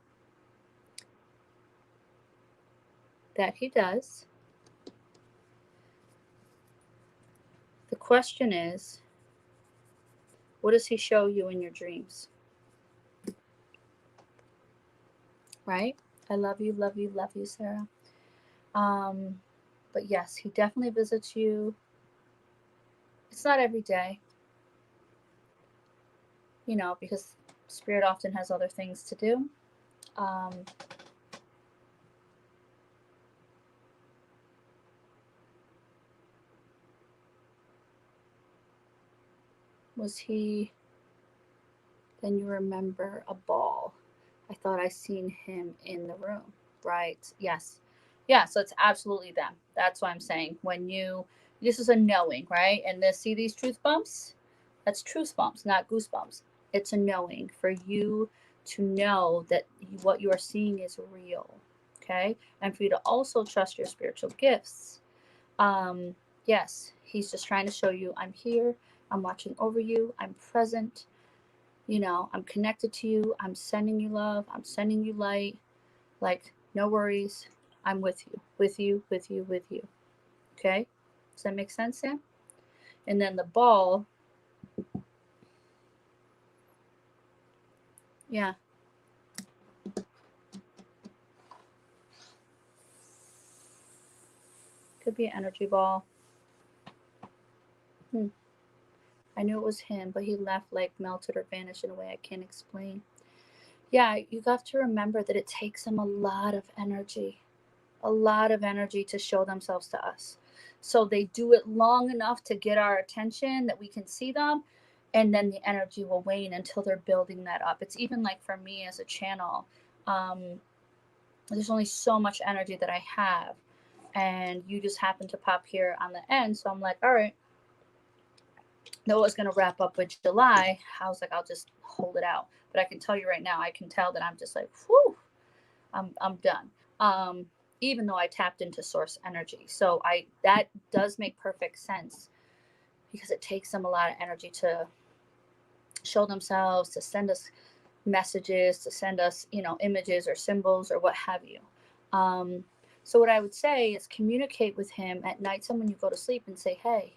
Speaker 1: That he does. The question is, what does he show you in your dreams? Right? I love you, love you, love you, Sarah. But yes, he definitely visits you. It's not every day, you know, because Spirit often has other things to do. Was he, then you remember a ball. I thought I seen him in the room. Right. Yes. Yeah. So it's absolutely them. That's why I'm saying when you, this is a knowing, right? And this, see these truth bumps? That's truth bumps, not goosebumps. It's a knowing for you to know that what you are seeing is real. Okay. And for you to also trust your spiritual gifts. Yes. He's just trying to show you, I'm here. I'm watching over you. I'm present. You know, I'm connected to you. I'm sending you love. I'm sending you light. Like, no worries. I'm with you, with you, with you, with you. Okay? Does that make sense, Sam? And then the ball. Yeah. Could be an energy ball. I knew it was him, but he left, like melted or vanished in a way I can't explain. Yeah, you have to remember that it takes them a lot of energy to show themselves to us. So they do it long enough to get our attention that we can see them, and then the energy will wane until they're building that up. It's even like for me as a channel, there's only so much energy that I have, and you just happen to pop here on the end. So I'm like, all right, no, it's going to wrap up with July. I was like, I'll just hold it out. But I can tell you right now, I can tell that I'm just like, whew, I'm done. Even though I tapped into source energy. So that does make perfect sense, because it takes them a lot of energy to show themselves, to send us messages, to send us, you know, images or symbols or what have you. So what I would say is communicate with him at night, when you go to sleep, and say, hey,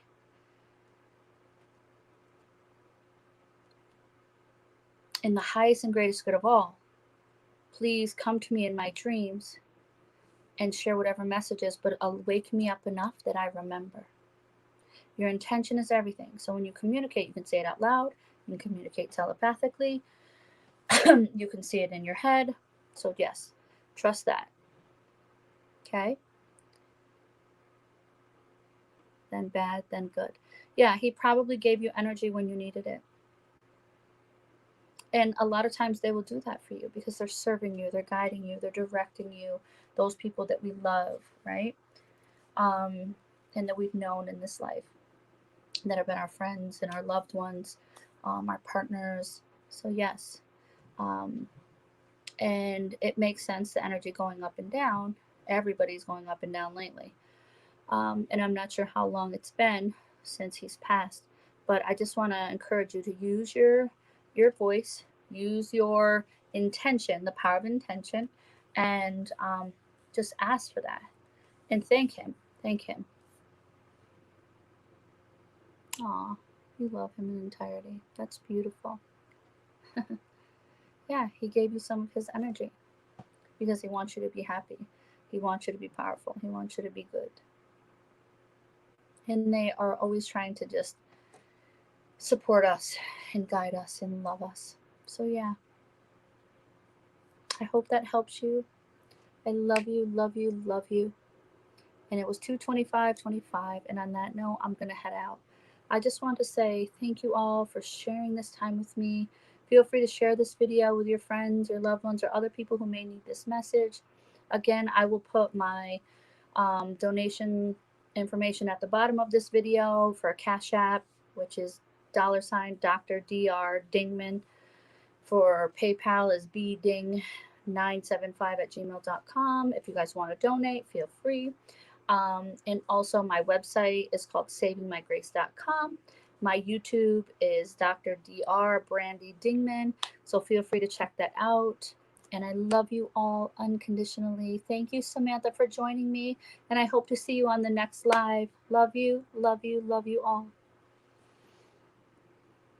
Speaker 1: in the highest and greatest good of all, please come to me in my dreams and share whatever messages, but wake me up enough that I remember. Your intention is everything. So when you communicate, you can say it out loud, you can communicate telepathically, you can see it in your head. So yes, trust that. Okay? Then bad, then good. Yeah, he probably gave you energy when you needed it. And a lot of times they will do that for you because they're serving you, they're guiding you, they're directing you, those people that we love, right? And that we've known in this life, that have been our friends and our loved ones, our partners. So yes, and it makes sense, the energy going up and down. Everybody's going up and down lately, and I'm not sure how long it's been since he's passed, but I just want to encourage you to use your voice, use your intention, the power of intention, and just ask for that and thank him. Aw, You love him in entirety. That's beautiful. Yeah, he gave you some of his energy because he wants you to be happy. He wants you to be powerful. He wants you to be good. And they are always trying to just support us and guide us and love us. So, yeah, I hope that helps you. I love you, love you, love you. And it was 2:25:25. And on that note, I'm going to head out. I just want to say thank you all for sharing this time with me. Feel free to share this video with your friends, your loved ones, or other people who may need this message. Again, I will put my donation information at the bottom of this video for Cash App, which is $Dr. Dr. Dingman. For PayPal is bding975@gmail.com. If you guys want to donate, feel free. And also my website is called savingmygrace.com. My YouTube is Dr. Dr. Brandy Dingman. So feel free to check that out. And I love you all unconditionally. Thank you, Samantha, for joining me. And I hope to see you on the next live. Love you, love you, love you all.